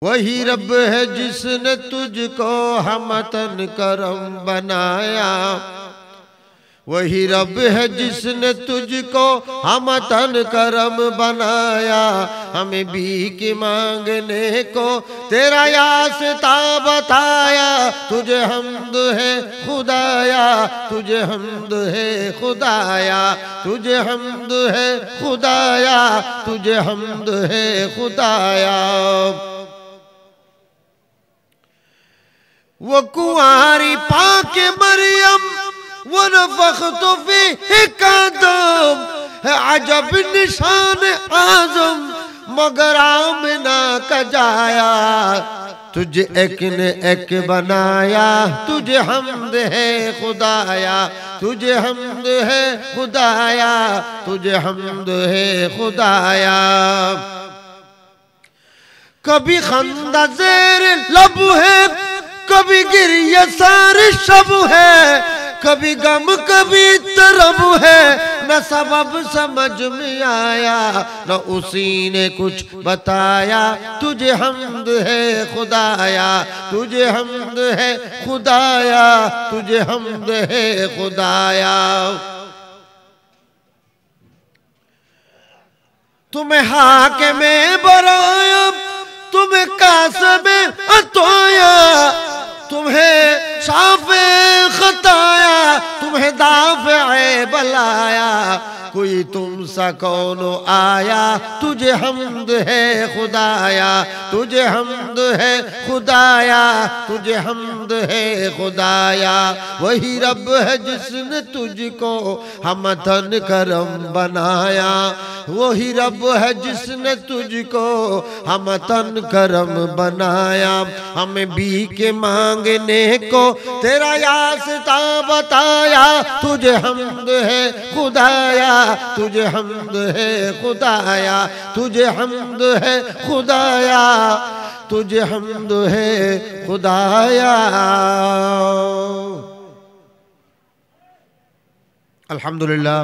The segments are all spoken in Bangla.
वही रब है जिसने तुझको हमतन करम बनाया। वही रब है जिसने तुझको हमतन करम बनाया। हमें भीख मांगने को तेरा यास्ता बताया। तुझे हम्द है खुदाया, तुझे हम्द है खुदाया, तुझे हम्द है खुदाया, तुझे हम्द है खुदाया। वो कुंवारी पाके मरियम वनफ़ख़्तु फ़ीहि कदम है अजब निशान आज़म मगर आमिना का जाया। तुझे एक ने एक बनाया, तुझे हम्द है खुदाया, तुझे हम्द है खुदाया, तुझे हम्द है खुदाया। कभी खंदा ज़ेर लब है, कभी गिरिया सारे शब है, कभी गम कभी तरब है, न सबब समझ में आया न उसी ने कुछ बताया। तुझे हम्द है खुदाया, तुझे हम्द है खुदाया, तुझे हम्द है खुदाया। तुम्हें हाकिमे बराया, तुम्हें कासिमे अतोया, तुम्हें शाफे खताया, तुम्हें दाफ़े बलाया। कोई तुम सा कौन आया, तुझे हम्द है खुदाया, तुझे हम्द है खुदाया, तुझे हम्द है खुदाया। वही रब है जिसने तुझको हमतन करम बनाया। वही रब है जिसने तुझको हमतन करम बनाया। हमें भीख मांगने को तेरा यास्ता बताया। तुझे हम्द है खुदाया, तुझे हम्द है खुदाया, तुझे हम्द है खुदाया, तुझे हम्द है खुदाया। अल्हम्दुलिल्लाह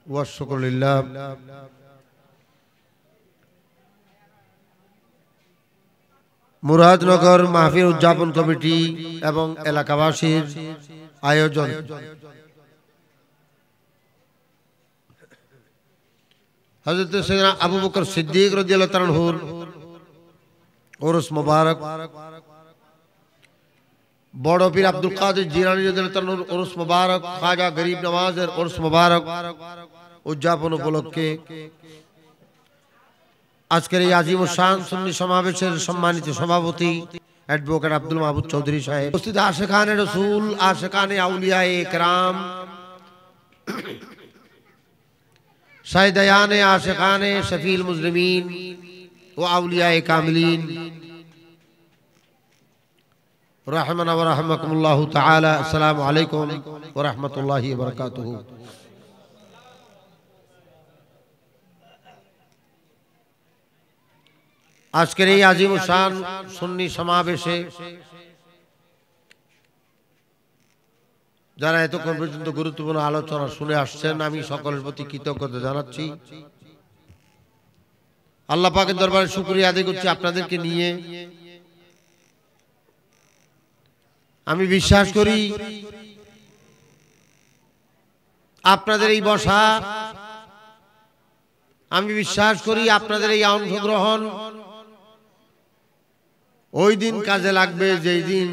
व शुक्रुलिल्लाह। मुरादनगर महफिल उद्यापन कमिटी एवं एलाकावासीर आयोजन हज़रत सैयदना अबू बकर सिद्दीक रज़ियल्लाहु अन्हु उर्स मुबारक, बड़ पीर अब्दुल कादिर जिलानी रज़ियल्लाहु अन्हु उर्स मुबारक, ख्वाजा गरीब नवाज़ेर उर्स मुबारक उद्यापन उपलक्षे आजकेर এই আজিম শান সুন্নি সমাবেশের সম্মানিত সভাপতি অ্যাডভোকেট আব্দুল মাহবুব চৌধুরী সাহেব, উপস্থিত আশিকানে রাসূল, আশিকানে আউলিয়ায়ে ইকরাম, शाहिदाने आशिकाने शफील मुज़लिमीन व औलियाए कामिलीन रहमना व रहमकुमुल्लाहु तआला। अस्सलामु अलैकुम व रहमतुल्लाहि व बरकातुहू। आजकेर এই আজিম শান সুন্নি সমাবেশে যারা এতক্ষণ পর্যন্ত গুরুত্বপূর্ণ আলোচনা শুনে আসছেন, আমি সকলের প্রতি কৃতজ্ঞতা জানাচ্ছি। আল্লাহ পাকের দরবারে শুকরিয়া আদায় করছি আপনাদেরকে নিয়ে। আমি বিশ্বাস করি আপনাদের এই বসা, আমি বিশ্বাস করি আপনাদের এই অংশগ্রহণ ওই দিন কাজে লাগবে যেই দিন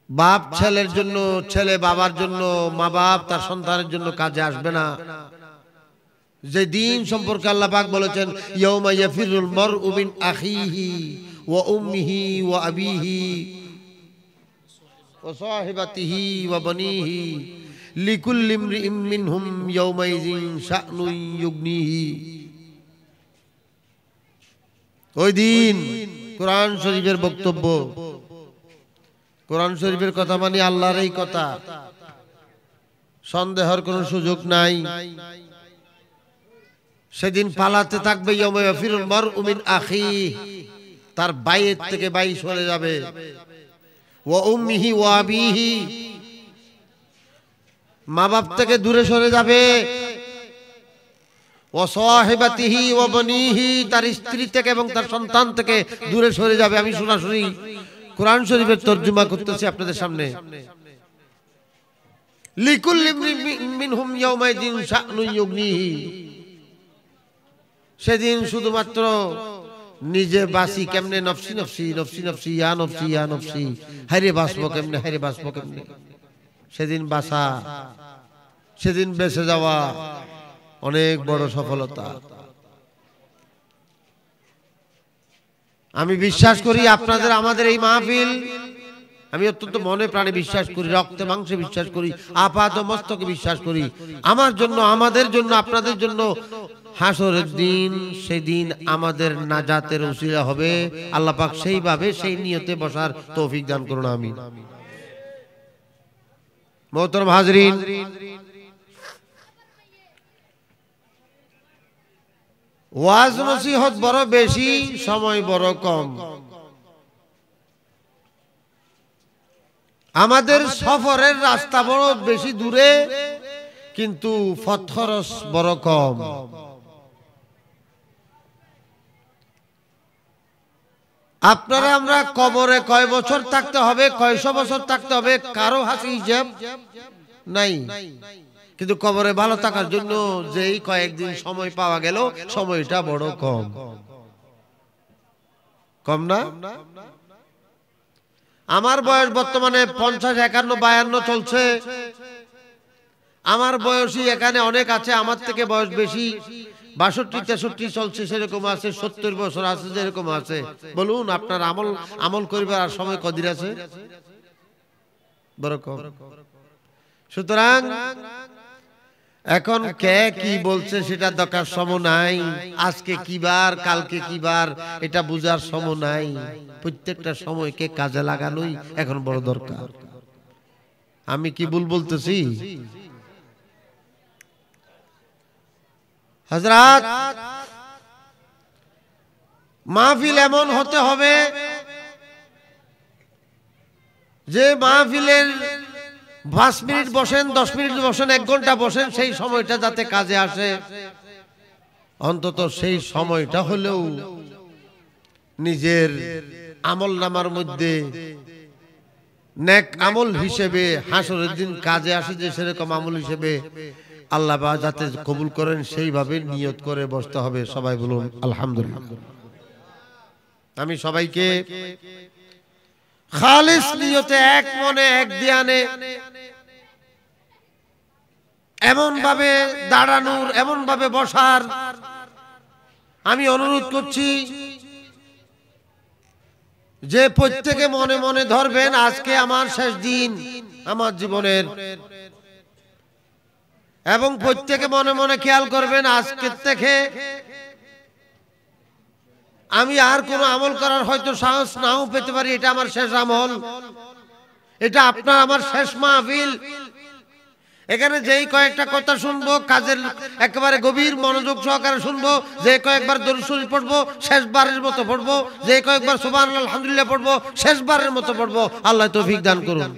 বাপ ছেলের জন্য, ছেলে বাবার জন্য, মা বাপ তার সন্তানের জন্য কাজে আসবে না। যে দিন সম্পর্কে আল্লাহ পাক বলেছেন, ইয়াউমা ইয়াফিরুল মারউ মিন আখিহি ওয়া উম্মিহি ওয়া আবিহি ওয়া সাহিবাতিহি ওয়া বানিহি লিকুল্লি ইমরিইম মিনহুম ইয়াউমাইযিন শা'নুন ইউগনিহি। ওই দিন কোরআন শরীফের বক্তব্য, কোরআন শরীফের কথা মানে আল্লাহর এই কথা, সন্দেহের কোনো সুযোগ নাই। সেদিন পালাতে থাকবে, ইয়াউমা ইয়াফিরুল মারউ মিন আখিহি, তার বাইয়ের থেকে বাই সরে যাবে, ওয়া উম্মিহি ওয়া আবিহি, মা বাপ থেকে দূরে সরে যাবে, ওয়া সাহিবাতিহি ওয়া বানিহি, তার স্ত্রী থেকে এবং তার সন্তান থেকে দূরে সরে যাবে। আমি সরাসরি কোরআন শরীফের তরজমা করতেছি আপনাদের সামনে। লিকুল্লি মিনহুম ইয়াউমাইদিন শা'নুন ইউগনিহি, সেদিন শুধুমাত্র নিজে বাঁচি কেমনে, নফসি নফসি নফসি নফসি ইয়া নফসি ইয়া নফসি, হাইরে বাঁচবো কেমনে, হাইরে বাঁচবো কেমনে। সেদিন বাঁচা, সেদিন বেঁচে যাওয়া অনেক বড় সফলতা। আমি বিশ্বাস করি আপনাদের আমাদের এই মাহফিল, আমি অত্যন্ত মনে প্রাণে বিশ্বাস করি, রক্তে মাংসে বিশ্বাস করি, আপাত মস্তকে বিশ্বাস করি, আমার জন্য, আমাদের জন্য, আপনাদের জন্য হাসরের দিন, সেদিন আমাদের নাজাতের উসিলা হবে। আল্লাহ পাক সেইভাবে সেই নিয়তে বসার তৌফিক দান করুন, আমিন। মোহতরম হাজরিন, ওয়াজ নসিহত বড় বেশি, সময় বড় কম। আমাদের সফরের রাস্তা বড় বেশি দূরে, কিন্তু খরচ বড় কম। আপনারা আমরা কবরে কয় বছর থাকতে হবে, কয়শো বছর থাকতে হবে, কারো হাসি হিসাব নাই। কিন্তু কবরে ভালো থাকার জন্য যেই কয়েকদিন সময় পাওয়া গেল, সময়টা বড় কম। কম না? আমার বয়স বর্তমানে 50, 51, 52 চলছে। আমার বয়সী এখানে অনেক আছে, আমার থেকে বয়স বেশি, 62, 63 চলছে, সেরকম আছে, 70 বছর আছে, যেরকম আছে। বলুন আপনার আমল করিবার আর সময় কদিন আছে? বড় কম। সুতরাং এখন কে কি বলছে সেটা দেখার সময় নাই, আজকে কি বার, কালকে কি বার, এটা বুঝার সময় নাই। প্রত্যেকটা সময়কে কাজে লাগানোই এখন বড় দরকার। আমি কি ভুল বলতেছি? হযরত, মাহফিল এমন হতে হবে যে মাহফিলের 5 মিনিট বসেন, 10 মিনিট বসেন, 1 ঘন্টা বসেন, সেই সময়টা যাতে কাজে আসে। অন্তত সেই সময়টা হলেও নিজের আমল নামার মধ্যে নেক আমল হিসেবে হাসরের দিন কাজে আসে, যে সেরকম আমল হিসেবে আল্লাহ যাতে কবুল করেন সেইভাবে নিয়ত করে বসতে হবে। সবাই বলুন আলহামদুলিল্লাহ। আমি সবাইকে খালিস নিয়তে, এক মনে, এক ধ্যানে, এমন ভাবে দাঁড়ানোর, এমন ভাবে বসার আমি অনুরোধ করছি যে প্রত্যেকে মনে মনে ধরবেন আজকে আমার শেষ দিন আমার জীবনের, এবং প্রত্যেকে মনে মনে খেয়াল করবেন আজকে থেকে আমি আর কোনো আমল করার হয়তো সাহস নাও পেতে পারি, এটা আমার শেষ আমল, এটা আপনার আমার শেষ মাহফিল। এখানে যেই কয়েকটা কথা শুনবো, কাজের একেবারে গভীর মনোযোগ সহকারে শুনবো। যে কয়েকবার দরুদ শরীফ পড়বো, শেষবারের মতো পড়বো। যে কয়েকবার সুবহানাল্লাহ আলহামদুলিল্লাহ পড়বো, শেষবারের মতো পড়বো। আল্লাহ তৌফিক দান করুন।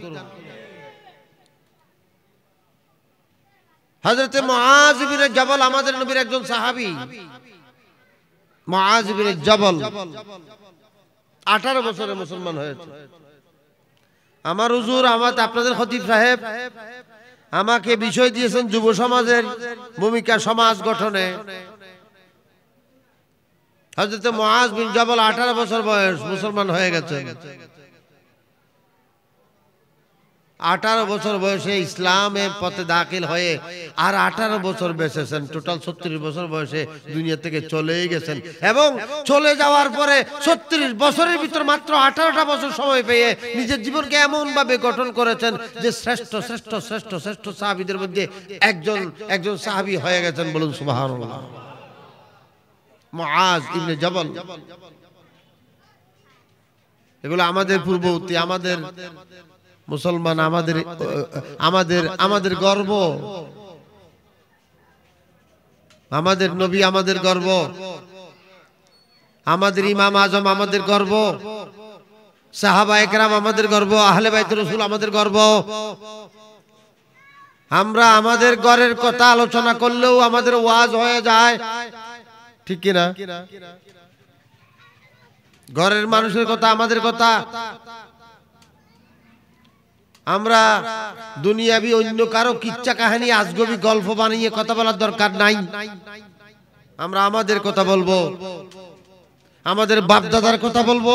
হযরত মুআজ ইবনে জবল আমাদের নবীর একজন সাহাবী। মুআজ ইবনে জবল 18 বছরে মুসলমান হয়েছে। আমার হুজুর, আপনাদের খতিব সাহেব আমাকে বিষয় দিয়েছেন যুব সমাজের ভূমিকা সমাজ গঠনে। হযরত মুআজ বিন জবল 18 বছর বয়স মুসলমান হয়ে গেছে। 18 বছর বয়সে ইসলামের পথে দাখিল হয়ে আর 18 বছর বেঁচেছেন। টোটাল 36 বছর বয়সে দুনিয়া থেকে চলেই গেছেন, এবং চলে যাওয়ার পরে 36 বছরের ভিতর মাত্র 18টা বছর সময় পেয়ে নিজের জীবনকে এমন ভাবে গঠন করেছেন যে শ্রেষ্ঠ শ্রেষ্ঠ শ্রেষ্ঠ শ্রেষ্ঠ সাহাবীদের মধ্যে একজন সাহাবী হয়ে গেছেন। বলুন সুবহানাল্লাহ। মুআজ ইবনে জবল, এগুলো আমাদের পূর্ববর্তী, আমাদের মুসলমান, আমাদের গর্ব, আমাদের নবী আমাদের গর্ব, আমাদের ইমাম আজম আমাদের গর্ব, সাহাবা একরাম আমাদের গর্ব, আহলে বাইত রাসূল আমাদের গর্ব। আমরা আমাদের ঘরের কথা আলোচনা করলেও আমাদের ওয়াজ হয়ে যায়, ঠিক কিনা? ঘরের মানুষের কথা, আমাদের কথা। আমরা দুনিয়াবি অন্য কারো কিচ্ছা কাহিনী আজগবি গল্প বানিয়ে কথা বলার দরকার নাই। আমরা আমাদের কথা বলবো, আমাদের বাপ দাদার কথা বলবো,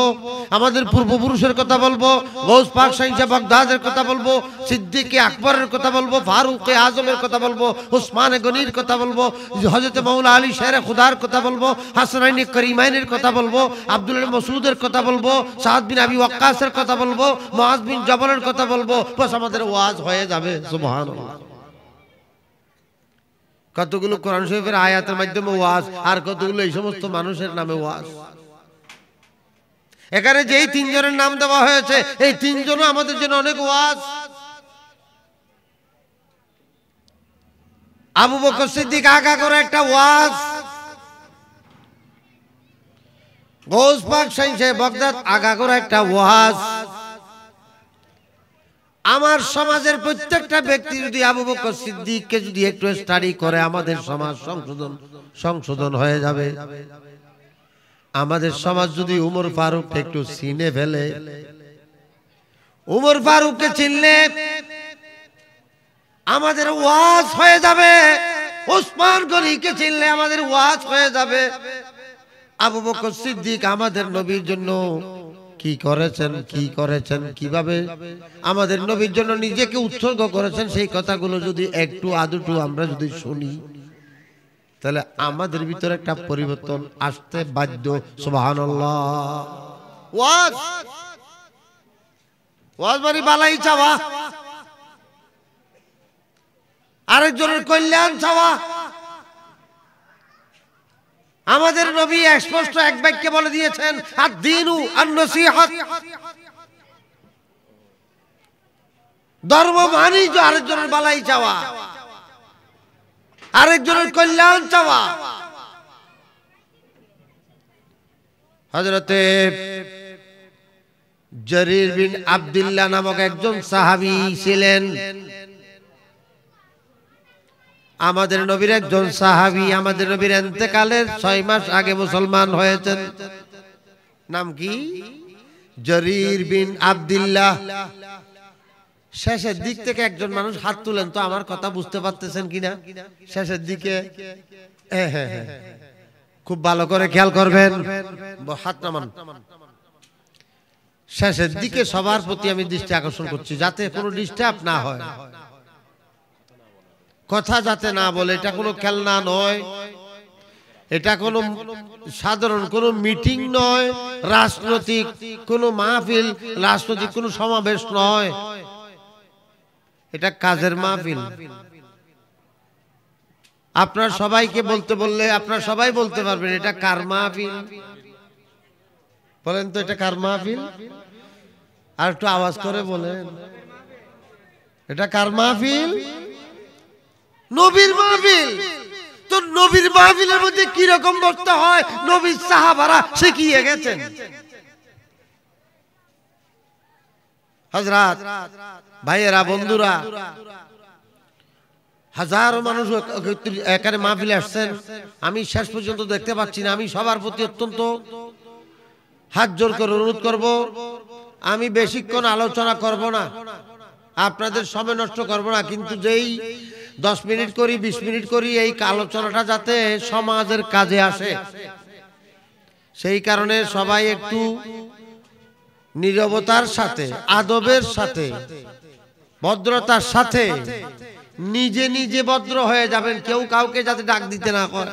আমাদের পূর্বপুরুষের কথা বলবো, গৌস পাক শাহ বাগদাদের কথা বলবো, সিদ্দিকে আকবরের কথা বলবো, ফারুকে আজমের কথা বলবো, উসমানে গনির কথা বলবো, হযরত মাওলা আলী শেরে খুদার কথা বলবো, হাসানাইন করিমাইনের কথা বলবো, আব্দুল মাসউদের কথা বলবো, সাদ বিন আবি ওয়াক্কাসের কথা বলবো, মুআজ বিন জবলের কথা বলবো, বাস আমাদের ওয়াজ হয়ে যাবে। সুবহানাল্লাহ। কতগুলো কোরআন শরীফের আয়াতের মাধ্যমে ওয়াজ, আর কতগুলো এই সমস্ত মানুষের নামে ওয়াজ। এখানে যেই তিনজনের নাম দেওয়া হয়েছে, এই তিনজনও আমাদের জন্য অনেক ওয়াজ। আবু বকর সিদ্দিক আগা করে একটা ওয়াজ, গৌস পাক শাহ বাগদাদ আগা করে একটা ওয়াজ। আমার সমাজের প্রত্যেকটা ব্যক্তি যদি আবু বকর সিদ্দিককে যদি একটু স্টাডি করে, আমাদের সমাজ সংশোধন হয়ে যাবে। আমাদের সমাজ যদি উমর ফারুককে একটু চিনে ফেলে, উমর ফারুককে চিনলে আমাদের ওয়াজ হয়ে যাবে। উসমান গনিকে চিনলে আমাদের ওয়াজ হয়ে যাবে। আবু বকর সিদ্দিক আমাদের নবীর জন্য কি করেছেন, কিভাবে আমাদের নবীর জন্য নিজেকে উৎসর্গ করেছেন, সেই কথাগুলো যদি একটু আদুটু আমরা যদি শুনি, তাহলে আমাদের ভিতরে একটা পরিবর্তন আসতে বাধ্য। সুবহানাল্লাহ। ওয়াজ মানে বালাই চাওয়া, আরেকজনের কল্যাণ চাওয়া। আমাদের নবী স্পষ্ট এক বাক্যে বলে দিয়েছেন, আদ-দীনু আন-নসীহাত। ধর্ম মানেই যে আরেকজনের বালাই চাওয়া, আরেকজনের কল্যাণ চাওয়া। হযরতে জরীর বিন আব্দুল্লাহ নামক একজন সাহাবী ছিলেন, আমাদের নবীর একজন সাহাবী। আমাদের নবীর ইন্তেকালের 6 মাস আগে মুসলমান হয়েছেন। নাম কি? জরীর বিন আব্দুল্লাহ। শেষের দিক থেকে একজন মানুষ হাত তুলেন তো, আমার কথা বুঝতে পারতেছেন কিনা? শেষের দিকে খুব ভালো করে খেয়াল করবেন, হাত নামান। শেষের দিকে সবার প্রতি আমি দৃষ্টি আকর্ষণ করছি, যাতে কোনো ডিস্টার্ব না হয়, কথা যাতে না বলে। এটা কোনো খেলনা নয়, এটা কোনো সাধারণ কোনো মিটিং নয়, রাজনৈতিক কোনো মাহফিল, রাজনৈতিক কোনো সমাবেশ নয়, এটা কাজের মাহফিল। আপনার সবাইকে বলতে বললে আপনারা সবাই বলতে পারবেন এটা কার মাহফিল? বলেন তো এটা কার মাহফিল? আর একটু আওয়াজ করে বলেন, এটা কার মাহফিল? নবীর মাহফিল। তো নবীর মাহফিলের মধ্যে কি রকম বসতে হয় নবীর সাহাবারা শিখিয়ে গেছেন। হযরত ভাইয়েরা, বন্ধুরা, হাজারো মানুষ এখানে মাহফিলে আসছেন, আমি শেষ পর্যন্ত দেখতে পাচ্ছি না। আমি সবার প্রতি অত্যন্ত হাত জোর করে অনুরোধ করব, আমি বেশিক্ষণ আলোচনা করব না, আপনাদের সময় নষ্ট করব না, কিন্তু যেই 10 মিনিট করি 20 মিনিট করি এই আলোচনাটা যাতে সমাজের কাজে আসে, সেই কারণে সবাই একটু নীরবতার সাথে, আদবের সাথে, ভদ্রতার সাথে নিজে নিজে ভদ্র হয়ে যাবেন, কেউ কাউকে যাতে ডাক দিতে না করে।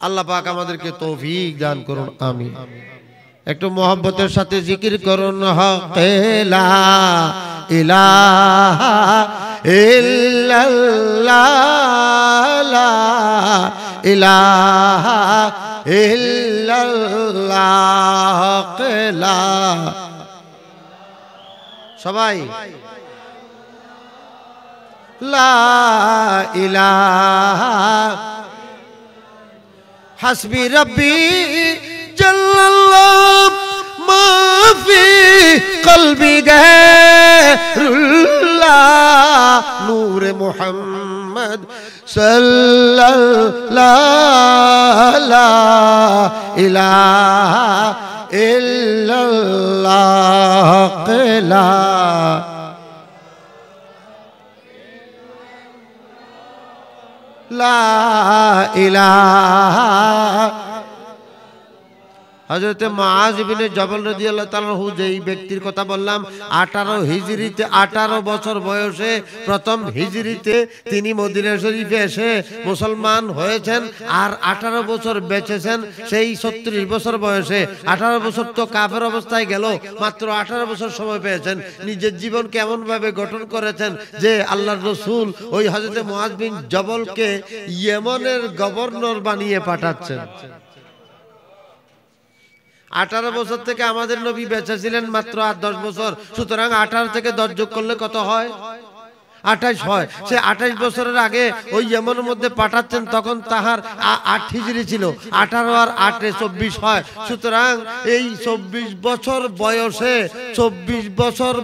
আল্লাহ পাক আমাদেরকে তৌফিক দান করুন, আমিন। একটু মোহব্বতের সাথে জিকির করুন, হকে লা ইলাহা ইল্লাল্লাহ, লা ইলাহা ইল্লাল্লাহ, হকে লা। সবাই লা ইলাহা হাসবি রব্বি জাল্লাল্লাহ মা ফি কলবি গায়রুল্লাহ, নূরে মুহাম্মদ সাল্লাল্লাহু লা ইলাহা ইল্লাল্লাহ লা লা ইলাহা। হযরত মুআজ ইবনে জবল রাদিয়াল্লাহু তাআলা আনহু যেই ব্যক্তির কথা বললাম 18 হিজরিতে 18 বছর বয়সে প্রথম হিজরিতে তিনি মদিনা শরীফে এসে মুসলমান হয়েছেন আর 18 বছর বেঁচেছেন। সেই 36 বছর বয়সে 18 বছর তো কাফের অবস্থায় গেল, মাত্র 18 বছর সময় পেয়েছেন। নিজের জীবন কেমন ভাবে গঠন করেছেন যে আল্লাহর রাসূল ওই হযরত মুআজ বিন জবলকে ইয়েমেনের গভর্নর বানিয়ে পাঠাচ্ছেন। 18 বছর থেকে আমাদের নবী বেঁচে ছিলেন মাত্র আর 10 বছর, সুতরাং 18 থেকে 10 যোগ করলে কত হয়? 28 হয়। সে 28 বছরের আগে ওই ইয়েমেনের মধ্যে পাঠাচ্ছেন, তখন তাহার 8 হিজরি ছিল। 18 আর 8 24 হয়। সুতরাং এই 24 বছর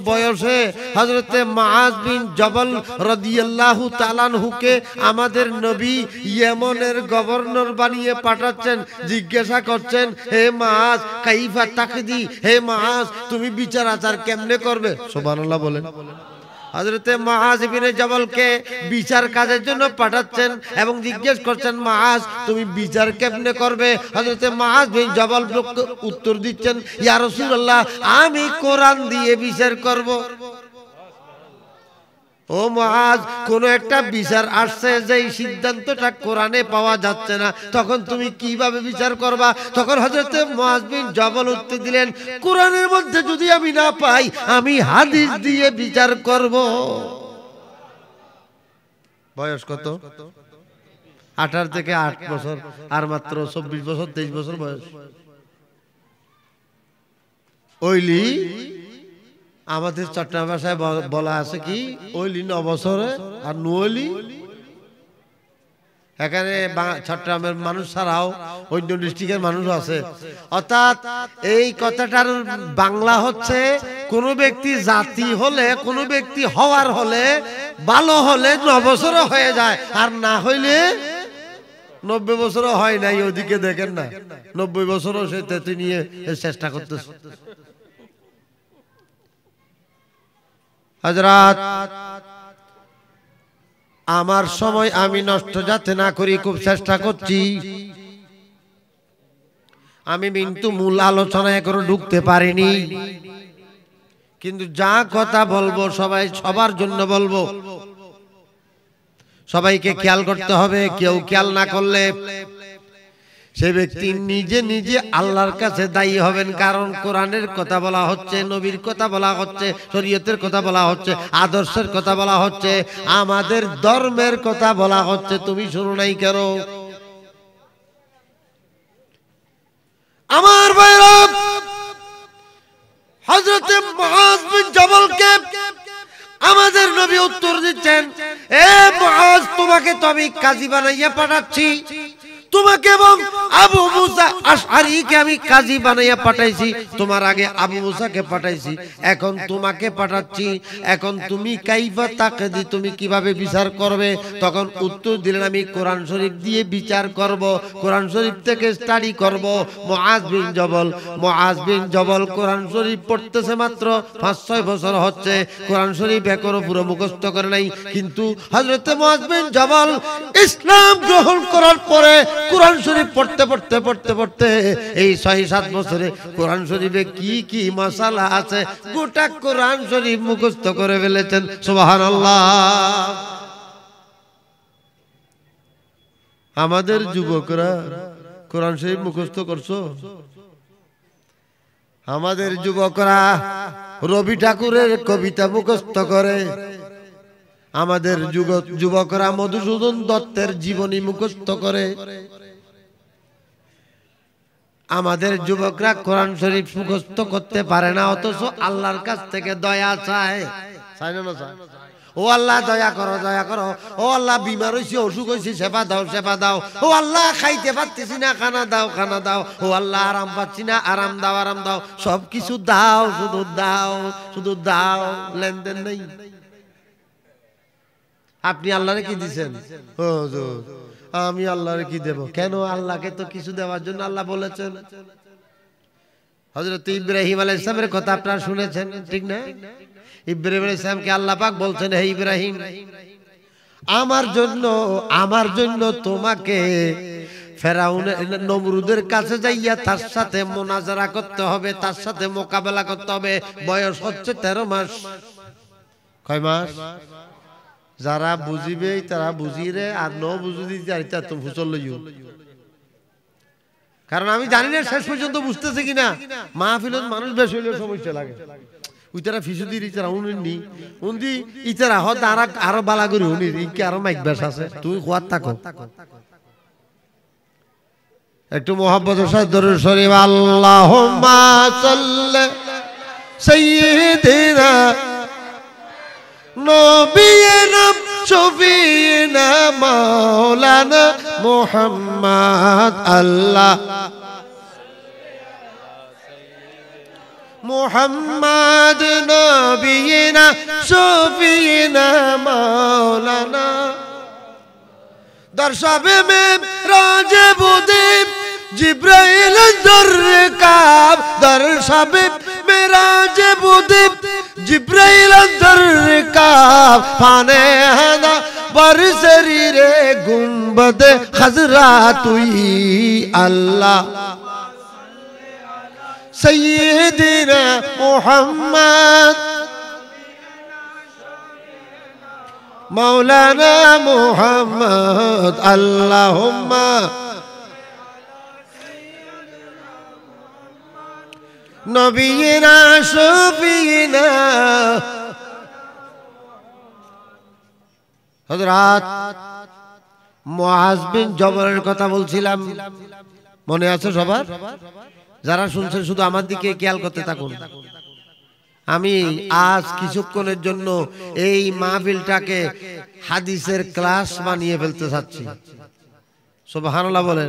বয়সে হযরতে মুআজ বিন জবল রাদিয়াল্লাহু তাআলা আনহুকে আমাদের নবী ইয়েমেনের গভর্নর বানিয়ে পাঠাচ্ছেন। জিজ্ঞাসা করছেন, হে মুআজ কাইফা তাকদি, হে মুআজ তুমি বিচার আচার কেমনে করবে? সুবহানাল্লাহ বলেন। হযরতে মুআজ ইবনে জবলকে বিচার কাজের জন্য পাঠাচ্ছেন এবং জিজ্ঞেস করছেন, মুআজ তুমি বিচার কেমনে করবে? হযরতে মুআজ বিন জবল উত্তর দিচ্ছেন, ইয়া রাসূলুল্লাহ আমি কোরআন দিয়ে বিচার করব। ও মুআজ, কোন একটা বিচার আসছে যেই সিদ্ধান্তটা কোরআনে পাওয়া যাচ্ছে না, তখন তুমি কিভাবে বিচার করবা? তখন হযরতে মুআজ বিন জবল উত্তর দিলেন, কোরআনের মধ্যে যদি আমি না পাই আমি হাদিস দিয়ে বিচার করব। বয়স কত? 18 থেকে 8 বছর, আর মাত্র 24 বছর 23 বছর বয়স। ওইলি আমাদের চট্টগ্রাম ভাষায় বলা আছে কি, ওইলি 9 বছরে আর নুয়লি। এখানে চট্টগ্রামের মানুষ ছাড়াও অন্য ডিস্ট্রিক্টের মানুষ আছে। অর্থাৎ এই কথাটার বাংলা হচ্ছে, কোন ব্যক্তি জাতি হলে, কোন ব্যক্তি হওয়ার হলে, ভালো হলে 9 বছরও হয়ে যায়, আর না হইলে 90 বছরও হয় নাই। ওদিকে দেখেন না, 90 বছরও সে তেতু নিয়ে চেষ্টা করতেছে। হযরত আমার সময় আমি নষ্ট যাতে না করি খুব চেষ্টা করছি। আমি কিন্তু মূল আলোচনায় এখনো ঢুকতে পারিনি, কিন্তু যা কথা বলবো সবার জন্য বলবো। সবাইকে খেয়াল করতে হবে, কেউ খেয়াল না করলে সে ব্যক্তি নিজে নিজে আল্লাহর কাছে দায়ী হবেন। কারণ কোরআনের কথা বলা হচ্ছে, নবীর কথা বলা হচ্ছে, শরীয়তের কথা বলা হচ্ছে, আদর্শের কথা বলা হচ্ছে, আমাদের ধর্মের কথা বলা হচ্ছে। তুমি শুনো নাই কেন? আমার ভাইরা, হযরত মুআজ বিন জবলকে আমাদের নবী উত্তর দিচ্ছেন, এ মুআজ তোমাকে তো আমি কাজী বানাইয়া পাঠাচ্ছি, তোমাকে এবং আবু মুসা আশআরীকে আমি কাজী বানাইয়া পাঠাইছি। তোমার আগে আবু মুসাকে পাঠাইছি, এখন তোমাকে পাঠাচ্ছি। এখন তুমি কাইফা তাকদি, তুমি কিভাবে বিচার করবে? তখন উত্তর দিলেন, আমি কোরআন শরীফ দিয়ে বিচার করব, কোরআন শরীফ থেকে স্টাডি করব। মুআজ বিন জবল কোরআন শরীফ পড়তেছে মাত্র 5-6 বছর হচ্ছে, কোরআন শরীফ এখনো পুরো মুখস্থ করে নাই। কিন্তু হযরত মুআজ বিন জবল ইসলাম গ্রহণ করার পরে কোরআন শরীফ পড়তে এই 6-7 বছরে কোরআন শরীফে কি কি মাসালা আছে গোটা কোরআন শরীফ মুখস্থ করে ফেলেছেন। সুবহানাল্লাহ। আমাদের যুবকরা কোরআন শরীফ মুখস্থ করছো? আমাদের যুবকরা রবি ঠাকুরের কবিতা মুখস্থ করে, আমাদের যুবকরা মধুসূদন দত্তের জীবনী মুখস্থ করে, আমাদের যুবকরা কোরআন শরীফ মুখস্থ করতে পারে না, অথচ আল্লাহর কাছ থেকে দয়া চায়। ও আল্লাহ দয়া করো, দয়া করো। ও আল্লাহ বিমার হইছি, অসুখ হইছি, সেবা দাও, সেবা দাও। ও আল্লাহ খাইতে পারতেছি না, খানা দাও, খানা দাও। ও আল্লাহ আরাম পাচ্ছি না, আরাম দাও, আরাম দাও। সব কিছু দাও, শুধু দাও, শুধু দাও, লেনদেন নেই। আপনি আল্লাহরে কি দিছেন? হুজুর আমি আল্লাহরে কি দেব? কেন? আল্লাহকে তো কিছু দেওয়ার জন্য আল্লাহ বলেছেন। হযরত ইব্রাহিম আলাইহিস সালামের কথা আপনারা শুনেছেন, ঠিক না? ইব্রাহিম আলাইহিস সালামকে আল্লাহ পাক বলছেন, হে ইব্রাহিম, আমার জন্য তোমাকে ফেরাউন নমরুদের কাছে যাইয়া তার সাথে মুনাজারা করতে হবে, তার সাথে মোকাবেলা করতে হবে। বয়স হচ্ছে 13 মাস। কয় মাস? যারা বুঝিবে তারা বুঝিরে, আর ন বুঝি দিতে আর তা তুমি ফুচল লইও। কারণ আমি জানি না শেষ পর্যন্ত বুঝতেছে কিনা। মাহফিলত মানুষ বেশ হইলেও সমস্যা লাগে। উইতারা ফিসুদির ইতারা উনি উন্দি ইতারা হদ আরো বালা করে উনি কি আরো মাইক বেশ আছে। তুই কোয়াত থাকো, একটু মোহাম্মদের সাথে দরুদ শরীফ। আল্লাহুম্মা সাল্লি সাইয়্যিদিনা নবিয়িনা শফিয়িনা মাওলানা মুহাম্মদ। আল্লাহ মুহাম্মদ নবিয়িনা শফিয়িনা মাওলানা। দর্শাবে মে রাজে বুদীপ জিব্রাইল দরকাব। দর্শাবে মে রাজে বুদীপ জিব্রাইল দরকাব। ফানে হানা বরসরি রে গুম্বদে খজরা তুই। আল্লাহ সাইয়্যিদিনা মুহাম্মদ মাওলানা মুহাম্মদ। আল্লাহুম্মা নবিয়িনা শফিয়িনা। হযরত মুআজ বিন জবলের কথা বলছিলাম, মনে আছে সবার? যারা শুনছেন শুধু আমার দিকে খেয়াল করতে থাকুন। আমি আজ কিছুক্ষণের জন্য এই মাহফিলটাকে হাদিসের ক্লাস বানিয়ে ফেলতে চাচ্ছি। সুবহানাল্লাহ বলেন।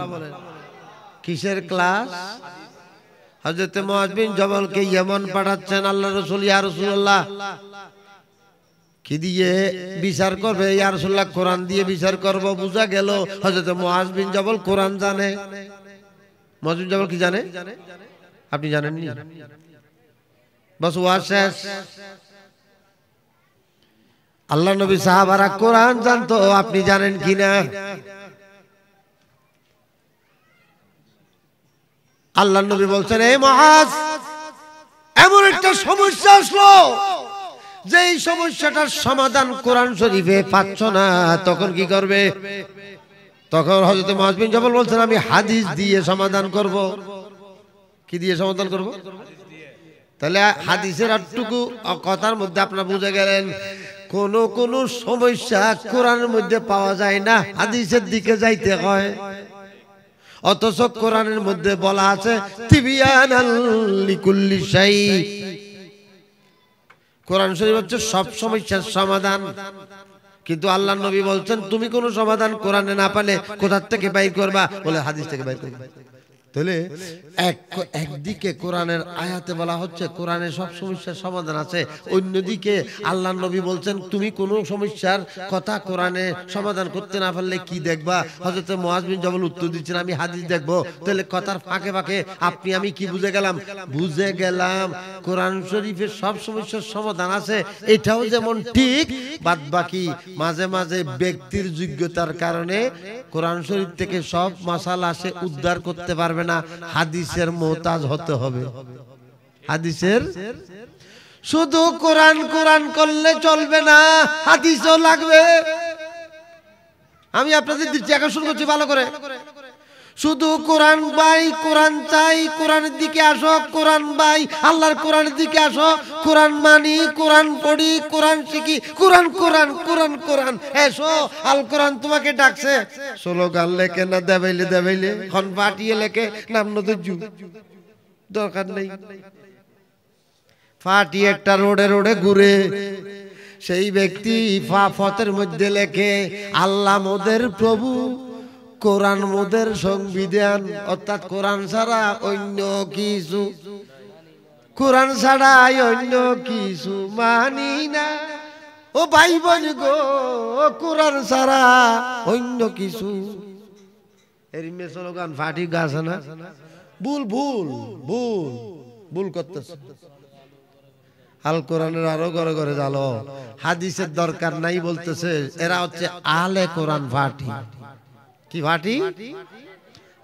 কিসের ক্লাস? হযরত মুআজ বিন জবলকে ইয়েমন পাঠাচ্ছেন আল্লাহ রাসূল। ইয়া রাসূলুল্লাহ, কি দিয়ে বিচার করবে? ইয়া রাসূলুল্লাহ, কোরআন দিয়ে বিচার করব। বুঝা গেল হযরত মুআজ বিন জবল কোরআন জানে। মুআজ বিন জবল কি জানে? আপনি জানেননি? বস ওয়াজ শেষ। আল্লাহ নবী সাহাবারা কোরআন জানতো, আপনি জানেন কিনা? আল্লাহ নবী বলছেন, এই মুআজ, এমন একটা সমস্যা আসলো যে এই সমস্যাটার সমাধান কোরআন শরীফে পাচ্ছ না, তখন কি করবে? তখন হযরত মুআজ বিন জবল বলছেন, আমি হাদিস দিয়ে সমাধান করব। কি দিয়ে সমাধান করব? তাহলে হাদিসের আটটুকু কথার মধ্যে আপনারা বুঝে গেলেন, কোন সমস্যা কোরআনের মধ্যে পাওয়া যায় না, হাদিসের দিকে যাইতে হয়। অথচ কোরআনের মধ্যে বলা আছে তিবিয়ানাল লিকুল্লি শাই। কোরআন শরীফ হচ্ছে সব সমস্যার সমাধান। কিন্তু আল্লাহর নবী বলছেন, তুমি কোন সমাধান কোরআনে না পেলে কোথা থেকে বাইর করবা? বলে হাদিস থেকে বাইর করবা। তাহলে একদিকে কোরআনের আয়াতে বলা হচ্ছে কোরআনে সব সমস্যার সমাধান আছে, অন্যদিকে আল্লাহর নবী বলছেন তুমি কোন সমস্যার কথা কোরআনে সমাধান করতে না পারলে কি দেখবা? হযরত মুআজ বিন জবল উত্তর দিচ্ছেন, আমি হাদিস দেখবো। তাহলে কথার ফাঁকে ফাঁকে আপনি আমি কি বুঝে গেলাম? বুঝে গেলাম কোরআন শরীফের সব সমস্যার সমাধান আছে, এটাও যেমন ঠিক, বাদ বাকি মাঝে মাঝে ব্যক্তির যোগ্যতার কারণে কোরআন শরীফ থেকে সব মাসালা সে উদ্ধার করতে পারবে না, হাদিসের মুহতাজ হতে হবে। হাদিসের শুধু কোরআন কোরআন করলে চলবে না, হাদিসও লাগবে। আমি আপনাদের দৃষ্টি আকর্ষণ করছি ভালো করে। শুধু কোরআন ভাই, কোরআন চাই, কোরআনের দিকে আসো, কোরআন ভাই, আল্লাহর কোরআনের দিকে আসো, কোরআন মানি, কোরআন পড়ি, কোরআন শিখি, কোরআন কোরআন কোরআন কোরআন এসো, আল কোরআন তোমাকে ডাকছে। স্লোগান লেখে না দেবাইলে দেবাইলে, খন পাঠিয়ে লেখে নাম নদুজু, দরকার নেই। ফাটি একটা রোডে রোডে ঘুরে, সেই ব্যক্তি ফতের মধ্যে লেখে আল্লাহ মোদের প্রভু, কোরআন মোদের সংবিধান। অর্থাৎ কোরআন ছাড়া অন্য কিছু, কোরআন ছাড়া অন্য কিছু মানি না। ও ভাই বোন গো, কোরআন ছাড়া অন্য কিছু এর স্লোগান ফাটি গাছ না, ভুল ভুল ভুল ভুল করতেছে। আল কোরআনের আরো ঘরে ঘরে জালো, হাদিসের দরকার নাই বলতেছে। এরা হচ্ছে আলে কোরআন ফাটি। কি ফাটি?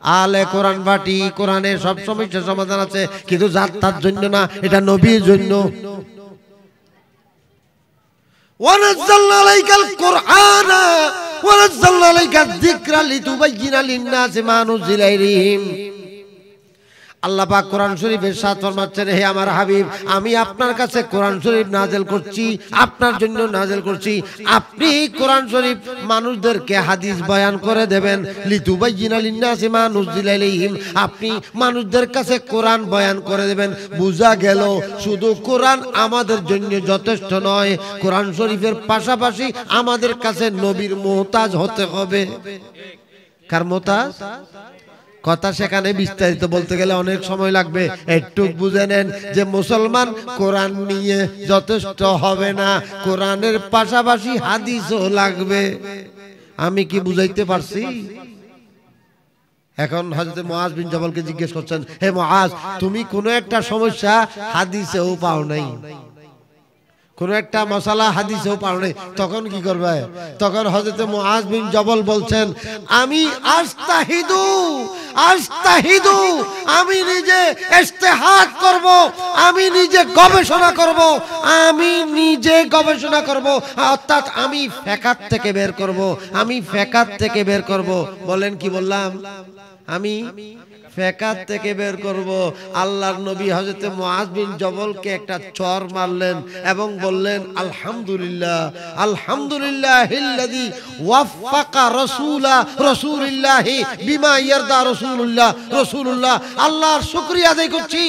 আলে কোরআন ফাটি। কোরআনের সব সমস্যার সমাধান আছে, কিন্তু যার তার জন্য না, এটা নবীর জন্য। ওয়ানাজ্জালনা আলাইকাল কুরআনা ওয়ানাজ্জালনা আলাইকা যিকরা লিতুবাইয়িনা লিন-নাসি মা নুজিলা ইলাইহিম। আল্লাহ পাক কোরআন শরীফের সাথে ফরমাচ্ছেন, হে আমার হাবিব, আমি আপনার কাছে কোরআন শরীফ নাযিল করছি, আপনার জন্য নাযিল করছি। আপনি কোরআন শরীফ মানুষদেরকে হাদিস বয়ান করে দেবেন। লিতুবাইয়িনা লিন-নাসি মা নুজিলা ইলাইহিম, আপনি মানুষদের কাছে কোরআন বয়ান করে দেবেন। বুঝা গেল শুধু কোরআন আমাদের জন্য যথেষ্ট নয়, কোরআন শরীফের পাশাপাশি আমাদের কাছে নবীর মুহতাজ হতে হবে। কার মুহতাজ? কথা সেখানে বিস্তারিত বলতে গেলে অনেক সময় লাগবে, একটু বুঝে নেন যে মুসলমান কোরআন নিয়ে যথেষ্ট হবে না, কোরআনের পাশাপাশি হাদিসও লাগবে। আমি কি বুঝাইতে পারছি? এখন হযরত মুআজ বিন জবলকে জিজ্ঞেস করছেন, হে মুআজ, তুমি কোন একটা সমস্যা হাদিসেও পাও নাই, কোন একটা মশালা হাদিসেও পাও নাই, তখন কি করবে? তখন হযরত মুআজ বিন জবল বলছেন, আমি আস্তাহিদু আস্তাহিদু, আমি নিজে ইজতিহাদ করব, আমি নিজে গবেষণা করব, আমি নিজে গবেষণা করব, অর্থাৎ আমি ফিকহ থেকে বের করব, আমি ফিকহ থেকে বের করব। বলেন কি বললাম? আমি ফিকহ থেকে বের করব। আল্লাহর নবী হযরত মুআজ বিন জবলকে একটা চর মারলেন এবং বললেন, আলহামদুলিল্লাহ আলহামদুলিল্লাহিল্লাযী ওয়াফাকা রাসূলিল্লাহি বিমা ইয়ারদা রাসূলুল্লাহ। আল্লাহর শুকরিয়া আদায় করছি,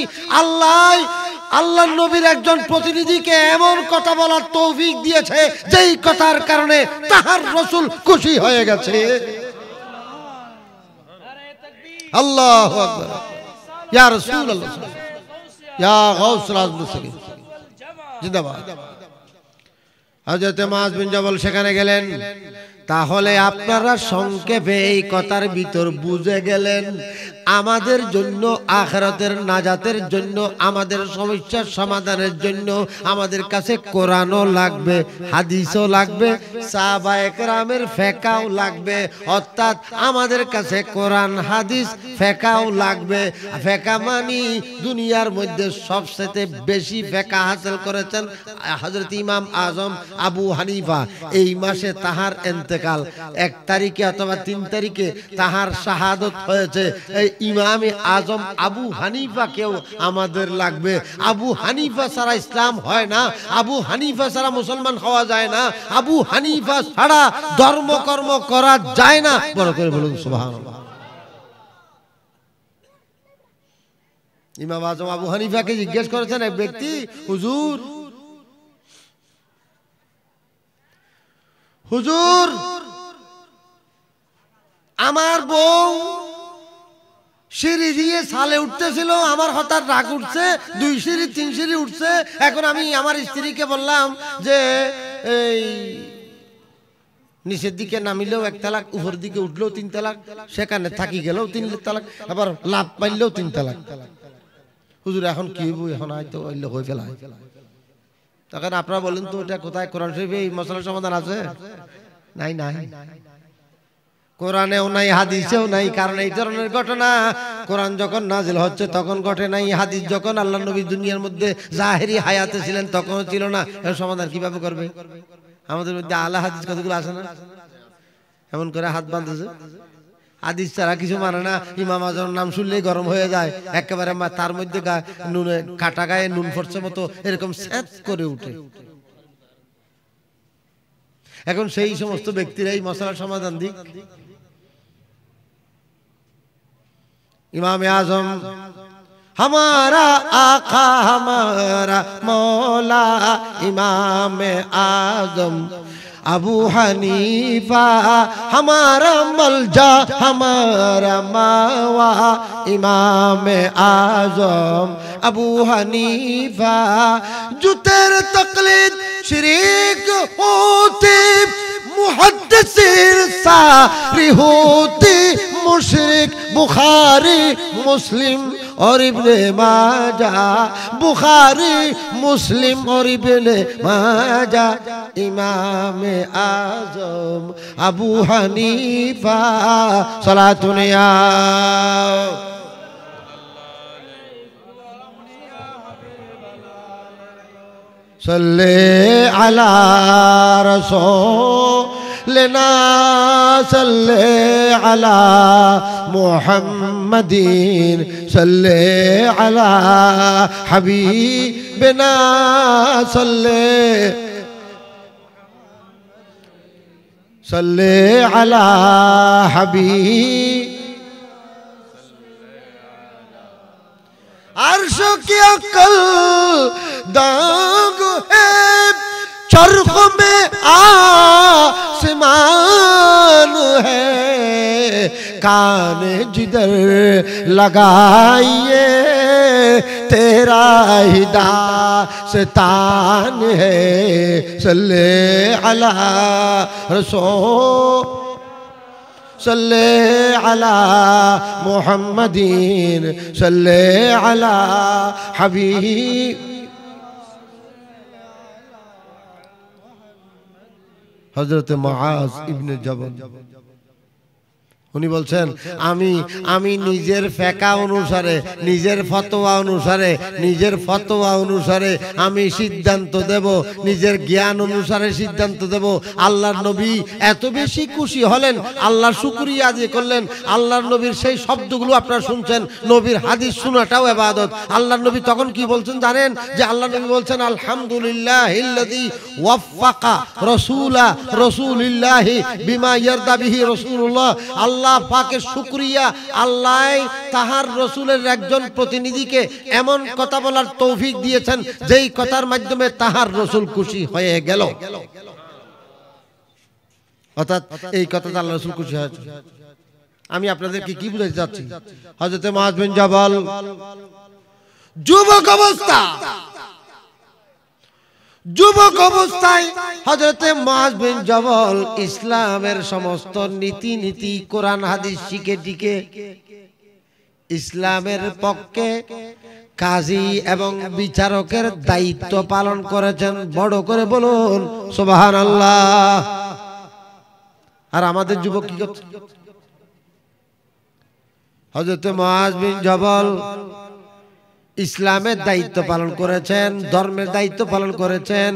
আল্লাহর নবীর একজন প্রতিনিধিকে এমন কথা বলার তৌফিক দিয়েছে যেই কথার কারণে তাহার রাসূল খুশি হয়ে গেছে। আল্লাহু আকবার, ইয়া রাসূলুল্লাহ, ইয়া গাউসুল আজম, জিন্দাবাদ। হযরত মুআজ বিন জবল সেখানে গেলেন। তাহলে আপনারা সংক্ষেপে এই কথার ভিতর বুঝে গেলেন, আমাদের জন্য আখিরাতের নাজাতের জন্য, আমাদের সমস্যার সমাধানের জন্য আমাদের কাছে কোরআনও লাগবে, হাদিসও লাগবে, সাহাবায়ে কেরামের ফিকহও লাগবে। অর্থাৎ আমাদের কাছে কোরআন হাদিস ফিকহও লাগবে। ফিকহ মানে দুনিয়ার মধ্যে সবচেয়ে বেশি ফিকহ হাসিল করেছেন হযরত ইমাম আজম আবু হানিফা। এই মাসে তাহার ইন্তেকাল, 1 তারিখে অথবা 3 তারিখে তাহার শাহাদত হয়েছে। এই ইমামে আজম আবু হানিফা কেউ আমাদের লাগবে। আবু হানিফা ছাড়া ইসলাম হয় না, আবু হানিফা ছাড়া মুসলমান হওয়া যায় না, আবু হানিফা ছাড়া ধর্মকর্ম করা যায় না। বড় করে বলুন সুবহানাল্লাহ। ইমাম আজম আবু হানিফাকে জিজ্ঞেস করেছেন এক ব্যক্তি, হুজুর হুজুর আমার বউ সিঁড়ি দিয়ে সালে উঠতেছিল, আমার হঠাৎ রাগ উঠছে, 2 সিঁড়ি 3 সিঁড়ি উঠছে। এখন আমি আমার স্ত্রীকে বললাম যে এই নিচের দিকে নামিলেও 1 তালাক, উপর দিকে উঠলেও 3 তালাক, সেখানে থাকি গেলেও 3 তালাক, আবার লাভ পাইলেও 3 তালাক। হুজুর এখন কি হইব? এখন হয়তো হয়ে ফেলা। তখন আপনারা বলেন তো এটা কোথায় কোরআন শরীফে এই মশলার সমাধান আছে? নাই নাই, কোরআনেও নাই, হাদিসেও নাই। কারণ এই ধরনের ঘটনা কোরআন যখন নাজিল হচ্ছে তখন ঘটে নাই, হাদিস যখন আল্লাহর নবী দুনিয়ার মধ্যে জাহেরি হায়াতে ছিলেন তখনও ছিল না। এর সমাধান কিভাবে করবে? আমাদের মধ্যে আলা হাদিস কতগুলো আছে না, এমন করে হাত বাঁধতেছে, হাদিস ছাড়া কিছু মানে না। ইমাম আজমের নাম শুনলেই গরম হয়ে যায়, একেবারে তার মধ্যে নুনে কাটা গায়ে নুন পড়ছে মতো এরকম স্যাঁত করে উঠে। এখন সেই সমস্ত ব্যক্তিরা এই মশলার সমাধান দিক। ইমামে আজম हमारा आका हमारा मौला इमाम आजम अबू हनीफा हमारा मलजा हमारा मावा इमाम आजम अबू हनीफा जो तेरे तकलीद शरीक होते मुहद्दिसिन सारी होते मुशरिक बुखारी मुस्लिम और इब्ने माजा बुखारी मुस्लिम और इब्ने माजा इमाम आजम अबू हनीफा सलातुनिया सल्ले अला रसूलना सल्ले अला मुहम्मदीन सल्ले अला हबीबना सल्ले सल्ले अला हबीब अर्श की अकल दाग है चरख में आसमान है कान जिधर लगाइए तेरा ही दास्तान है सल्ले अला रसूल सल्ले अला मुहम्मदीन सल्ले अला हबीब हजरत मुआज इब्ने जबल उन्हीं बोलছেন আমি নিজের ফিকহ অনুসারে নিজের ফতোয়া অনুসারে আমি সিদ্ধান্ত দেব নিজের জ্ঞান অনুসারে সিদ্ধান্ত দেব আল্লাহর নবী এত বেশি খুশি হলেন আল্লাহর শুকরিয়া আদায় করলেন আল্লাহর নবীর সেই শব্দগুলো আপনারা শুনছেন নবীর হাদিস শোনাটাও ইবাদত আল্লাহর নবী তখন কি বলছেন জানেন যে আল্লাহর নবী বলছেন আলহামদুলিল্লাহিল্লাযী ওয়াফাকা রাসূলিল্লাহি বিমা ইয়ারদা বিহি রাসূলুল্লাহ আল্লাহ পাকের শুকরিয়া আল্লাহ তাহার রাসূলের একজন প্রতিনিধিকে এমন কথা বলার তৌফিক দিয়েছেন যেই কথার মাধ্যমে তাহার রাসূল খুশি হয়ে গেল অর্থাৎ এই কথাতে আল্লাহর রাসূল খুশি হয়েছে আমি আপনাদেরকে কি বুঝাতে যাচ্ছি হযরত মুআজ বিন জাবাল যুবক অবস্থায় হযরতে মুআজ বিন জাবাল ইসলামের সমস্ত নীতি কোরআন হাদিস শিখে টিকে ইসলামের পক্ষে কাজী এবং বিচারকের দায়িত্ব পালন করেছেন বড় করে বলুন সুবহানাল্লাহ আর আমাদের যুবক কি করছে হযরতে মুআজ বিন জাবাল ইসলামের দায়িত্ব পালন করেছেন ধর্মের দায়িত্ব পালন করেছেন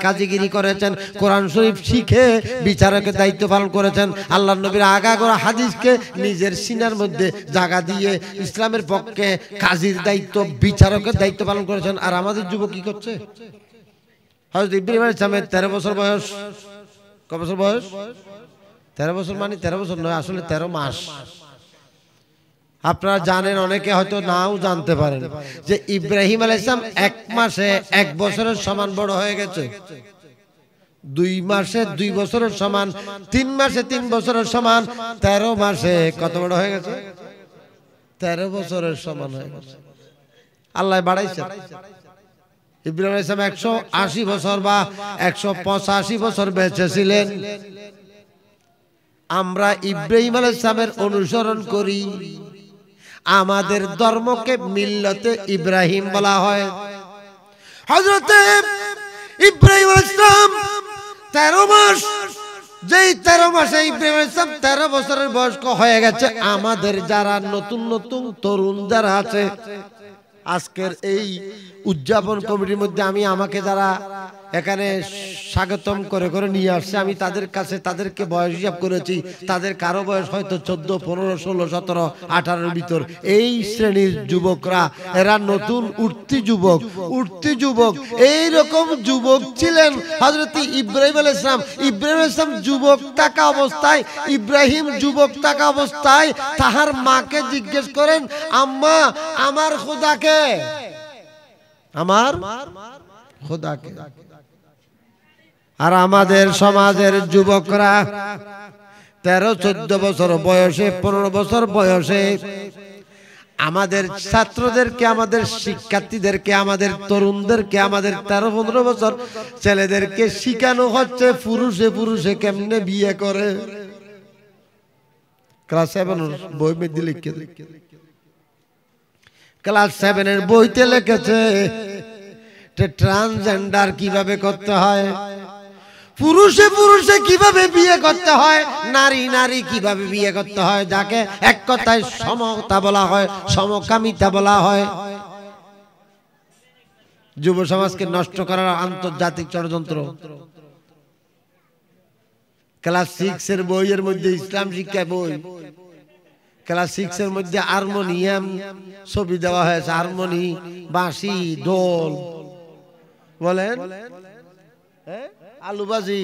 কাজীগিরি করেছেন কোরআন শরীফ শিখে বিচারকের দায়িত্ব পালন করেছেন আল্লাহর নবীর আগাগোড়া হাদিসকে নিজের সিনার মধ্যে জায়গা দিয়ে ইসলামের পক্ষে কাজীর দায়িত্ব বিচারকের দায়িত্ব পালন করেছেন আর আমাদের যুবক কি করছে হযরত ইব্রাহিম আলাইহিস সালামের 13 বছর বয়স কত বছর বয়স 13 বছর মানে 13 বছর নয় আসলে 13 মাস আপনারা জানেন অনেকে হয়তো নাও জানতে পারেন যে ইব্রাহিম আলাইহিস সালাম 1 মাসে 1 বছরের সমান বড় হয়ে গেছে 2 মাসে 2 বছরের সমান 3 মাসে 3 বছরের সমান 13 মাসে কত বড় হয়ে গেছে 13 বছরের সমান হয়ে গেছে আল্লাহ বাড়াইছে ইব্রাহিম আলাইহিস সালাম 180 বছর বা 185 বছর বেঁচে ছিলেন আমরা ইব্রাহিম আলাইহিস সালামের অনুসরণ করি আমাদের ধর্মকে মিল্লতে ইব্রাহিম বলা হয় হযরত ইব্রাহিম আলাইহিস সালাম 13 মাস যেই 13 মাসে ইব্রাহিম আলাইহিস সালাম 13 বছরের বয়স্ক হয়ে গেছে আমাদের যারা নতুন নতুন তরুণ যারা আছে আজকের এই উদযাপন কমিটির মধ্যে আমি আমাকে যারা এখানে স্বাগতম করে করে নিয়ে আসছে আমি তাদের কাছে তাদেরকে বয়স হিসাব করেছি তাদের কারো বয়স হয়তো 14 15 16 17 18 এর ভিতর এই শ্রেণীর যুবকরা এরা নতুন উঠতি যুবক এই রকম যুবক ছিলেন হযরত ইব্রাহিম আলাইহিস সালাম ইব্রাহিম আলাইহিস সালাম যুবক থাকা অবস্থায় তাহার মাকে জিজ্ঞেস করেন আম্মা আমার খোদাকে আর আমাদের সমাজের যুবকরা 13-14 বছর বয়সে 15 বছর বয়সে আমাদের ছাত্রদেরকে, আমাদের শিক্ষার্থীদেরকে, আমাদের তরুণদেরকে, আমাদের 13-15 বছর ছেলেদেরকে শিখানো হচ্ছে পুরুষে পুরুষে কেমনে বিয়ে করে। ক্লাস 7 বই মধ্যে লিখে, ক্লাস 7 বইতে লিখেছে ট্রান্সজেন্ডার কিভাবে করতে হয়, পুরুষে পুরুষে কিভাবে বিয়ে করতে হয়, নারী নারী কিভাবে বিয়ে করতে হয়, যাকে এক কথায় সমতা বলা হয়, সমকামিতা বলা হয়। যুব সমাজকে নষ্ট করার আন্তর্জাতিক ষড়যন্ত্র। ক্লাস 6 বইয়ের মধ্যে ইসলাম শিক্ষা বই, ক্লাস 6 মধ্যে হারমোনিয়াম ছবি দেওয়া হয়েছে, হারমোনি, বাঁশি, ঢোল, বলেন আলুবাজি,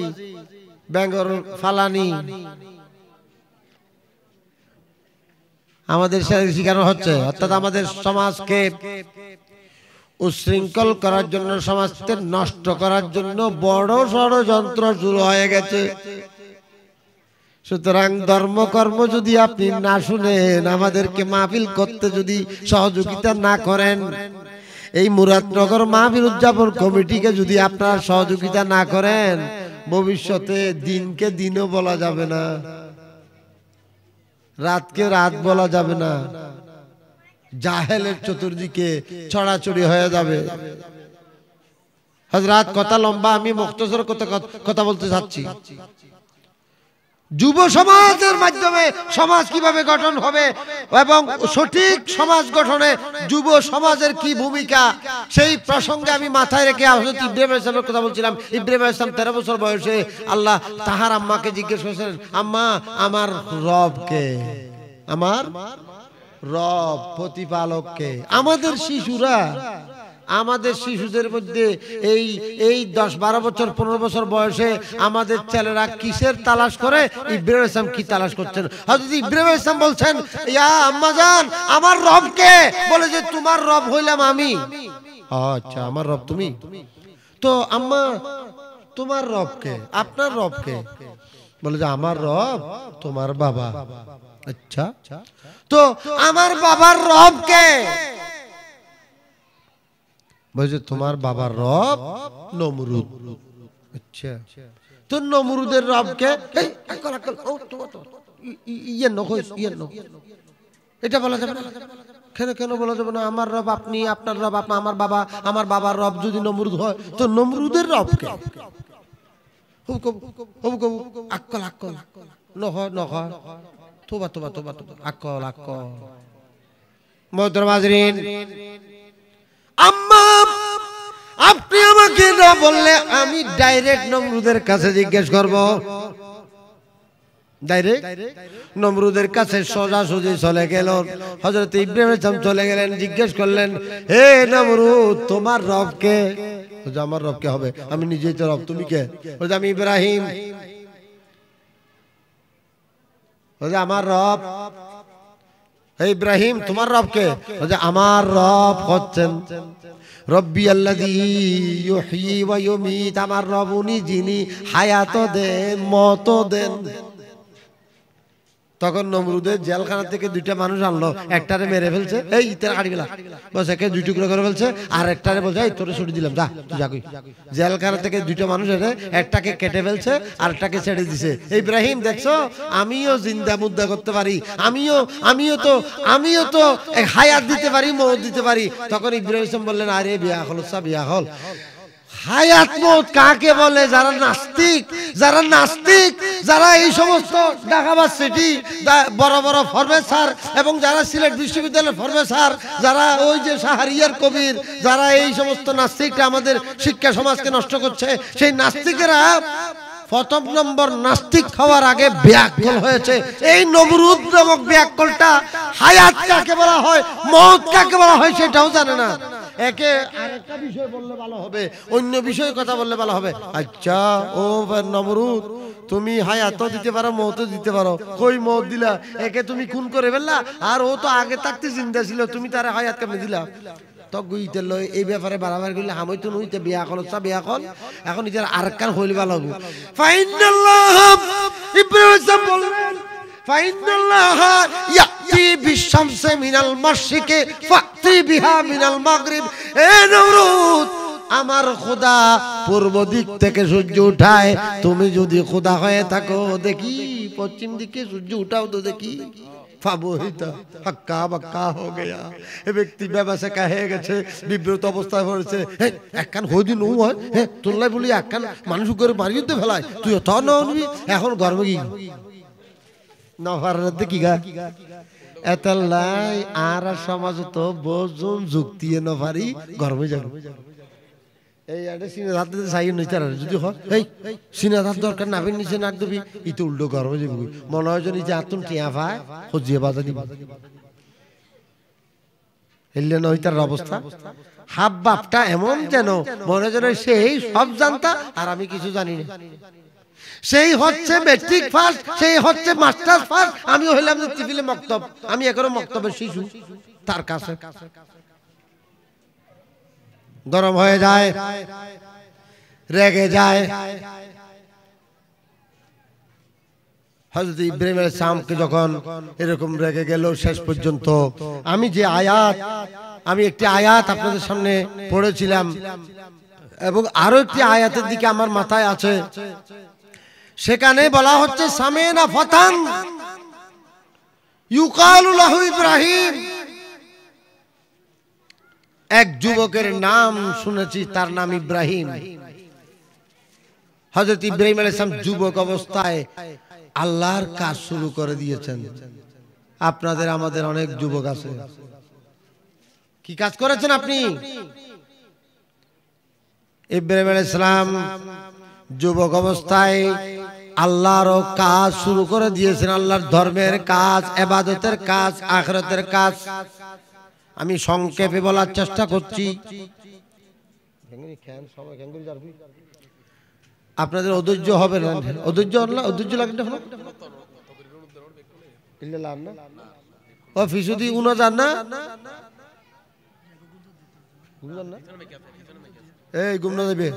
বেঙ্গর ফালানি, আমাদের শিখানো হচ্ছে। অর্থাৎ আমাদের সমাজকে উশৃঙ্খল করার জন্য, সমাজকে নষ্ট করার জন্য বড় ষড়যন্ত্র শুরু হয়ে গেছে। সুতরাং ধর্মকর্ম যদি আপনি না শুনেন, আমাদেরকে মাহফিল করতে যদি সহযোগিতা না করেন, এই মুরাদনগর মাহফিল উদযাপন কমিটিকে যদি আপনারা সহযোগিতা না করেন, ভবিষ্যতে দিনকে দিনও বলা যাবে না, রাতকে রাত বলা যাবে না, জাহেলের চতুর্দিকে ছড়াছড়ি হয়ে যাবে। হযরত কথা লম্বা, আমি মুখতসর কথা বলতে চাচ্ছি। যুব সমাজের মাধ্যমে সমাজ কিভাবে গঠন হবে এবং সঠিক সমাজ গঠনে যুব সমাজের কি ভূমিকা, সেই প্রসঙ্গে আমি মাথায় রেখে হযরত ইব্রাহিম আলাইহিস সালামের কথা বলছিলাম। ইব্রাহিম আলাইহিস সালাম 13 বছর বয়সে আল্লাহ তাহার আম্মাকে জিজ্ঞেস করেছেন, আম্মা আমার রব কে? আমার রব প্রতিপালক কে? আমাদের শিশুরা, আমাদের শিশুদের মধ্যে এই 10-12 বছর 15 বছর বয়সে আমাদের ছেলেরা কিসের তালাশ করে? ইব্রাহিম আলাইহিস সালাম কি তালাশ করছেন? হযরত ইব্রাহিম আলাইহিস সালাম বলছেন, ইয়া আম্মা জান আমার রব কে? বলে যে তোমার রব হইলাম আমি। আচ্ছা আমার রব তুমি? তো আম্মা তোমার রব কে? আপনার রব কে? বলে যে আমার রব তোমার বাবা। আচ্ছা তো আমার বাবার রব কে? বলছে তোমার বাবার রব নমরুদ। আচ্ছা তো নমরুদের রব কে? এটা বলা যাবে না। কেন কেন বলা যাবে না? আমার রব আপনি, আপনার রব আপনি, আমার বাবা, আমার বাবার রব যদি নমরুদ হয় তো নমরুদের রব কে? আকল আকল নহয় নহয়, তোবা তোবা তোবা তোবা, আকল আকল। মোহতরম হাজরিন, আম্মা আপনি আমাকে না বললে আমি ডাইরেক্ট নমরুদের কাছে জিজ্ঞেস করব। ডাইরেক্ট নমরুদের কাছে সোজাসুজি চলে গেল। হযরত ইব্রাহিম আলাইহিস সালাম চলে গেলেন, জিজ্ঞেস করলেন, হে নমরুদ তোমার রব কে? বলে আমার রব কে হবে? আমি নিজেই তো রব, তুমি কে? বলে আমি ইব্রাহিম। বলে আমার রব। হে ইব্রাহিম তোমার রব কে? বলে আমার রব হচ্ছেন রব্বি আল্লাযী ইউহয়ী ওয়া ইউমীত, আমার রব উনি যিনি হায়াত দেন মত দেন। তখন নমরুদের জেলখানা থেকে 2টা মানুষ আনলো, একটারে মেরে ফেলছে, এই তেরা কাটি গেলা, বস একে 2 টুকরো করে ফেলছে, আর একটারে বলছে এই তোরে ছুটি দিলাম, যা তুই যা কই। জেলখানা থেকে 2টা মানুষ এসে একটাকে কেটে ফেলছে আর একটাকে ছেড়ে দিছে। ইব্রাহিম দেখছো আমিও জিন্দা মুদ্দা করতে পারি, আমিও তো হায়াত দিতে পারি, মওত দিতে পারি। তখন ইব্রাহিম বললেন, আরে বিয়া হল সব বিয়া হল। হায়াত মওত কাকে বলে? যারা নাস্তিক, যারা এই সমস্ত ঢাকা সিটি বড় বড় প্রফেসর এবং যারা সিলেট বিশ্ববিদ্যালয়ের প্রফেসর, যারা ওই যে শাহরিয়ার কবির, যারা এই সমস্ত নাস্তিকরা আমাদের শিক্ষা সমাজকে নষ্ট করছে, সেই নাস্তিকেরা প্রথম নম্বর নাস্তিক হওয়ার আগে ব্যাকল হয়েছে। এই নমরুদ নামক ব্যাকলটা হায়াত কাকে বলা হয়, মওত কাকে বলা হয় সেটাও জানে না। একে আরেকটা বিষয় বললে ভালো হবে, অন্য বিষয়ে কথা বললে ভালো হবে। আচ্ছা ও নমরুদ তুমি হায়াতও দিতে পারো মওতও দিতে পারো, কই মওত দিলা? একে তুমি খুন করে ফেললা, আর ও তো আগে থাকতে জিন্দা ছিল, তুমি তার হায়াত কেমনে দিলা? তো গুইতে লই এই ব্যাপারে বাড়াবার গেলে আমি তো নইতে বিয়া কল সব বিয়া কল, এখন ইতার আরেকখান হইলে ভালো হবে। ফাইনাল্লাহ ইব্রাহিম বললেন, ফাইনাল্লাহা ইয়াতি বিশামসি মিনাল মাশরিকি ফাতি বিহা মিনাল মাগরিব। এ নমরুদ, আমার খোদা পূর্ব দিক থেকে সূর্য উঠায়, তুমি যদি খোদা হয়ে থাকো দেখি পশ্চিম দিকে সূর্য উঠাও তো দেখি। ফাবহিতা হাক্কা বাক্কা হয়ে গেয়া, এ ব্যক্তি ব্যবসা হয়ে গেছে, বিব্রত অবস্থায় পড়েছে। একখান হইদি নু হয়, হ্যাঁ তোল্লাই বলি একখান মানুষ করে মারিয়ে তো ফেলায়, তুই তো নবি এখন গর্ব কি নফার কি গা এতলাই আর সমাজ তো বোঝন যুক্তি নফারি গর্বে যাবে। এই আরে সিনে হাতে চাই নিচার যদি হয় এই সিনে হাত দরকার নাবির নিচে নাক দিবি, ইতো উল্টো গর্বে যাবি। মনে হয় যে নিজে আতুন টিয়া পায় সজিয়ে বাজা দিবি। হেললে নয় তার অবস্থা। হাব বাপটা এমন যেন মনে যেন সেই সব জানতা আর আমি কিছু জানি না। সেই হচ্ছে মেট্রিক ফার্স্ট, সেই হচ্ছে মাস্টার্স ফার্স্ট, আমি হইলাম যে টিফিলে মক্তব, আমি এখনো মক্তবের শিশু তার কাছে। গরম হয়ে যায়, রেগে যায়। হযরত ইব্রাহিম আলাইহিস সালামকে যখন এরকম রেগে গেল, শেষ পর্যন্ত আমি যে আয়াত, আমি একটি আয়াত আপনাদের সামনে পড়েছিলাম এবং আরো একটি আয়াতের দিকে আমার মাথায় আছে, সেখানে বলা হচ্ছে সামেনা ফাতান ইউকালু লাহু ইব্রাহিম। এক যুবকের নাম শুনেছি, তার নাম ইব্রাহিম। হযরত ইব্রাহিম আলাইহিস সালাম যুবক অবস্থায় আল্লাহর কাজ শুরু করে দিয়েছেন। আপনাদের আমাদের অনেক যুবক আছে, কি কাজ করেছেন আপনি? ইব্রাহিম আলাইহিস সালাম যুবক অবস্থায় আল্লাহর কাজ শুরু করে দিয়েছেন, আল্লাহর ধর্মের কাজ, ইবাদতের কাজ, আখিরাতের কাজ। আমি সংক্ষেপে বলার চেষ্টা করছি, আপনাদের অধৈর্য হবে না। অধৈর্য লাগে না ও ফিসুদি উনা যান না, এই গুমনা দেবে।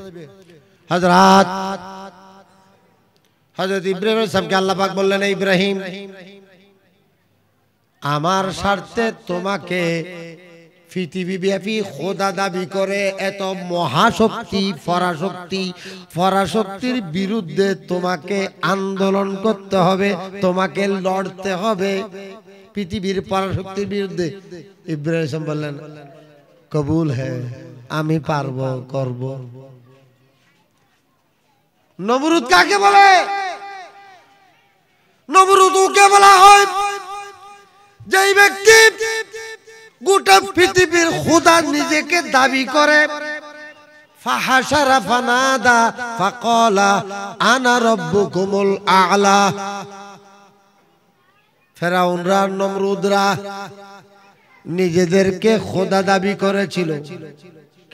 হযরত ইব্রাহিম আলাইহিস সালামকে আল্লাহ পাক বললেন, ইব্রাহিম আমার স্বার্থে তোমাকে পৃথিবীব্যাপী খোদা দাবি করে এত মহাশক্তি পরাশক্তির বিরুদ্ধে তোমাকে আন্দোলন করতে হবে, তোমাকে লড়তে হবে পৃথিবীর পরাশক্তির বিরুদ্ধে। ইব্রাহিম বললেন কবুল হ্যাঁ, আমি পারবো, করব। নমরুদ কাকে বলে? নমরুদ ওকে বলা হয় যেই ব্যক্তি গোটা পৃথিবীর খোদা নিজেকে দাবি করে। ফাহাশারা ফানাদা ফাকালা আনা রাব্বুকুমুল আ'লা। ফেরাউনরা, নমরুদরা নিজেদেরকে খোদা দাবি করেছিল,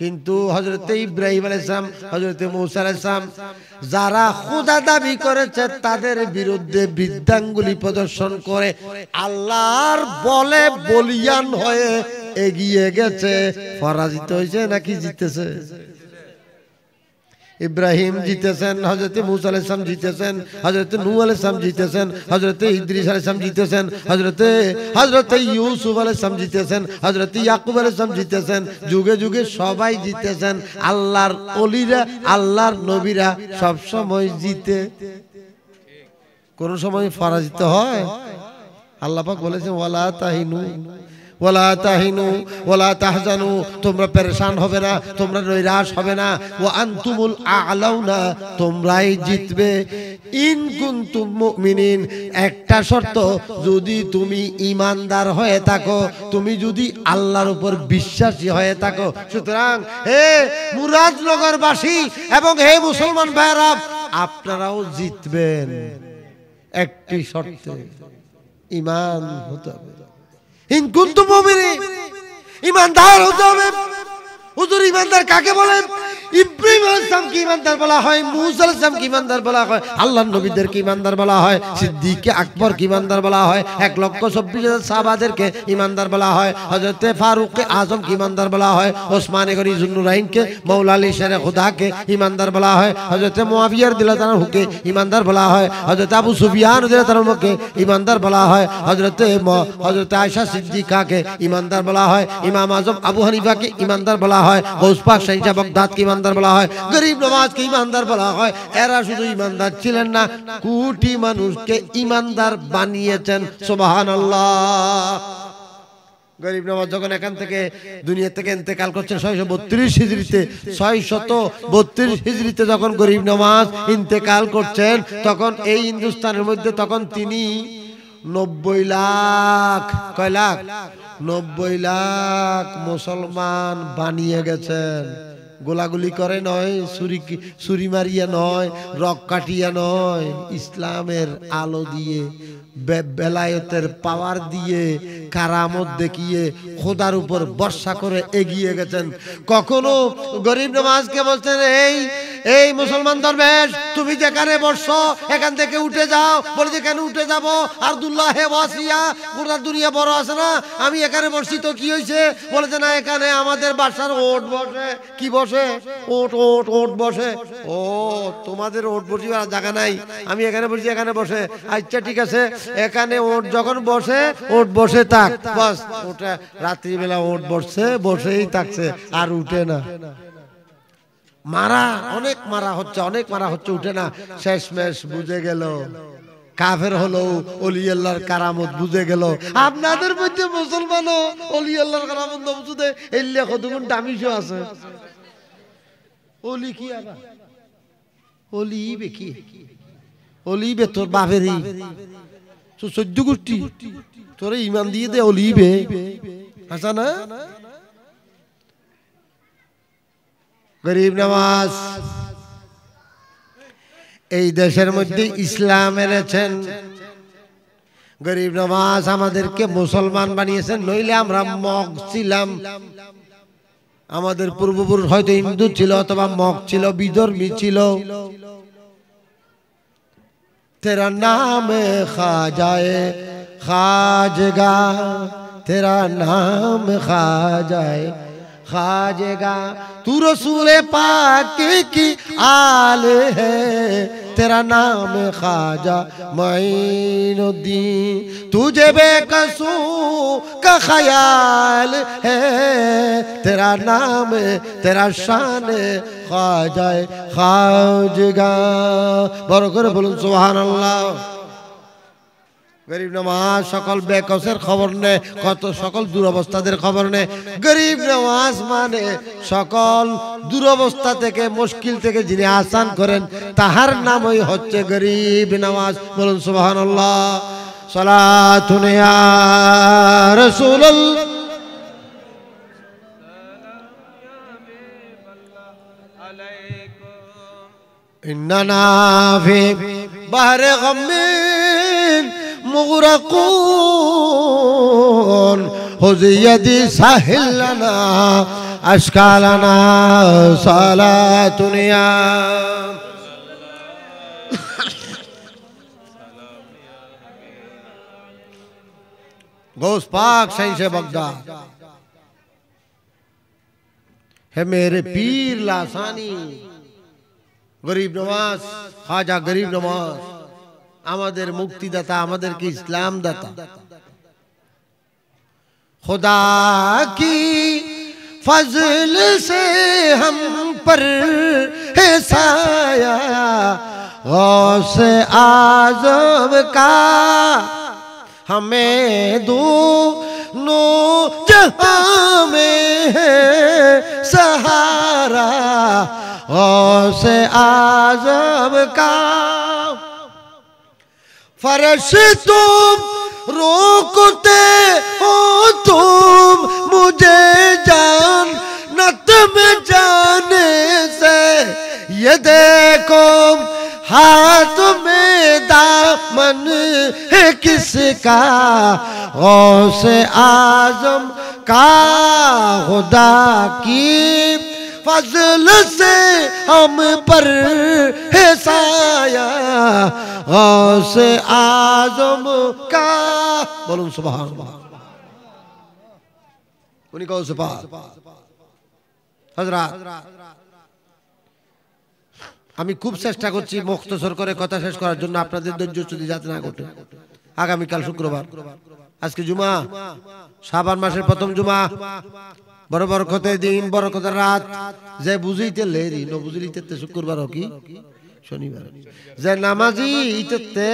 কিন্তু হযরত ইব্রাহিম আলাইহিস সালাম, হযরত মূসা আলাইহিস সালাম যারা খোদা দাবি করেছে তাদের বিরুদ্ধে বৃদ্ধাঙ্গুলি প্রদর্শন করে আল্লাহর বলে বলিয়ান হয়ে এগিয়ে গেছে। পরাজিত হয়েছে নাকি জিতেছে? ইব্রাহিম জিতেছেন, হযরত মূসা আলাইহিস সালাম জিতেছেন, হযরত নূহ আলাইহিস সালাম জিতেছেন, হযরত ইদ্রিস আলাইহিস সালাম জিতেছেন, হযরত ইউসুফ আলাইহিস সালাম জিতেছেন, হযরত ইয়াকুব আলাইহিস সালাম জিতেছেন। যুগে যুগে সবাই জিতেছেন। আল্লাহর ওলিরা, আল্লাহর নবীরা সব সময় জিতে, কোন সময় পরাজিত হয়? আল্লাহ পাক বলেছেন ওয়ালা তাহিনু ওয়ালা তাহিনু ওয়ালা তাহজানু, তোমরা পেরেশান হবে না, তোমরা নৈরাশ হবে না। ওয়া আনতুমুল আ'লাউনা, তোমরাই জিতবে। ইন কুনতুম মুমিনিন, একটা শর্ত, যদি তুমি ঈমানদার হয়ে থাকো, তুমি যদি আল্লাহর উপর বিশ্বাসী হয়ে থাকো। সুতরাং হে মুরাদনগরবাসী এবং হে মুসলমান ভাইরা, আপনারাও জিতবেন একটি শর্তে, ঈমান হতে হবে। ইন কুনতুম মুমিনিন, ঈমানদার হতে হবে। হুজুর ঈমানদার কাকে বলেন? ইব্রাহিম আলাইহিস সালামকে ঈমানদার বলা হয়, মূসা আলাইহিস সালামকে ঈমানদার বলা হয়, আল্লাহর নবীদেরকে ঈমানদার বলা হয়, সিদ্দিক আকবরকে ঈমানদার বলা হয়, 1,24,000 সাহাবাদেরকে ঈমানদার বলা হয়, হযরত ফারুক আযমকে ঈমানদার বলা হয়, ওসমান গনি যুন্নুরাইনকে, মাওলা আলী শেরে খুদাকে ঈমানদার বলা হয়, হযরত মুআবিয়া রাদিয়াল্লাহু আনহুকে ঈমানদার বলা হয়, হযরত আবু সুফিয়ান রাদিয়াল্লাহু আনহুকে ঈমানদার বলা হয়, হযরত আয়েশা সিদ্দিকাকে ঈমানদার বলা হয়, ইমাম আযম আবু হানিফাকে ঈমানদার বলা হয়, গৌস পাক শাহ বাগদাদকে ঈমানদার বলা হয়, গরিব নওয়াজকে ঈমানদার বলা হয়। এরা শুধু ঈমানদার ছিলেন না, কোটি মানুষকে ঈমানদার বানিয়েছেন। সুবহানাল্লাহ। গরিব নওয়াজ যখন এখান থেকে দুনিয়া থেকে ইন্তেকাল করছেন 632 হিজরিতে, 632 হিজরিতে যখন গরিব নওয়াজ ইন্তেকাল করছেন, তখন এই হিন্দুস্তানের মধ্যে তখন তিনি 90 লাখ, কয় লাখ? 90 লাখ মুসলমান বানিয়ে গেছেন। গোলাগুলি করে নয়, ছুরি মারিয়া নয়, রক কাটিয়া নয়, ইসলামের আলো দিয়ে, বেলায়েতের পাওয়ার দিয়ে, কারামত দেখিয়ে, খোদার উপর ভরসা করে এগিয়ে গেছেন। কখনো গরিব নওয়াজকে বলছেন, এই মুসলমান দরবেশ, তুমি যেখানে বসছো এখান থেকে উঠে যাও। বলে যে কেন উঠে যাব? আব্দুল্লাহ হে ওয়াসিয়া, গোটা দুনিয়া বড় আছে না, আমি এখানে বসছি তো কি হয়েছে? বলে যে না, এখানে আমাদের বাসার ওট বসে। কি বসে? ওট ওট ওট বসে। ও, তোমাদের ওট বসিবার জায়গা নাই, আমি এখানে বসছি, এখানে বসে। আচ্ছা ঠিক আছে, এখানে ওট যখন বসে, ওট বসে থাক, বাস। ওটা রাত্রিবেলা ওট বসছে, বসেই থাকছে, আর উঠে না। মারা, অনেক মারা হচ্ছে, অনেক মারা হচ্ছে, উঠে না। শেষমেশ বুঝে গেল, কাফের হলো, ওলি আল্লাহর কারামত বুঝে গেল। আপনাদের মধ্যে মুসলমানও ওলি আল্লাহর কারামত না বুঝতে এলে কতগুণ দামিশও আছে। ওলি কি আবার? ওলিবে কি? ওলিবে তোর বাপেরই 14 গোষ্ঠী, তোরে ইমান দিয়ে দে ওলিবে, আসা না? গরিব নওয়াজ এই দেশের মধ্যে ইসলাম এনেছেন। গরিব নওয়াজ আমাদেরকে মুসলমান বানিয়েছেন, নইলে আমরা মগ ছিলাম। আমাদের পূর্বপুরুষ হয়তো হিন্দু ছিল, অথবা মগ ছিল, বিধর্মী ছিল। তেরা নাম খাজায়ে খাজগা, তেরা নাম খাজায়ে खाजेगा, तू रसूल पाक की आल है, तेरा नाम खाजा मोइनुद्दीन, तुझे बेकसू का ख्याल है, तेरा नाम तेरा शान खाजा खाजगा। बड़ो करे बोलुन सुबहानाल्लाह। गरीब नवाज सकल बेकसेर खबर ने, कत सकल दुरवस्थादेर खबर ने। गरीब नवाज माने सकल दुरवस्था थेके, मुश्किल थेके जिनि आसान करें, ताहार नामई हच्छे गरीब नवाज। बोलुन सुबहानाल्लाह। सलातुन या रसूलल्लाह। इन्नना फी बहरे गम्मिन मुग़रक़ून, हुज़ियदी साहिल लना अश्कालना सलातुन या। गौस पाक शहींशे बगदाद, है मेरे पीर लासानी गरीब नवाज ख्वाजा गरीब नवाज, आमादेर मुक्तिदाता, आमादेरके इस्लाम दाता। खुदा की फजल से हम पर है साया, गौस आज़म का हमें दोनों जहां में है सहारा, गौस आज़म का। फर्श तुम रोकते हो तुम मुझे जन्नत में जाने से, ये देखो हाथ में दामन है किसका, गौस आज़म का। खुदा की फजल से हम पर है साया गौसे आजम का बोलूं सुभान अल्लाह उन्हीं गौसे पाक हजरात আমি খুব চেষ্টা করছি মুখতসর করে কথা শেষ করার জন্য আপনাদের ধৈর্য যদি যাতে না ঘটে আগামী কাল শুক্রবার আজকে জুমা শাবান মাসের প্রথম জুমা বড় বরকতের দিন বরকতের রাত যে বুঝিতে লেরি ন বুঝিতে শুক্রবার কি শনিবার যে নামাজি ইতে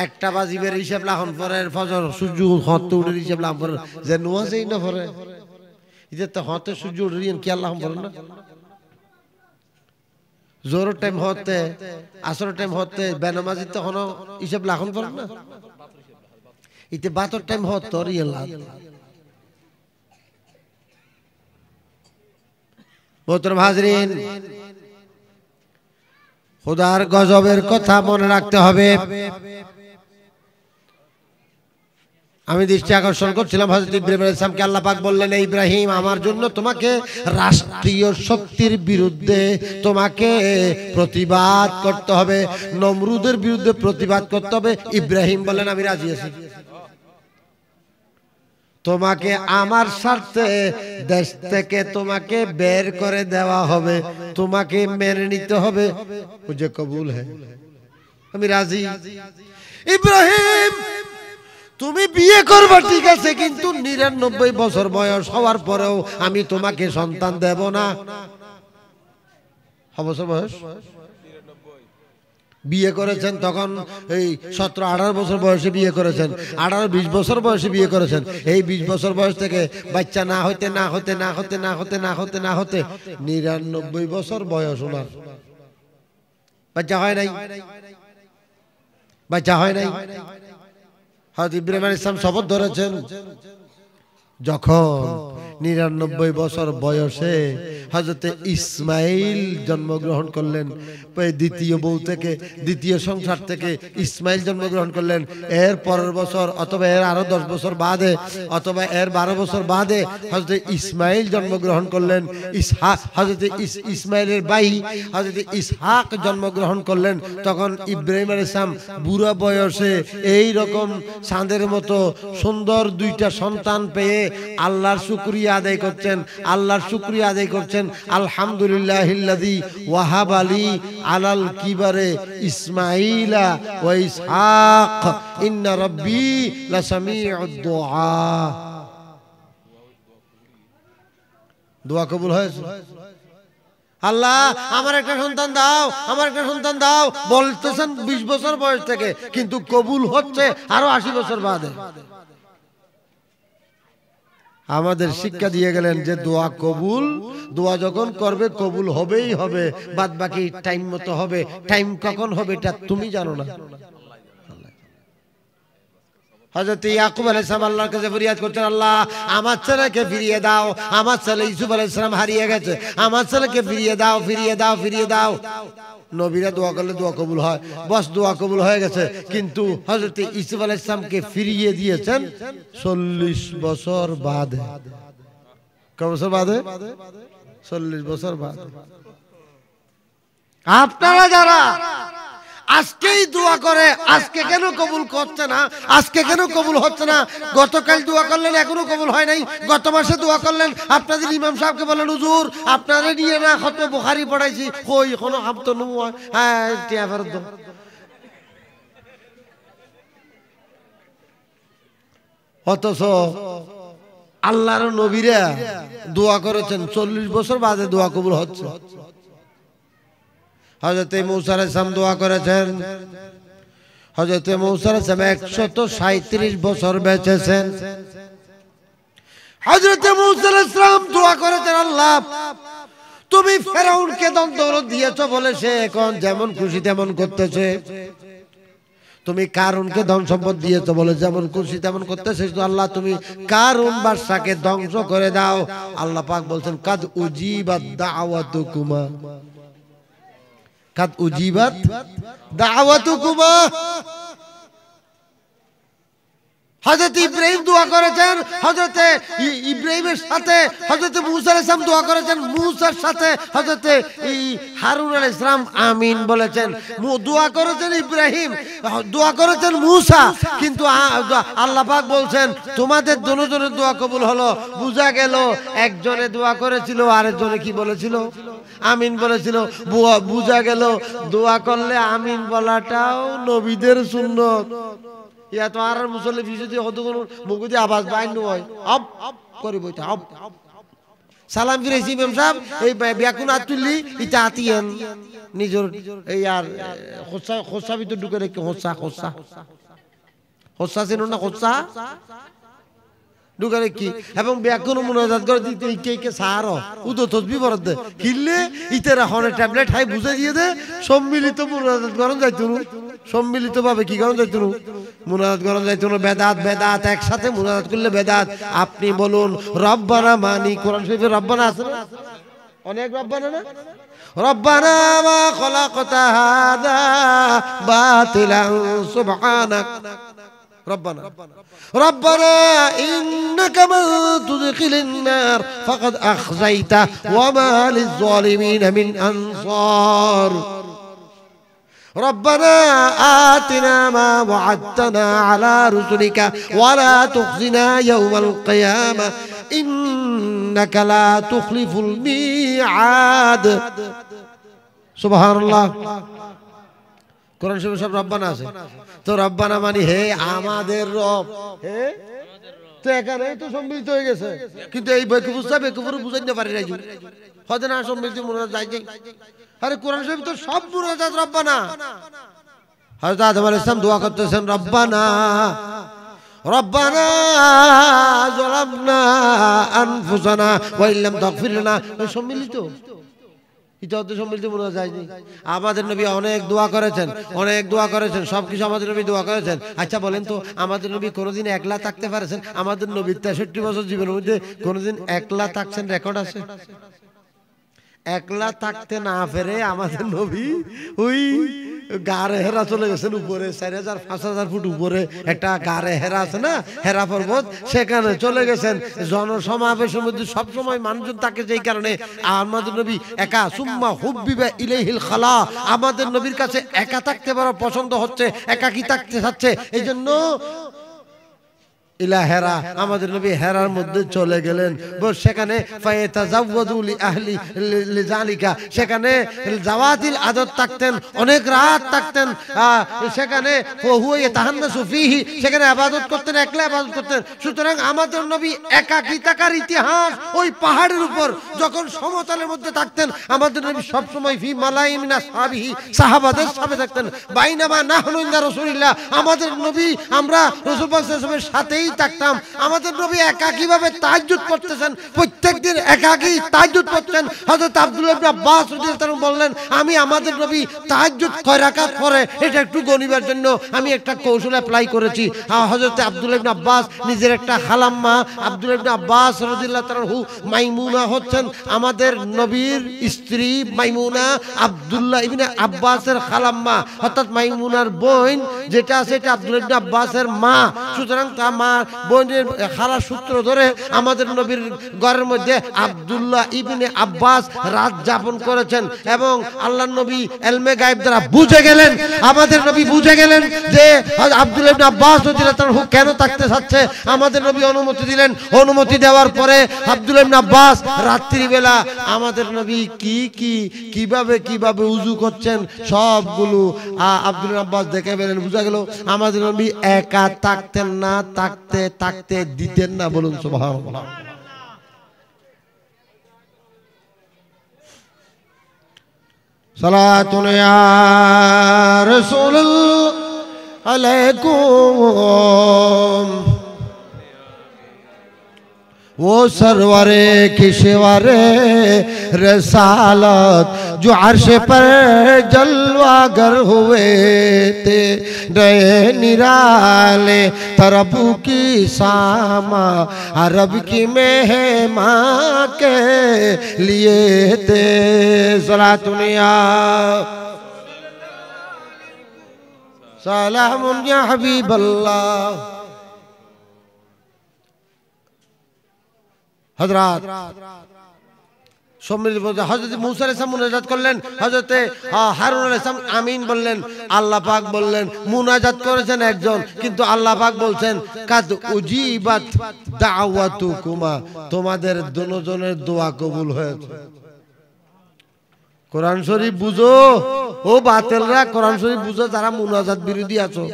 একটা বাজিবের হিসাব লাখন পরে ফজর সূর্য হতে উঠে হিসাব লাখন পরে যে নামাজই না পরে ইতে তো হতে সূর্য উঠে কি আল্লাহ পড়ে না জোর টাইম হতে আসর টাইম হতে বেনামাজি তো কোনো হিসাব লাখন পড়ে না ইতে বাতর টাইম হত রিয়েল মোহতরম হাজরিন খোদার গজবের কথা মনে রাখতে হবে আমি দৃষ্টি আকর্ষণ করছিলাম হযরত ইব্রাহিম আলাইহিস সালামকে আল্লাহ পাক বললেন ইব্রাহিম আমার জন্য তোমাকে রাষ্ট্রীয় শক্তির বিরুদ্ধে তোমাকে প্রতিবাদ করতে হবে নমরুদের বিরুদ্ধে প্রতিবাদ করতে হবে ইব্রাহিম বললেন আমি রাজি আছি তোমাকে আমার স্বার্থে দেশ থেকে তোমাকে বের করে দেওয়া হবে তোমাকে মেনে নিতে হবে মুঝে কবুল হ্যায় আমি রাজি ইব্রাহিম তুমি বিয়ে করবে ঠিক আছে কিন্তু 99 বছর বয়স হওয়ার পরেও আমি তোমাকে সন্তান দেব না বছর বয়স বিয়ে করেছেন তখন এই 17-18 বছর বয়সে বিয়ে করেছেন 18-20 বছর বয়সে বিয়ে করেছেন এই 20 বছর বয়স থেকে বাচ্চা না হতে 99 বছর বয়স ওনার বাচ্চা হয় নাই হযরত ইব্রাহিম আলাইহিস সালাম শপথ ধরেছেন যখন 99 বছর বয়সে হযরত ইসমাইল জন্মগ্রহণ করলেন দ্বিতীয় বউ থেকে দ্বিতীয় সংসার থেকে ইসমাইল জন্মগ্রহণ করলেন এর পরের বছর অথবা এর আরো 10 বছর বাদে অথবা এর 12 বছর বাদে হযরত ইসমাইল জন্মগ্রহণ করলেন ইসহাক হযরত ইসমাইলের ভাই হযরত ইসহাক জন্মগ্রহণ করলেন তখন ইব্রাহিম আলাইহিস সালাম বুড়া বয়সে এই রকম চাঁদের মতো সুন্দর দুইটা সন্তান পেয়ে আল্লাহর শুকরিয়া আদায় করছেন আলহামদুলিল্লাহিল্লাযী ওয়াহাবা লি আলাল কিবারে ইসমাঈলা ওয়া ইসহাক ইন্না রাব্বী লাসামিউদ দুআ দোয়া কবুল হয়েছে আল্লাহ আমার একটা সন্তান দাও বলতেছেন 20 বছর বয়স থেকে কিন্তু কবুল হচ্ছে আরো 80 বছর বাদে আমাদের শিক্ষা দিয়ে গেলেন যে দোয়া যখন করবে কবুল হবেই হবে বাদ বাকি টাইম মতো হবে টাইম কখন হবে এটা তুমি জানো না হযরত ইয়াকুব আলাইহিস সালাম আল্লাহর কাছে ফরিয়াদ করতেন আল্লাহ আমার ছেলেকে ফিরিয়ে দাও আমার ছেলে ইউসুফ আলাইহিস সালাম হারিয়ে গেছে আমার ছেলেকে ফিরিয়ে দাও নবীরা দোয়া করলে দোয়া কবুল হয় বস দোয়া কবুল হয়ে গেছে কিন্তু হযরত ইউসুফ আলাইহিস সালামকে ফিরিয়ে দিয়েছেন 40 বছর বাদে কত বছর বাদে 40 বছর বাদে আপনারা যারা আজকেই দোয়া করে আজকে কেন কবুল করছে না আজকে কেন কবুল হচ্ছে না গতকাল দোয়া করলেন এখনো কবুল হয় নাই গত মাসে দোয়া করলেন আপনাদের ইমাম সাহেবকে বলেন হুজুর আপনারা নিয়ে না খতম বুখারী পড়াইছি কই কোনো হাম তো নয় হ্যাঁ টিয়া ফেরত দাও অথচ আল্লাহর নবীরা দোয়া করেছেন 40 বছর বাদে দোয়া কবুল হচ্ছে হযরত মূসা আলাইহিস সালাম দোয়া করেছেন হযরত মূসা আলাইহিস সালাম 137 বছর বেঁচেছেন হযরত মূসা আলাইহিস সালাম দোয়া করেছেন আল্লাহ তুমি ফেরাউনকে দণ্ডরত দিয়েছো বলে সে এখন যেমন খুশি তেমন করতেছে তুমি কারুনকে ধন সম্পদ দিয়েছো বলে যেমন খুশি তেমন করতেছে তো আল্লাহ তুমি কারুন বাদশাকে ধ্বংস করে দাও আল্লাহ পাক বলছেন কাদ উজিবাত দাওয়াতুকুমা কাদ উজিবাত দাওয়াতুকুমা হযরত ইব্রাহিম দোয়া করেছেন, হযরত ইব্রাহিমের সাথে হযরত মুসা আলাইহিস সালাম দোয়া করেছেন, মুসার সাথে হযরত হারুন আলাইহিস সালাম আমিন বলেছেন। দোয়া করেছেন ইব্রাহিম, দোয়া করেছেন মুসা, কিন্তু আল্লাহ পাক বলছেন তোমাদের দুজনের দোয়া কবুল হলো। বুঝা গেল একজনে দোয়া করেছিল, আরেকজনে কি বলেছিল? আমিন বলেছিল। বুঝা গেল দোয়া করলে আমিন বলাটাও নবীদের সুন্নত। ইয়া তো আর মুসল্লি যদি হতো কোন মুগুদি আওয়াজ বাইন হয় আপ করে বইতে আপ সালাম ফিরেছি ইমাম সাহেব এই ব্যাকুন আতুলি ইটা আতিয়ান নিজর এই আর খোসা ভিতর ঢুকে রেখে খোসা চিনো না? খোসা ঢুকে রেখি এবং ব্যাকুন মুনাজাত করে দিতে কে সারো উদো তসবি বরাদ দে কিনলে ইতেরা হনে ট্যাবলেট হাই বুঝে দিয়ে দে সম্মিলিত মুনাজাত করন যাইতো সম্মিলিত ভাবে কি করন যাইতো মুনাজাত করন যাইতো বেদাত একসাথে মুনাজাত করলে বেদাত। আপনি বলুন রব্বানা মানি, কোরআন শরীফে রব্বানা আছে না? অনেক রব্বানা না? রব্বানা মা খলাকতা হাদা বাতিলান সুবহানাক ربنا إنك من تدخل النار فقد أخزيته وما للظالمين من أنصار ربنا آتنا ما وعدتنا على رسلك ولا تخزنا يوم القيامة إنك لا تخلف الميعاد سبحان الله। কোরআন শরীফে সব রব্বানা আছে। তো রব্বানা মানে হে আমাদের রব, হে তো এখানে তো সম্মিলিত হয়ে গেছে, কিন্তু এই বেকুফুর বুঝাইতে পারি না হয়তো না সম্মিলিত মুনাজাত যাই যাই। আরে কোরআন শরীফ তো সব মুনাজাত রব্বানা। হযরত আদম আলাইহিস সালাম দোয়া করতেছেন রব্বানা রব্বানা যালামনা আনফুসানা ওয়া ইল্লাম তাগফির লানা, সম্মিলিত আমাদের নবী অনেক দোয়া করেছেন, সবকিছু আমাদের নবী দোয়া করেছেন। আচ্ছা বলেন তো আমাদের নবী কোনোদিন একলা থাকতে পারেছেন? আমাদের নবী 63 বছর জীবনের মধ্যে কোনোদিন একলা থাকছেন রেকর্ড আছে? একলা থাকতে না পেরে আমাদের নবী ওই গারে হেরা চলে গেছেন উপরে 4000-5000 ফুট উপরে একটা গারে হেরা আছে না, হেরা পর্বত, সেখানে চলে গেছেন। জনসমাবেশের মধ্যে সবসময় মানুষজন থাকে, যেই কারণে আমাদের নবী একা সুম্মা হুব্বিবা ইলাইহিল খালা, আমাদের নবীর কাছে একা থাকতে বড় পছন্দ হচ্ছে, একাকী থাকতে চাচ্ছে। এই জন্য ইলা হেরা, আমাদের নবী হেরার মধ্যে চলে গেলেন। সেখানে ফায়াতাজাওয়াদু লি আহলি লিজালিকা, সেখানে জাওয়াতিল আদত থাকতেন, অনেক রাত থাকতেন সেখানে। হুয়া ইয়াতাহান্নাসু ফীহি, সেখানে ইবাদত করতেন, একলা ইবাদত করতেন। সুতরাং আমাদের নবী একাকী থাকার ইতিহাস ওই পাহাড়ের উপর যখন সমতলের মধ্যে থাকতেন, আমাদের নবী সব সময় ফি মালাইম মিনা সাহাবিহি, সাহাবাদের সাথে থাকতেন। বাইনামা নাহনু ইনদা রাসূলিল্লাহ, আমাদের নবী আমরা রাসূল পাক সাল্লাল্লাহু আলাইহি ওয়াসাল্লামের সাথেই থাকতাম। আমাদের নবী একাকী ভাবে তাহাজ্জুদ পড়তেছেন, প্রত্যেকদিন একাকী তাহাজ্জুদ পড়তেন। হযরত আব্দুল্লাহ ইবনে আব্বাস রাদিয়াল্লাহু তাআলা বললেন, আমি আমাদের নবী তাহাজ্জুদ কয় রাকাত পড়ে এটা একটু গণিবার জন্য আমি একটা কৌশল অ্যাপ্লাই করেছি। হযরত আব্দুল্লাহ ইবনে আব্বাস নিজের একটা খালাম্মা, আব্দুল্লাহ ইবনে আব্বাস রাদিয়াল্লাহু তাআলা মাইমুনা হচ্ছেন আমাদের নবীর স্ত্রী। মাইমুনা আব্দুল্লাহ ইবনে আব্বাসের খালাম্মা, অর্থাৎ মাইমুনার বোন যেটা আছে এটা আব্দুল্লাহ ইবনে আব্বাসের মা। সুতরাং তার মা বোনের খালার সূত্র ধরে আমাদের নবীর ঘরের মধ্যে আব্দুল্লাহ ইবনে আব্বাস রাত যাপন করেছেন। এবং আল্লাহর নবী ইলমে গায়েব দ্বারা বুঝে গেলেন, আমাদের নবী বুঝে গেলেন যে আব্দুল্লাহ ইবনে আব্বাস রাদিয়াল্লাহু তাআলা কেন থাকতে চাচ্ছে। আমাদের নবী অনুমতি দিলেন। অনুমতি দেওয়ার পরে আব্দুল্লাহ ইবনে আব্বাস রাত্রিবেলা আমাদের নবী কিভাবে উযু করছেন সবগুলো আব্দুল্লাহ আব্বাস দেখে পেলেন। বুঝা গেল আমাদের নবী একা থাকতেন না, থাকতে দিতেন না। বলুন সুবহানাল্লাহ। সালাতুন ইয়া রাসূলুল্লাহ আলাইকুম वो सरवरे किशवरे रसालत जो अर्श पर जलवागर हुए थे, नए निराले तरबू की सामा अरब की मेहमा के लिए थे। सलातुनिया सलामुन या हबीबल्लाह হযরত সম্মিলিত বলতে হযরত মূসা আলাইহিস সালাম মুনাজাত করলেন, হযরত হারুন আলাইহিস সালাম আমিন বললেন, আল্লাহ পাক বললেন মুনাজাত করেছেন একজন, কিন্তু আল্লাহ পাক বলছেন কাদ উজিবাত দাওয়াতুকুমা, তোমাদের দুজনের দোয়া কবুল হয়েছে। কোরআন শরীফ বুঝো ও বাতিলরা, কোরআন শরীফ বুঝো যারা মুনাজাত বিরোধী আছো।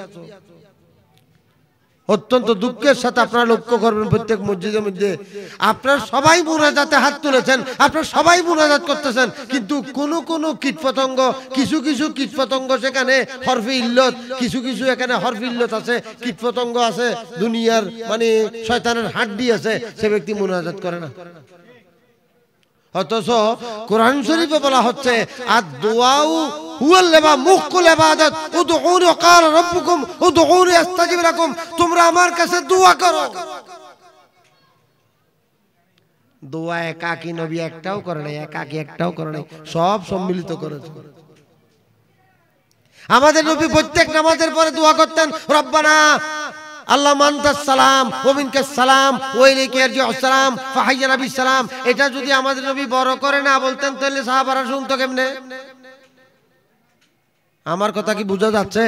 অত্যন্ত দুঃখের সাথে আপনারা লক্ষ্য করবেন প্রত্যেক মসজিদের মধ্যে আপনারা সবাই মুনাজাতে হাত তুলেছেন, আপনারা সবাই মুনাজাত করতেছেন, কিন্তু কোন কীটপতঙ্গ, কিছু কীটপতঙ্গ সেখানে হরফে ইল্লত, কিছু এখানে হরফে ইল্লত আছে, কীটপতঙ্গ আছে, দুনিয়ার মানে শয়তানের হাড্ডি আছে, সে ব্যক্তি মুনাজাত করে না। অথচ কোরআন শরীফে বলা হচ্ছে আদ-দুআউ হুয়াল মুখুল ইবাদত, উদউনি ক্বালা রাব্বুকুম উদউনি আস্তাজিব লাকুম, তোমরা আমার কাছে দোয়া করো। দোয়া একাকী নবী একটাও করে নাই, একাকী একটাও করে নাই, সব সম্মিলিত করেছে। আমাদের নবী প্রত্যেক নামাজের পরে দোয়া করতেন, রব্বানা আল্লাহ মান্তাস সালাম ওয়া মিনকাস সালাম ওয়া ইলাইকা ইয়ারজিউস সালাম ফাহাইয়্যিনা বিস সালাম। এটা যদি আমাদের নবী বড় করে না বলতেন তাহলে সাহাবারা শুনতো কেমনে? আমার কথা কি বোঝা যাচ্ছে?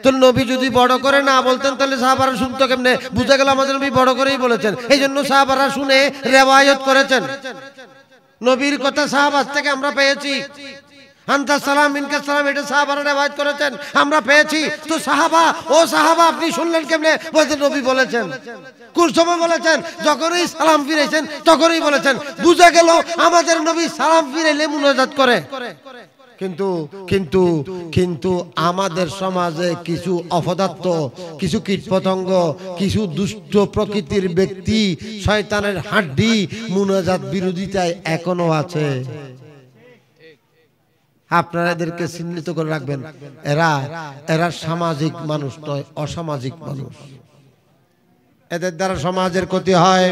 তো নবী যদি বড় করে না বলতেন তাহলে সাহাবারা শুনতো কেমনে? বুঝা গেল আমাদের নবী বড় করেই বলেছেন, এই জন্য সাহাবারা শুনে রিওয়ায়াত করেছেন। নবীর কথা সাহাবা থেকে আমরা পেয়েছি, আনতা সালাম মিনকাস সালাম, এটা সাহাবারা রিওয়ায়াত করেছেন, আমরা পেয়েছি। তো সাহাবা, ও সাহাবা আপনি শুনলেন কেমনে? বলতে নবী বলেছেন, কোন সময় বলেছেন? যখনই সালাম ফিরাইছেন তখনই বলেছেন। বুঝা গেল আমাদের নবী সালাম ফিরাইলে মুনাজাত করে। কিন্তু আমাদের সমাজে কিছু অপদার্থ, কিছু কীটপতঙ্গ, কিছু দুষ্ট প্রকৃতির ব্যক্তি, শয়তানের হাড্ডি মুনাজাত বিরোধিতায় এখনো আছে। আপনারা এদেরকে চিহ্নিত করে রাখবেন, এরা সামাজিক মানুষ নয়, অসামাজিক মানুষ। এদের দ্বারা সমাজের ক্ষতি হয়।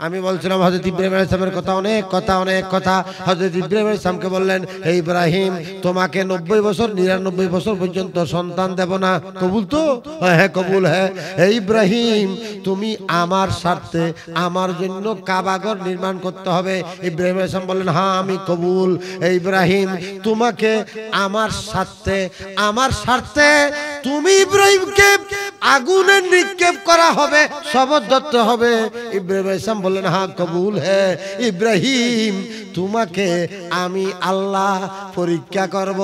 আমি বলছিলাম হযরত ইব্রাহিম আলাইহিস সালামের কথা, অনেক কথা। হযরত ইব্রাহিম আলাইহিস সালামকে বললেন, হে ইব্রাহিম তোমাকে 90 বছর 99 বছর পর্যন্ত সন্তান দেব না, কবুল তো? হ্যাঁ কবুল। হ্যাঁ হে ইব্রাহিম তুমি আমার স্বার্থে আমার জন্য কাবাঘর নির্মাণ করতে হবে। ইব্রাহিম আলাইহিস সালাম বললেন, হ্যাঁ আমি কবুল। হে ইব্রাহিম তোমাকে আমার স্বার্থে তুমি ইব্রাহিমকে আগুনে নিক্ষেপ করা হবে, শপথ ধরতে হবে। ইব্রাহিম আলাইহিস সালাম বললেন, হ্যাঁ কবুল। হ্যাঁ ইব্রাহিম তোমাকে আমি আল্লাহ পরীক্ষা করব,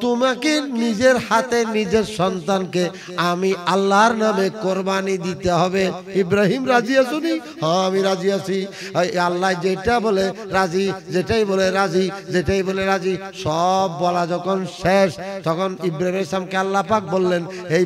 তোমাকে নিজের হাতে নিজের সন্তানকে আমি আল্লাহর নামে কোরবানি দিতে হবে। ইব্রাহিম রাজি আছুনি? হ্যাঁ আমি রাজি আছি। আল্লাহ যেটা বলে রাজি, যেটাই বলে রাজি, যেটাই বলে রাজি। সব বলা যখন শেষ তখন ইব্রাহিম আলাইহিস সালামকে আল্লাহ পাক বললেন, হে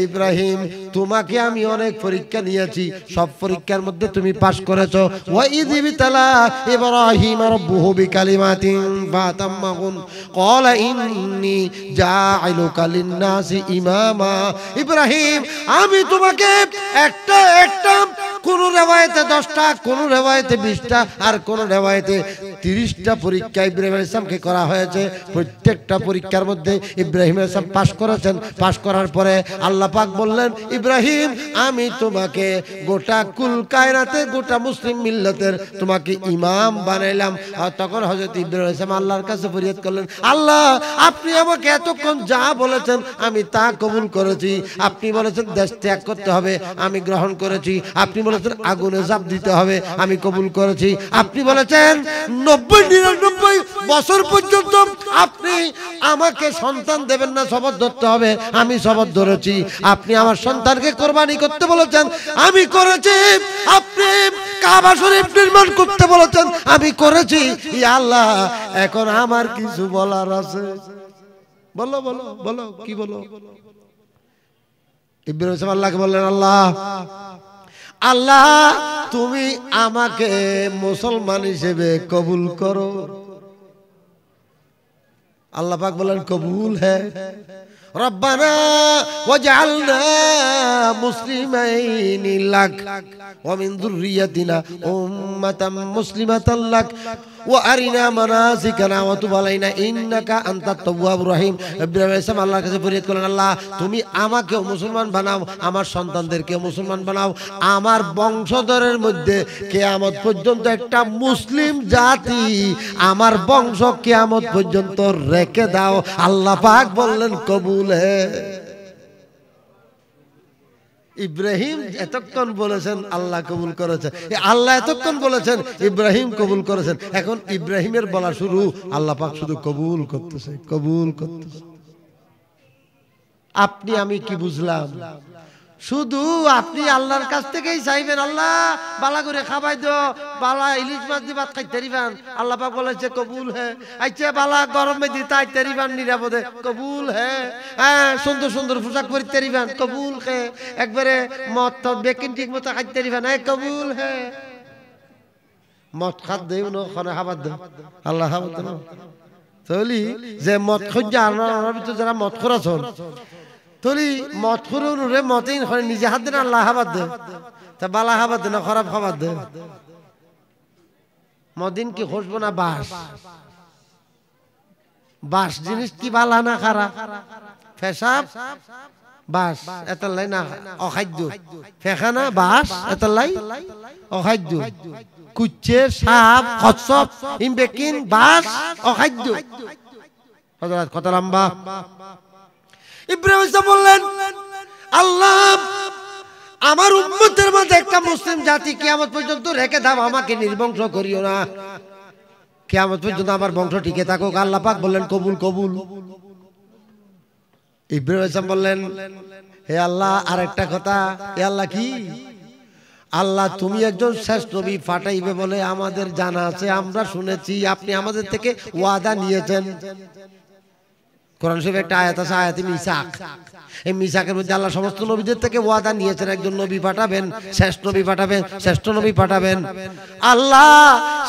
ইব্রাহিম তোমাকে আমি অনেক পরীক্ষা নিয়েছি, সব পরীক্ষার মধ্যে তুমি পাস করেছো। ওয়া ইয বিতালা ইব্রাহিম রাব্বুহু বিকালিমাতিন ফাতাম্মাহুন ক্বালা ইন্নী জাইলুকা লিন-নাসি ইমামা। ইব্রাহিম আমি তোমাকে একটা কোন রিওয়ায়াতে 10টা, কোন রিওয়ায়াতে 20টা, আর কোন রিওয়ায়াতে 30টা পরীক্ষা ইব্রাহিম আলাইহিস সালামকে করা হয়েছে। প্রত্যেকটা পরীক্ষার মধ্যে ইব্রাহিম আলাইহিস সালাম পাস করেছেন। পাস করার পরে আল্লাহ পাক বললেন, ইব্রাহিম আমি তোমাকে গোটা কুল কায়নাতে, গোটা মুসলিম মিল্লাতের তোমাকে ইমাম বানাইলাম। আর তখন হযরত ইব্রাহিম আলাইহিস সালাম আল্লাহর কাছে ফরিয়াদ করলেন, আল্লাহ আপনি আমাকে এতক্ষণ যা বলেছেন আমি তা কবুল করেছি। আপনি বলেছেন দেশ ত্যাগ করতে হবে, আমি গ্রহণ করেছি। আপনি বলেছেন আগুনে ঝাঁপ দিতে হবে, আমি কবুল করেছি। আপনি বলেছেন 90-99 বছর পর্যন্ত আপনি আমাকে সন্তান দেবেন না, শপথ ধরতে হবে, আমি শপথ ধরেছি। আপনি আমার সন্তানকে কোরবানি করতে বলেছেন, আমি করেছি। আপনি কাবা শরীফ নির্মাণ করতে বলেছেন, আমি করেছি। ইয়া আল্লাহ এখন আমার কিছু বলার আছে, বলো বলো বলো কি বলো? ইব্রাহিম আল্লাহকে বললেন, আল্লাহ তুমি আমাকে মুসলমান হিসেবে কবুল করো। আল্লাহ পাক বলেন কবুল হ্যাঁ। রব্বানা ওয়াজআলনা মুসলিমাইনি লাক ওয়া মিন যুররিয়াতিনা উম্মাতাম মুসলিমাতান লাক ওয়া আরিনা মানাসিকানা ওয়া তুব আলাইনা ইন্নাকা আনতাত তাওয়াবুর রহিম। ইব্রাহিম আলাইহিস সালাম আল্লাহর কাছে ফরিয়াদ করলেন, আল্লাহ তুমি আমাকেও মুসলমান বানাও, আমার সন্তানদেরকেও মুসলমান বানাও, আমার বংশধরের মধ্যে কিয়ামত পর্যন্ত একটা মুসলিম জাতি আমার বংশ কিয়ামত পর্যন্ত রেখে দাও। আল্লাহ পাক বললেন কবুল হে। ইব্রাহিম এতক্ষণ বলেছেন, আল্লাহ কবুল করেছেন, আল্লাহ এতক্ষণ বলেছেন, ইব্রাহিম কবুল করেছেন। এখন ইব্রাহিমের বলা শুরু, আল্লাহ পাক শুধু কবুল করতেছে, কবুল করতেছে। আপনি আমি কি বুঝলাম? শুধু আপনি আল্লাহর কাছ থেকেই চাইবেন, আল্লাহ বালা করে খাবাই দাও, বালা ইলিশ মাছ দিয়ে ভাত খাইতে পারিবেন, আল্লাহ পাক বলেছে কবুল হে। আচ্ছা বালা গরমে দিয়ে তাইতে পারিবেন নিরাপদে, কবুল হে। হ্যাঁ সুন্দর সুন্দর পোশাক পরিতে পারিবেন, কবুল হে। একবারে মদ টদ বেকিন ঠিক মতো খাইতে পারিবেন, কবুল হে। মদ খাত দেও না খানে খাবার দেও, আল্লাহ খাবার দেও তলি যে মদ খোঁজা আমার ভিতরে যারা মদ খোরাছন তলি মদ খুরে মতেই নিজে হাত দেন, আল্লাহ খাবার দে, তা বালা খাবার দে না খারাপ খাবার দে। মদিন কি খুঁজবো না বাস, বাস জিনিস কি বালা না খারাপ? পেশাব বাস এতলাই না অখাদ্য, ফেখানা বাস এতলাই অখাদ্য, কুচ্ছে সাপ কচ্ছপ ইমবেকিন বাস অখাদ্য। কত লম্বা। ইব্রাহিম বললেন, আল্লাহ আমার উম্মতের মধ্যে একটা মুসলিম জাতি কিয়ামত পর্যন্ত রেখে দাও, আমাকে নির্বংশ করিও না, কিয়ামত পর্যন্ত আমার বংশ টিকে থাকুক। আল্লাহ পাক বললেন কবুল কবুল। ইব্রাহিম বললেন, হে আল্লাহ আরেকটা কথা। হে আল্লাহ কি? আল্লাহ তুমি একজন শেষ নবী পাঠাইবে বলে আমাদের জানা আছে, আমরা শুনেছি, আপনি আমাদের থেকে ওয়াদা নিয়েছেন। কোরআন শরীফে একটা আয়াত আছে, আয়াতে মিসাক। এই মিসাকের মধ্যে আল্লাহ সমস্ত নবীদের থেকে ওয়াদা নিয়েছেন, একজন নবী পাঠাবেন, শ্রেষ্ঠ নবী পাঠাবেন, শ্রেষ্ঠ নবী পাঠাবেন। আল্লাহ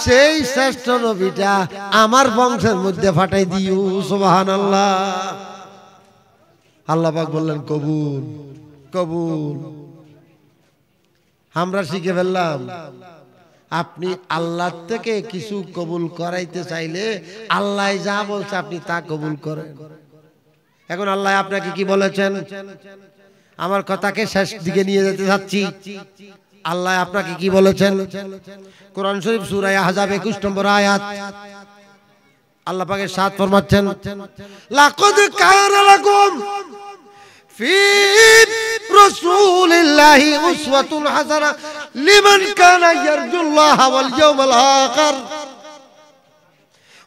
সেই শ্রেষ্ঠ নবীটা আমার বংশের মধ্যে পাঠাই দিও, সুবহানাল্লাহ। আল্লাহ পাক বললেন কবুল কবুল। আমরা শিখে ফেললাম, আপনি আল্লাহ থেকে কিছু কবুল করাইতে চাইলে আল্লাহ যা বলছে আপনি তা কবুল করেন। এখন আল্লাহ আপনাকে কি বলেছেন? আমার কথাকে শেষ দিকে নিয়ে যেতে যাচ্ছি। আল্লাহ আপনাকে কি বলেছেন? কোরআন শরীফ সূরা আহজাব 21 নম্বর আয়াত, আল্লাহ পাকের সাথ ফরমাচ্ছেন, লাকাদ কানা লাকুম ফি রাসূলিল্লাহি উসওয়াতুন হাসানা লিমান কানা ইয়ারজুল্লাহা ওয়াল ইয়াওমাল আখির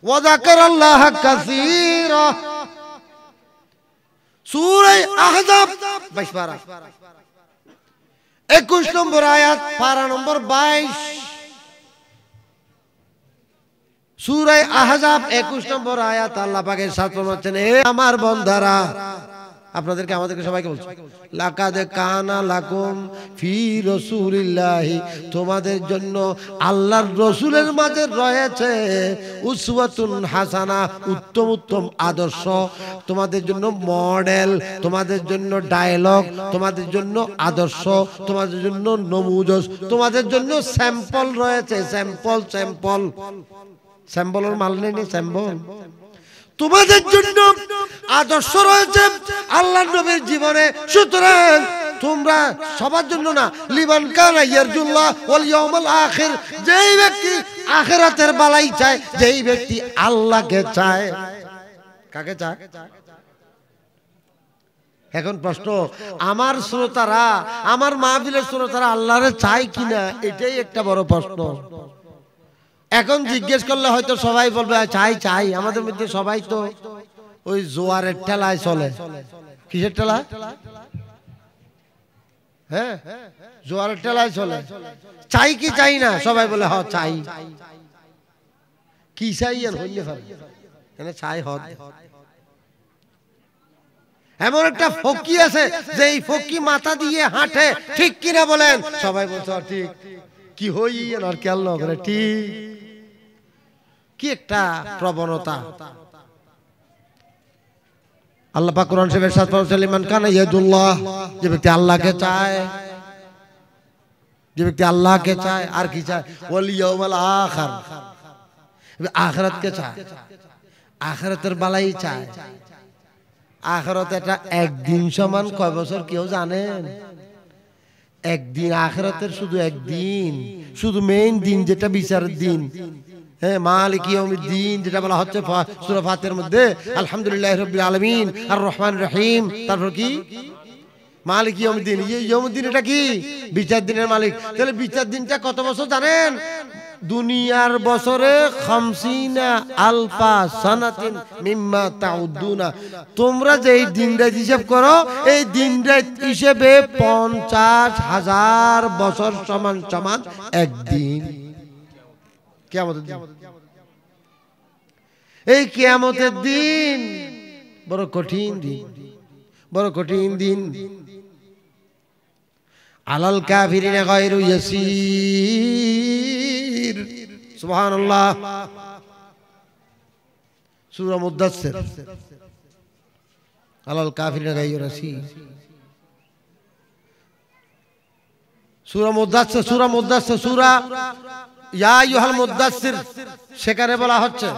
ওয়া যাকারাল্লাহা কাসীরা। সূরা আহজাব 22 পারা 21 নম্বর আয়াত, পারা নম্বর 22। সূরা আহজাব 21 নম্বর আয়াত, আল্লাহ পাকের সাথ ফরমাচ্ছেন, হে আমার বান্দারা, আপনাদেরকে আমাদেরকে সবাইকে বলছি, লাকাদ কানা লাকুম ফি রাসূলিল্লাহি, তোমাদের জন্য আল্লাহর রাসূলের মাঝে রয়েছে উসওয়াতুন হাসানা, উত্তম উত্তম আদর্শ, তোমাদের জন্য মডেল, তোমাদের জন্য ডায়লগ, তোমাদের জন্য আদর্শ, তোমাদের জন্য নমুজস, তোমাদের জন্য স্যাম্পল রয়েছে, স্যাম্পল স্যাম্পল স্যাম্পলের মাল নেই, স্যাম্পল। তোমাদের জন্য আদর্শ রয়েছে আল্লাহর নবীর জীবনে। সুতরাং তোমরা সবার জন্য না, লিমান কানা ইয়ারজুল্লাহ ওয়াল ইয়াউমাল আখির, যেই ব্যক্তি আখিরাতের বালাই চায়, যেই ব্যক্তি আল্লাহকে চায়। কাকে চায়? এখন প্রশ্ন, আমার শ্রোতারা, আমার মাহফিলের শ্রোতারা আল্লাহরে চায় কিনা, এটাই একটা বড় প্রশ্ন। এখন জিজ্ঞেস করলে হয়তো সবাই বলবে চাই চাই। আমাদের মধ্যে সবাই তো ওই জোয়ারের ঠেলায় চলে। কিসের ঠেলা? হ্যাঁ, জোয়ারের ঠেলায় চলে। চাই কি চাই না? সবাই বলে হ চাই। কি চাই আর হইলে পারে চাই হদ। এমন একটা ফকি আছে যে এই ফকি মাথা দিয়ে হাঁটে, ঠিক কিনা বলেন? সবাই বলছে ঠিক। কি হই আর খেয়াল না করে, ঠিক। কি একটা প্রবণতা। আল্লাহ পাক কোরআন শরীফে ইরশাদ করেছেন, লিমান কানা ইয়াদুল্লাহ, যে ব্যক্তি আল্লাহকে চায়, যে ব্যক্তি আল্লাহকে চায় আর কি চায়, ওয়াল ইয়াউমাল আখির, আখিরাতকে চায়, আখিরাতের বালাই চায়। আখিরাত এটা একদিন সমান কয় বছর কেউ জানেন? একদিন আখিরাতের শুধু একদিন, শুধু মেইন দিন যেটা বিচারের দিন, হ্যাঁ, মালিক ইয়াউমিদ্দিন যেটা বলা হচ্ছে সূরা ফাতিহার মধ্যে, আলহামদুলিল্লাহি রাব্বিল আলামিন আর রহমানির রহিম। তারপর কি? মালিক ইয়াউমিদ্দিন। ইয়াউমিদ্দিন এটা কি? বিচার দিনের মালিক। তাহলে বিচার দিনটা কত বছর জানেন? দুনিয়ার বছরে 50 আলফা সানাতিন মিম্মা তাউদ্দুনা। তোমরা যে এই দিনটা হিসাব করো, এই দিনটা হিসেবে 50,000 বছর সমান সমান একদিন। কিয়ামতের দিন, এই কিয়ামতের দিন বড় কঠিন দিন, বড় কঠিন দিন। আলাল কাফিরিনা গায়রু ইয়াসির। সুবহানাল্লাহ। সূরা মুদ্দাসসির। আলাল কাফিরিনা গায়রু ইয়াসির। সূরা মুদ্দাসসির, সূরা মুদ্দাসসির, সূরা ইয়া আইয়ুহাল মুদ্দাসসির। সেখানে বলা হচ্ছে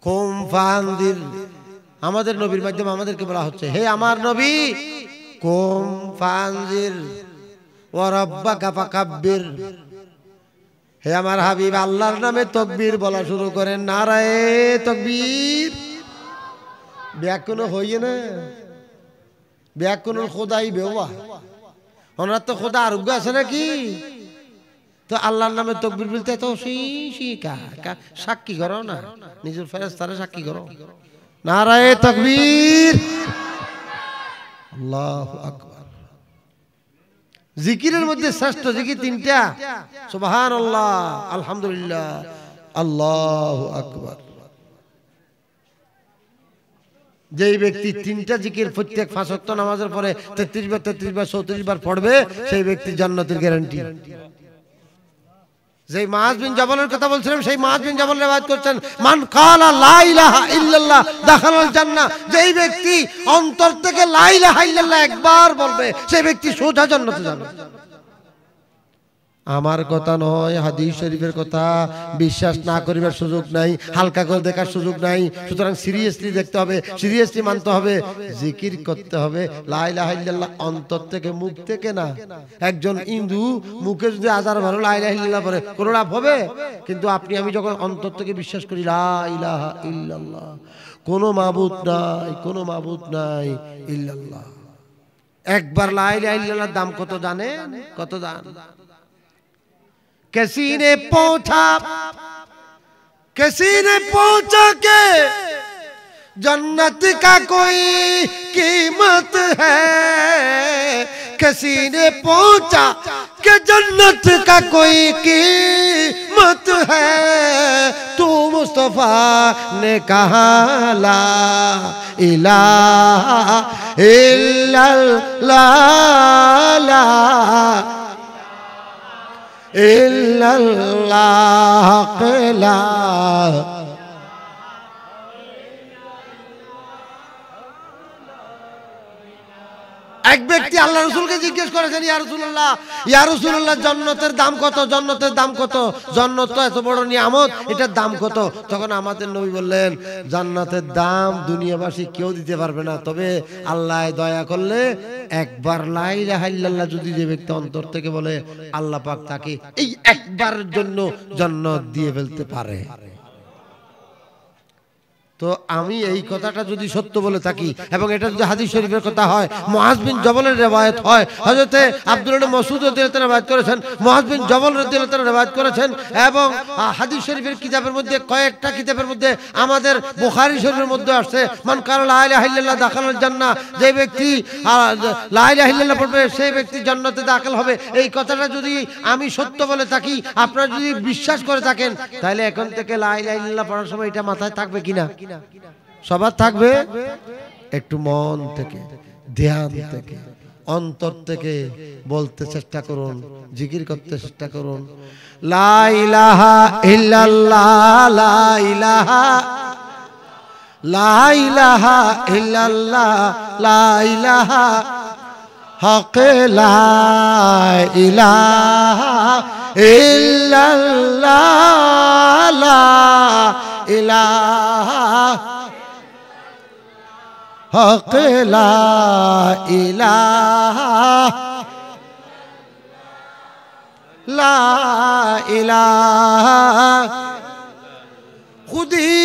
কুম ফানদির। আমাদের নবীর মাধ্যমে আমাদেরকে বলা হচ্ছে, হে আমার নবী, কুম ফানজির ওয়া রাব্বাকা ফাকাব্বির। হে আমার হাবিব, আল্লাহর নামে তাকবীর বলা শুরু করেন। নারায়ে তাকবীর। ব্যাকুল হইয়ে না, ব্যাকুল খোদাই বেওয়া। ওনার তো খোদা আরোগ্য আছে নাকি? তো আল্লাহর নামে তাকবীর বলতে তো সাক্ষী করো না, নিজের ফেরেশতারে সাক্ষী করো। নারায়ে তাকবীর, আল্লাহু আকবার। জিকিরের মধ্যে শ্রেষ্ঠ জিকির তিনটা, সুবহানাল্লাহ, আলহামদুলিল্লাহ, আল্লাহু আকবার। যেই ব্যক্তি তিনটা জিকির প্রত্যেক 5 ওয়াক্ত নামাজের পরে 33 বার 34 বার পড়বে, সেই ব্যক্তি জান্নাতের গ্যারান্টি। যেই মুআয বিন জাবালের কথা বলছিলাম, সেই মুআয বিন জাবাল riwayat করছেন, মান ক্বালা লা ইলাহা ইল্লাল্লাহ দাখালাল জান্নাহ। যেই ব্যক্তি অন্তর থেকে লা ইলাহা ইল্লাল্লাহ একবার বলবে, সেই ব্যক্তি সোজা জান্নাতে যাবে। আমার কথা নয়, হাদিস শরীফের কথা। বিশ্বাস না করিবার সুযোগ নাই, হালকা করে দেখার সুযোগ নাই। সুতরাং সিরিয়াসলি দেখতে হবে, সিরিয়াসলি মানতে হবে, জিকির করতে হবে লা ইলাহা ইল্লাল্লাহ অন্তর থেকে, মুখ থেকে না। একজন হিন্দু মুখে যদি 1000 বার লা ইলাহা ইল্লাল্লাহ বলে কোনো লাভ হবে? কিন্তু আপনি আমি যখন অন্তর থেকে বিশ্বাস করি লা ইলাহা ইল্লাল্লাহ, কোনো মাবুদ নাই, কোনো মাবুদ নাই ইল্লাল্লাহ। একবার লা ইলাহা ইল্লাল্লাহর দাম কত জানেন? কত দাম? किसी ने पूछा के जन्नत का कोई कीमत है। किसी ने पूछा कि जन्नत का कोई कीमत है। तू मुस्तफा ने कहा ला इलाहा इल्लल्लाह इल्लल्लाह ला। এক ব্যক্তি আল্লাহ রাসূলকে জিজ্ঞেস করেছেন, ইয়া রাসূলুল্লাহ, ইয়া রাসূলুল্লাহ, জান্নাতের দাম কত? জান্নাতের দাম কত? জান্নাত তো এত বড় নিয়ামত, এটার দাম কত? তখন আমাদের নবী বললেন, জান্নাতের দাম দুনিয়াবাসী কেউ দিতে পারবে না, তবে আল্লাহ দয়া করলে একবার লা ইলাহা ইল্লাল্লাহ যদি যে ব্যক্তি অন্তর থেকে বলে, আল্লাহ পাক তাকে এই একবারের জন্য জান্নাত দিয়ে ফেলতে পারে। তো আমি এই কথাটা যদি সত্য বলে থাকি এবং এটা যদি হাদিস শরীফের কথা হয়, মুআয বিন জাবালের riwayat হয়, হযরতে আব্দুল্লাহ ইবনে মাসউদ রাদিয়াল্লাহু আনহু riwayat করেছেন, মুআয বিন জাবাল রাদিয়াল্লাহু আনহু riwayat করেছেন, এবং হাদিস শরীফের কিতাবের মধ্যে কয়েকটা কিতাবের মধ্যে আমাদের বুখারী শরীফের মধ্যে আসছে, মান কালা লা ইলাহা ইল্লাল্লাহ দাখালাল জান্নাহ। যে ব্যক্তি লা ইলাহা ইল্লাল্লাহ পড়বে, সেই ব্যক্তি জান্নাতে দাখিল হবে। এই কথাটা যদি আমি সত্য বলে থাকি, আপনারা যদি বিশ্বাস করে থাকেন, তাহলে এখন থেকে লা ইলাহা ইল্লাল্লাহ পড়ার সময় এটা মাথায় থাকবে কিনা? সবার থাকবে। একটু মন থেকে, ধ্যান থেকে, অন্তর থেকে বলতে চেষ্টা করুন, জিকির করতে চেষ্টা করুন, লা ইলাহা ইল্লাল্লাহ, লা ইলাহা, লা ইলাহা ইল্লাল্লাহ, লা ইলাহা হক, লা ইলাহা ইল্লাল্লাহ, লা ইলাহা হক লা ইলাহা লা ইলাহা खुदी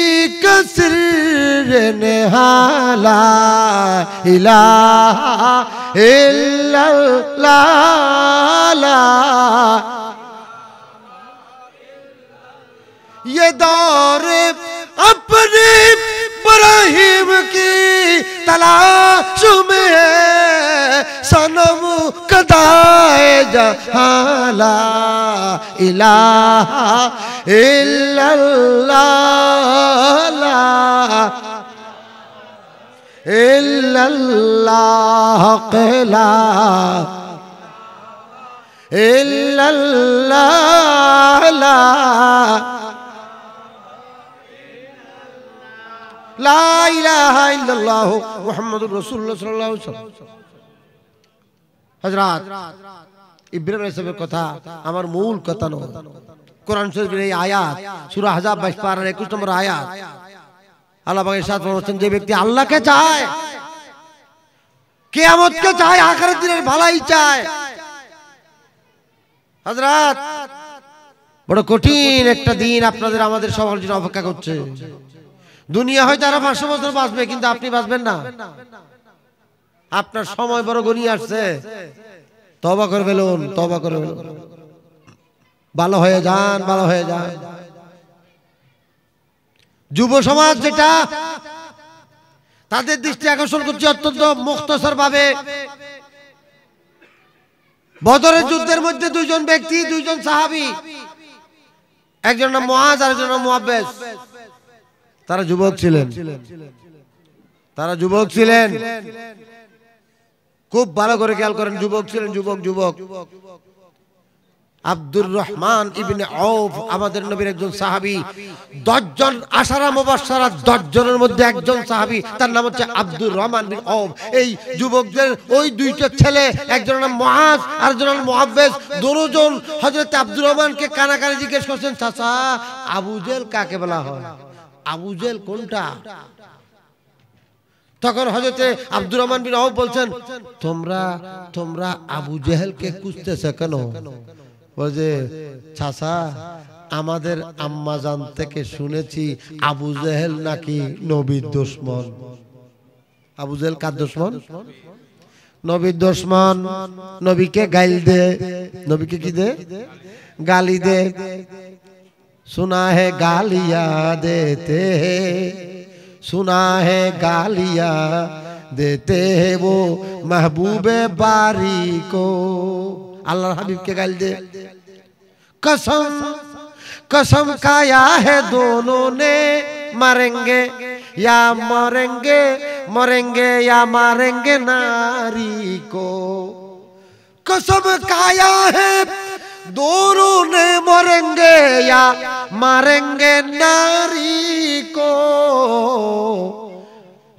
का सिर निहाला इलाहा इल्लल्लाह ये दौर अपने इब्राहिम की तलाश में है सनम कदाए जहाला इलाहा इल्लल्लाह इल्लल्लाह ला इल्लल्लाह ला इलाहा इल्लल्लाह मुहम्मदुर रसूलुल्लाह सल्लल्लाहु अलैहि वसल्लम। हजरात इब्राहिम अलैहिस्सलामेর কথা আমার মূল কথা নয়। কোরআন শরীফের এই আয়াত সূরা আহজাব 22 পারার 21 নম্বর আয়াত আল্লাহ পাক ইরশাদ করেছেন যে ব্যক্তি আল্লাহকে চায়, কিয়ামতকে চায়, আখিরাত দিনের ভালাই চায়। হযরত বড় কঠিন একটা দিন আপনাদের আমাদের সবার জন্য অপেক্ষা করছে। দুনিয়া হয়তো আরো 500 বছর বাঁচবে, কিন্তু আপনি বাঁচবেন না। আপনার সময় বড় গনিয়ে আসছে। তওবা করে ফেলুন, তওবা করে ফেলুন, ভালো হয়ে যান, ভালো হয়ে যান। যুব সমাজ যেটা তাদের দৃষ্টি আকর্ষণ করছে অত্যন্ত মুখতসর ভাবে। বদরের যুদ্ধের মধ্যে দুইজন ব্যক্তি, দুইজন সাহাবী, একজন নাম মুআজ আর একজন নাম মুআব্বাস। তারা যুবক ছিলেন, তারা যুবক ছিলেন। খুব ভালো করে খেয়াল করেন, যুবক ছিলেন, যুবক যুবক। আব্দুর রহমান ইবনে আউফ আমাদের নবীর একজন সাহাবী। 10 জন আশারা মুবাশশারা 10 জনের মধ্যে একজন সাহাবী, তার নাম হচ্ছে আব্দুর রহমান বিন আউফ। এই যুবকদের ওই দুইটা ছেলে, একজনের নাম মুআজ আর একজনের নাম মুআব্বাস, দুজন হযরত আব্দুর রহমানকে কানাকানি জিজ্ঞেস করছেন, চাচা আবু জেহেল কাকে বলা হয়? আবু জেহেল কোনটা? তখন হযরতে আব্দুর রহমান বিন আউফ বলছেন, তোমরা আবু জেহেলকে খুঁজতেছ কেন? বলে চাচা আমাদের আম্মাজান থেকে শুনেছি আবু জেহেল নাকি নবীর দুশমন। আবু জেহেল কার দুশমন? নবীর দুশমন। নবীকে গালি দে, নবীকে কি দে? গালি দে। सुना है गालियां देते हैं, सुना है गालियां देते हैं वो महबूबे बारी को। अल्लाह हबीब के गाली दे। कसम कसम खाया है दोनों ने, मरेंगे या मरेंगे, मरेंगे या मारेंगे नारी को। कसम खाया है दोनों ने, मरेंगे या मारेंगे नारी को।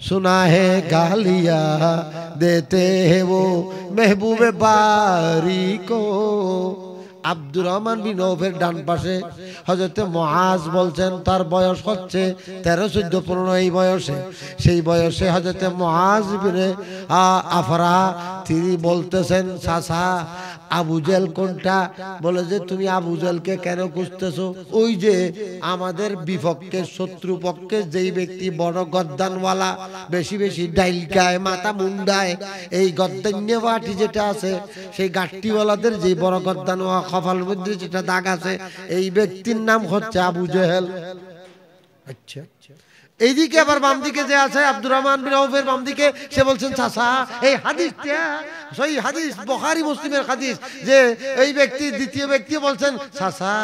सुना है गालियां देते हैं वो महबूबे बारी को। আব্দুর রহমান বিন আউফের ডান পাশে হযরতে মুআজ বলছেন, তার বয়স হচ্ছে 13, 14, 15 এই বয়সে। সেই বয়সে হযরতে মুআজ বিনে আফরা তিনি বলতেছেন, চাচা আবু জেহেল কোনটা? বলে যে তুমি আবু জেহেলকে কেন খুঁজতেছো? ওই যে আমাদের বিপক্ষে, শত্রু পক্ষে যেই ব্যক্তি বড় গদ্দানওয়ালা, বেশি বেশি ডাইল খায়, মাথা মুন্ডায়, এই গদ্দান্যবাটি যেটা আছে, সেই গাট্টিওয়ালাদের যে বড় গদ্দানওয়া কপাল মধ্যে যেটা দাগ আছে, এই ব্যক্তির নাম হচ্ছে আবু জেহেল। আচ্ছা, এইদিকে আবার বাম দিকে যে আছে আব্দুর রহমান বিন আউফের বাম দিকে, সে বলছেন, চাচা এই হাদিসটা সহি হাদিস, বুখারী মুসলিমের হাদিস, যে এই ব্যক্তি দ্বিতীয় ব্যক্তি বলছেন, চাচা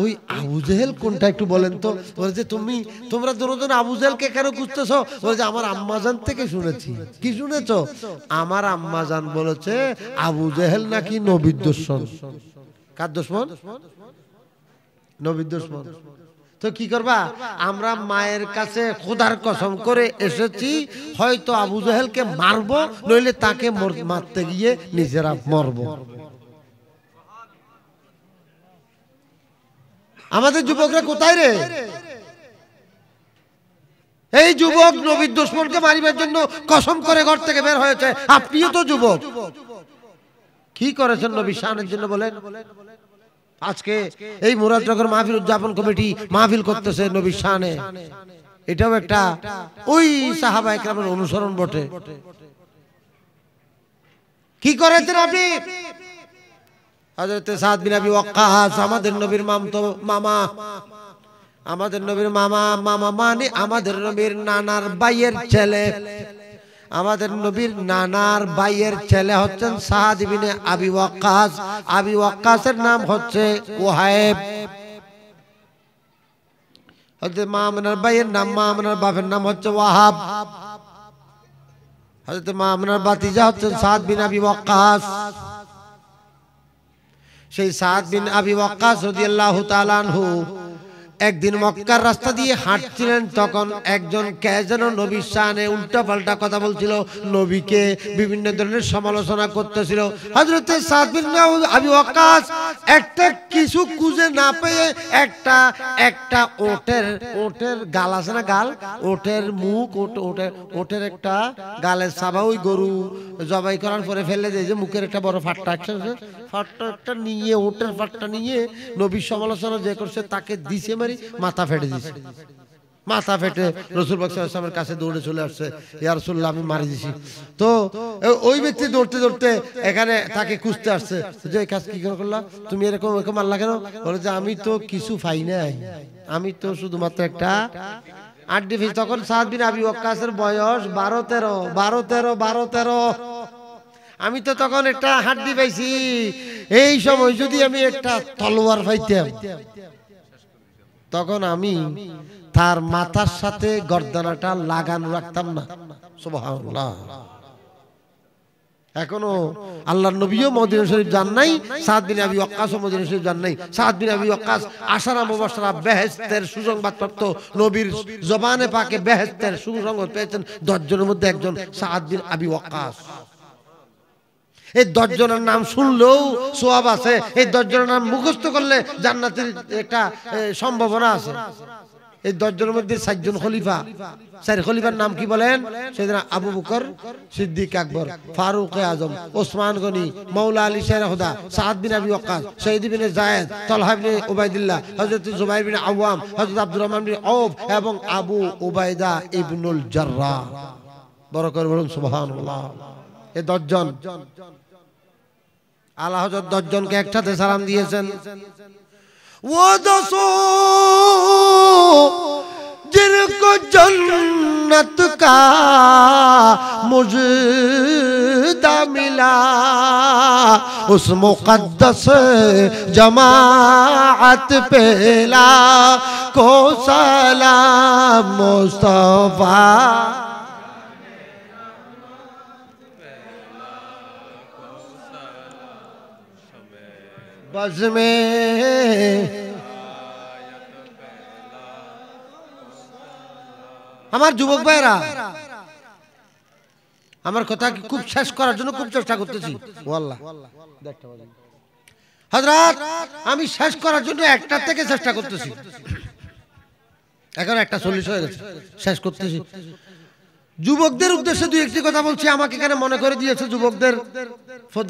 ওই আবু জেহেল কোনটা একটু বলেন তো। বলে যে তোমরা দুজন আবু জেহেলকে কেন খুঁজতেছো? বলে যে আমার আম্মাজান থেকে শুনেছি। কি শুনেছো? আমার আম্মাজান বলেছে আবু জেহেল নাকি নবীর দুশমন। কার দুশমন? নবীর দুশমন। তো কি করবা? আমরা মায়ের কাছে খোদার কসম করে এসেছি, হয়তো আবু জেহেলকে মারবো, নইলে তাকে মারতে গিয়ে নিজেরা মরবো। আমাদের যুবকরা কোথায় রে? এই যুবক নবীর দুশমনকে মারিবার জন্য কসম করে ঘর থেকে বের হয়েছে। আপনিও তো যুবক, কি করেছেন নবীর শানের জন্য বলেন? আজকে এই মুরাদনগর মাহফিল উদযাপন কমিটি মাহফিল করতেছে নবীর শানে, এটাও একটা ওই সাহাবা একরামের অনুসরণ বটে। কি করেছেন আপনি? হযরত সাদ বিন আবি ওয়াক্কাস আমাদের নবীর মামা, আমাদের নবীর মামা মানে আমাদের নবীর নানার ভাইয়ের ছেলে। আমাদের নবীর নানার ভাইয়ের ছেলে হচ্ছেন সাদ বিন আবি ওয়াক্কাস। আবি ওয়াক্কাসের নাম হচ্ছে ওহাইব। হযরত মামুনার ভাইয়ের নাম, মামুনার বাপের নাম হচ্ছে ওয়াহাব। হযরত মামুনার ভাতিজা হচ্ছেন সাদ বিন আবি ওয়াক্কাস। সেই সাদ বিন আবি ওয়াক্কাস রাদিয়াল্লাহু তাআলা আনহু একদিন মক্কার রাস্তা দিয়ে হাঁটছিলেন, তখন একজন কে যেন নবীর শানে উল্টা পাল্টা কথা বলছিল, নবীকে বিভিন্ন ধরনের সমালোচনা করতেছিল। হযরত সাদ বিন আবি ওয়াক্কাস একটা কিছু খুঁজে না পেয়ে একটা ওটের গাল আছে না, গাল, ওটের মুখ, ওটের একটা গালের সাবা, ওই গরু জবাই করার পরে ফেলে দেয় যে মুখের একটা বড় ফাটটা নিয়ে, ওটের ফাটটা নিয়ে নবীর সমালোচনা যে করছে তাকে দিছে মারি, মাথা ফেটে দিছে। মাথা ফেটে রাসূল পাক সাল্লাল্লাহু আলাইহি ওয়াসাল্লামের কাছে দৌড়ে চলে আসছে, ইয়া রাসূলুল্লাহ আমি মারি দিছি। তো ওই ব্যক্তি দৌড়তে দৌড়তে এখানে তাকে খুঁজতে আসছে যে এই কাজ কি করলা তুমি, এরকম আল্লাহ কেন? বলে যে আমি তো কিছু পাই নাই, আমি তো শুধুমাত্র একটা আড্ডি ফেছি। তখন সাদ বিন আবি ওয়াক্কাসের বয়স 12-13। আমি তো তখন একটা হাড্ডি পাইছি, এই সময় যদি আমি একটা তলোয়ার পাইতাম তখন আমি তার মাথার সাথে গর্দানাটা লাগানো রাখতাম না। সুবহানাল্লাহ। এখনো আল্লাহর নবীও মদিনা শরীফ যান নাই, সাদ বিন আবি ওয়াক্কাসও মদিনা শরীফ যান নাই। সাদ বিন আবি ওয়াক্কাস আশারা মুবাশশারা বেহেশতের সুসংবাদ প্রাপ্ত, নবীর জবানে পাকে বেহেশতের সুসংবাদ পেয়েছেন 10 জনের মধ্যে একজন সাদ বিন আবি ওয়াক্কাস। এই 10 জনের নাম শুনলেও সওয়াব আছে, এই 10 জনের নাম মুখস্থ করলে জান্নাতের একটা সম্ভাবনা আছে। এই 10 জনের মধ্যে 4 জন খলিফা। 4 খলিফার নাম কি বলেন? সেদিনা আবু বকর সিদ্দিক আকবর, ফারুক আজম, ওসমান গনি, মাওলা আলী শের খুদা, সাদ বিন আবি ওয়াক্কাস, শহীদ বিন যায়েদ, তালহা বিন উবাইদুল্লাহ, হযরত জুবাইর বিন আওয়াম, হযরত আব্দুর রহমান বিন আউফ এবং আবু উবাইদা ইবনুল জাররাহ। বড় করে বলুন সুবহানাল্লাহ। এই 10 জন আলা হযরত 10 জনকে একসাথে সালাম দিয়েছেন। वो दसो जिनको जन्नत का मुजदा मिला, उस मुक़द्दस जमाअत पे लाखो सलाम मुस्तफा। बज़ में আমার যুবক ভাইরা, আমার কথা খুব শেষ করার জন্য খুব চেষ্টা করতেছি। ওয়াল্লাহ হযরত আমি শেষ করার জন্য একটা থেকে চেষ্টা করতেছি, এখন 1:40 হয়ে গেছে, শেষ করতেছি। যুবকদের উদ্দেশ্যে দুই একটি কথা বলছি, আমাকে এখানে মনে করে দিয়েছে যুবকদের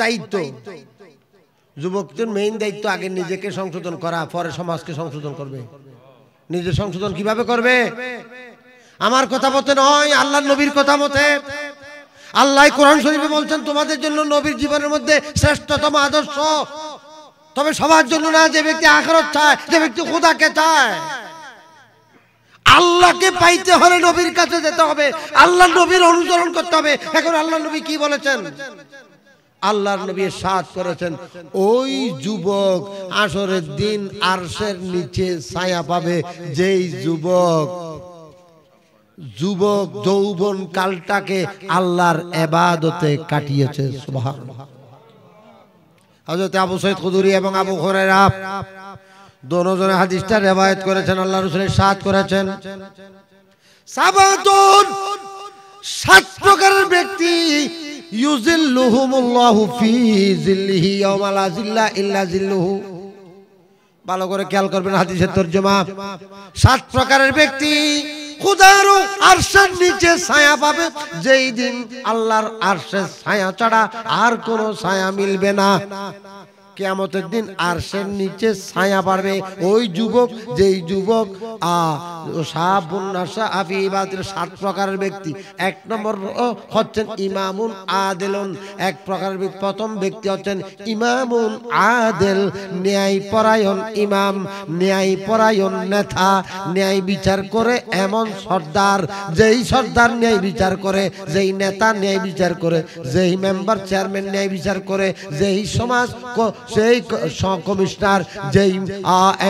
দায়িত্ব। যুবকদের মেইন দায়িত্ব আগে নিজেকে সংশোধন করা, পরে সমাজকে সংশোধন করবে। নিজের সংশোধন কিভাবে করবে? আমার কথা মতে নয়, আল্লাহর নবীর কথা মতে। আল্লাহ কোরআন শরীফে বলছেন তোমাদের জন্য নবীর জীবনের মধ্যে শ্রেষ্ঠতম আদর্শ, তবে সবার জন্য না। যে ব্যক্তি আখিরাত চায়, যে ব্যক্তি খোদাকে চায়, আল্লাহকে পাইতে হলে নবীর কাছে যেতে হবে, আল্লাহর নবীর অনুসরণ করতে হবে। এখন আল্লাহর নবী কি বলেছেন? আল্লাহর নবী ইরশাদ করেছেন, ওই যুবক আসরের দিন আরশের নিচে ছায়া পাবে যেই যুবক যৌবন কালটাকে আল্লাহর ইবাদতে কাটিয়েছে। সুবহানাল্লাহ। হযরত আবু সাঈদ খুদরি এবং আবু হুরায়রা দুজনে হাদিসটা রওয়ায়াত করেছেন, আল্লাহর রাসূল ইরশাদ করেছেন, সাবাতুন 7 প্রকারের ব্যক্তি ইউজিল্লুহুমুল্লাহু ফি জিল্লিহি ইয়াওমা লা জিল্লা ইল্লা জিল্লুহু, ভালো করে খেয়াল করবেন হাদিসের তরজমা। 7 প্রকারের ব্যক্তি খোদার আরশের নিচে ছায়া পাবে যেই দিন আল্লাহর আরশের ছায়া ছাড়া আর কোনো ছায়া মিলবে না। কিয়ামতের দিন আরশের নিচে ছায়া পাবে ওই যুবক যেই যুবক আফি ইবাদাতির 7 প্রকারের ব্যক্তি। 1 নম্বর হচ্ছেন ইমামুন আদিলুন। 1 প্রকারের প্রথম ব্যক্তি হচ্ছেন ইমামুন আদিল, ন্যায়পরায়ণ ইমাম, ন্যায়পরায়ণ নেতা, ন্যায় বিচার করে এমন সর্দার, যেই সর্দার ন্যায় বিচার করে, যেই নেতা ন্যায় বিচার করে, যেই মেম্বার চেয়ারম্যান ন্যায় বিচার করে, যেই সমাজ সেই কমিশনার, যেই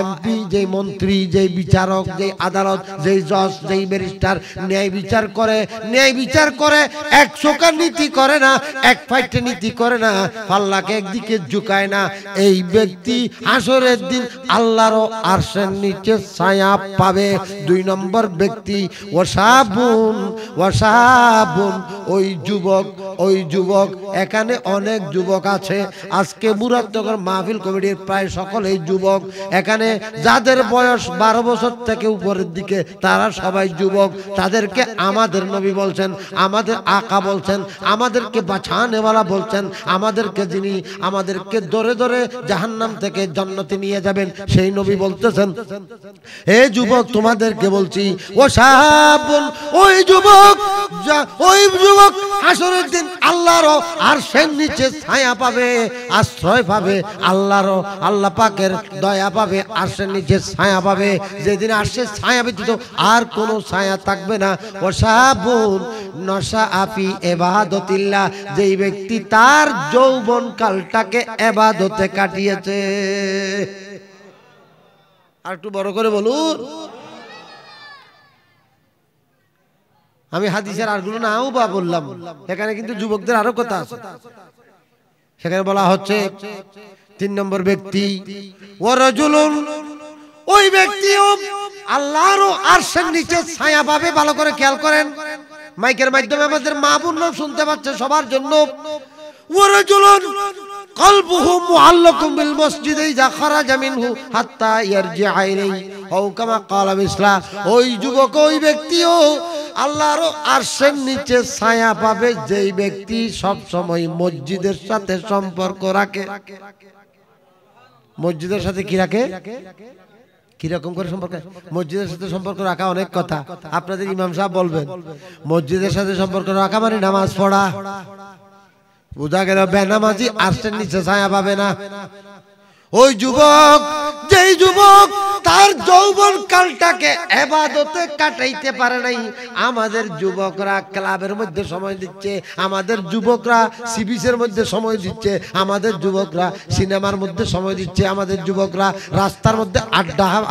এমপি, যেই মন্ত্রী, যেই বিচারক, যেই আদালত, যেই জজ, যেই ব্যারিস্টার ন্যায় বিচার করে, ন্যায় বিচার করে 100 নীতি করে না, 1 ফাইটে নীতি করে না, পাল্লাকে একদিকে ঝুঁকায় না। এই ব্যক্তি হাসরের দিন আল্লাহর আরশের নিচে ছায়া পাবে। 2 নম্বর ব্যক্তি ওয়াসাবুন, ওয়াসাবুন ওই যুবক, এখানে অনেক যুবক আছে। আজকে মুরাদনগর মাহফিল কমিটির প্রায় সকলেই যুবক। এখানে যাদের বয়স 12 বছর থেকে উপরের দিকে তারা সবাই যুবক। তাদেরকে আমাদের নবী বলছেন, আমাদের আকা বলছেন, আমাদেরকে বাঁচানেওয়ালা বলছেন, আমাদেরকে যিনি আমাদেরকে ধরে ধরে জাহান্নাম থেকে জান্নাতে নিয়ে যাবেন সেই নবী বলতেছেন, হে যুবক তোমাদেরকে বলছি ও সাহাবুন, ওই যুবক হাসরের দিন আল্লাহর আরশের নিচে ছায়া পাবে, আশ্রয় পাবে, আল্লাহ পাকের দয়া পাবে, আরশের নিচে ছায়া পাবে। যেদিন আরশের ছায়া ব্যতীত আর কোনো ছায়া থাকবে না। ওয়াসাবুন নশা আফি ইবাদাতিল্লাহ, যেই ব্যক্তি তার যৌবন কালটাকে ইবাদতে কাটিয়েছে। আর একটু বড় করে বলুন। আমি হাদিসের আরগুলো নাও বা বললাম, এখানে কিন্তু যুবকদের আরো কথা আছে। সেখানে বলা হচ্ছে 3 নম্বর ব্যক্তি ওয়ারাজুলুন, ওই ব্যক্তিও আল্লাহর আরশের নিচে ছায়া পাবে। ভালো করে খেয়াল করেন, মাইকের মাধ্যমে আমাদের মা বোনরা শুনতে পাচ্ছে, সবার জন্য। ওয়ারাজুলুন কলবুহু মুআল্লাকুম বিল মসজিদে ইযা খারাজা মিনহু হাত্তা ইয়ারজিআ ইলাইহি আও কামা ক্বালা মিসলা, ওই যুবক, ওই ব্যক্তিও আল্লাহর আরশের নিচে ছায়া পাবে যেই ব্যক্তি সব সময় মসজিদের সাথে সম্পর্ক রাখে। মসজিদের সাথে কি রাখে? কিরকম করে সম্পর্ক? মসজিদের সাথে সম্পর্ক রাখা অনেক কথা, আপনাদের ইমাম সাহেব বলবেন। মসজিদের সাথে সম্পর্ক রাখা মানে নামাজ পড়া। বোঝা গেল বেনামাজি আরশের নিচে ছায়া পাবে না। ওই যুবক, যেই যুবক তার যৌবন কালটাকে ইবাদতে কাটাইতে পারে নাই। আমাদের যুবকরা ক্লাবের মধ্যে সময় দিচ্ছে, আমাদের যুবকরা সিবিসের মধ্যে সময় দিচ্ছে, আমাদের যুবকরা সিনেমার মধ্যে সময় দিচ্ছে, আমাদের যুবকরা রাস্তার মধ্যে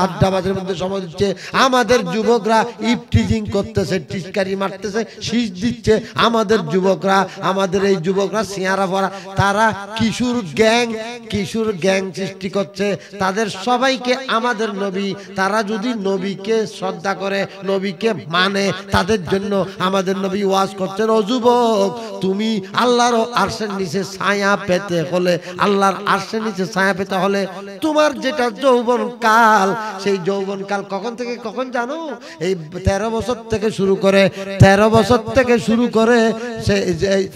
আড্ডাবাজের মধ্যে সময় দিচ্ছে, আমাদের যুবকরা ইফটিজিং করতেছে, টিস্কারি মারতেছে, শীষ দিচ্ছে। আমাদের যুবকরা, আমাদের এই যুবকরা সিয়ারা পড়া, তারা কিশোর গ্যাং সৃষ্টি করছে। তাদের সবাইকে আমাদের নবী, তারা যদি নবীকে শ্রদ্ধা করে, নবীকে মানে, তাদের জন্য আমাদের নবী ওয়াজ করছেন, ও যুবক তুমি আল্লাহর আরশের নিচে ছায়া পেতে হলে, আল্লাহর আরশের নিচে ছায়া পেতে হলে তোমার যেটা যৌবন কাল, সেই যৌবন কাল কখন থেকে কখন জানো? এই 13 বছর থেকে শুরু করে, 13 বছর থেকে শুরু করে সে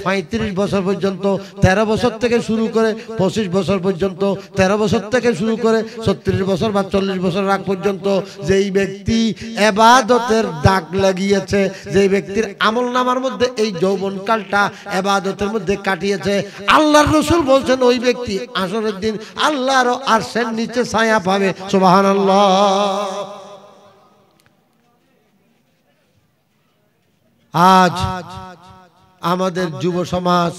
35 বছর পর্যন্ত, 13 বছর থেকে শুরু করে 25 বছর পর্যন্ত, 13 বছর থেকে শুরু করে 36 বছর বা 40 বছর আগ পর্যন্ত যেই ব্যক্তি ইবাদতের দাগ লাগিয়েছে, যেই ব্যক্তির আমলনামার মধ্যে এই যৌবনকালটা ইবাদতের মধ্যে কাটিয়েছে, আল্লাহর রাসূল বলছেন ওই ব্যক্তি আসরের দিন আল্লাহর আরশের নিচে ছায়া পাবে। সুবহানাল্লাহ। আজ আমাদের যুব সমাজ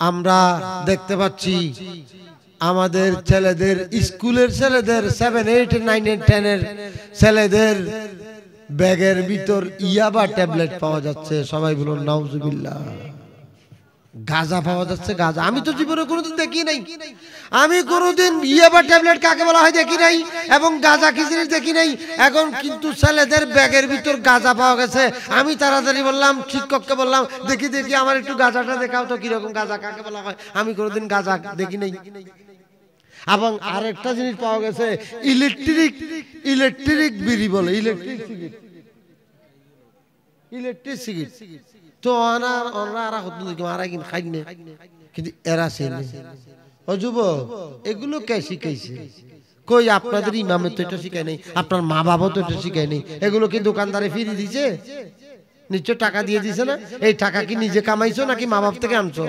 আমরা দেখতে পাচ্ছি, আমাদের ছেলেদের, স্কুলের ছেলেদের, 7, 8, 9, 10 এর ছেলেদের ব্যাগের ভিতর ইয়াবা ট্যাবলেট পাওয়া যাচ্ছে। সবাই বলুন নাউজুবিল্লাহ। গাঁজা পাওয়া যাচ্ছে, গাঁজা। আমি তো জীবনে কোনোদিন দেখি নাই, আমি কোনোদিন ইয়াবা ট্যাবলেট কাকে বলা হয় দেখি নাই, এবং গাঁজা কি জিনিস দেখি নাই। এখন কিন্তু ছেলেদের ব্যাগের ভিতর গাঁজা পাওয়া গেছে। আমি তাড়াতাড়ি বললাম, শিক্ষককে বললাম, দেখি আমার একটু গাঁজাটা দেখাও তো, কিরকম গাঁজা কাকে বলা হয়, আমি কোনোদিন গাঁজা দেখি নাই। এবং আরেকটা জিনিস পাওয়া গেছে ইলেকট্রিক বিড়ি বলে, ইলেকট্রিক সিগারেট। তো ওনারা মারা কিন খাই না, কিন্তু এরা চেনে। ও যুবক, এগুলো কে শিখাইছে? কই আপনাদের ইমামে তো এটা শিখায় নাই, আপনার মা বাবা তো এটা শিখায় নাই। এগুলো কি দোকানদারে ফিরিয়ে দিছে? নিশ্চয় টাকা দিয়ে দিছে না? এই টাকা কি নিজে কামাইছো নাকি মা বাপ থেকে আনছো?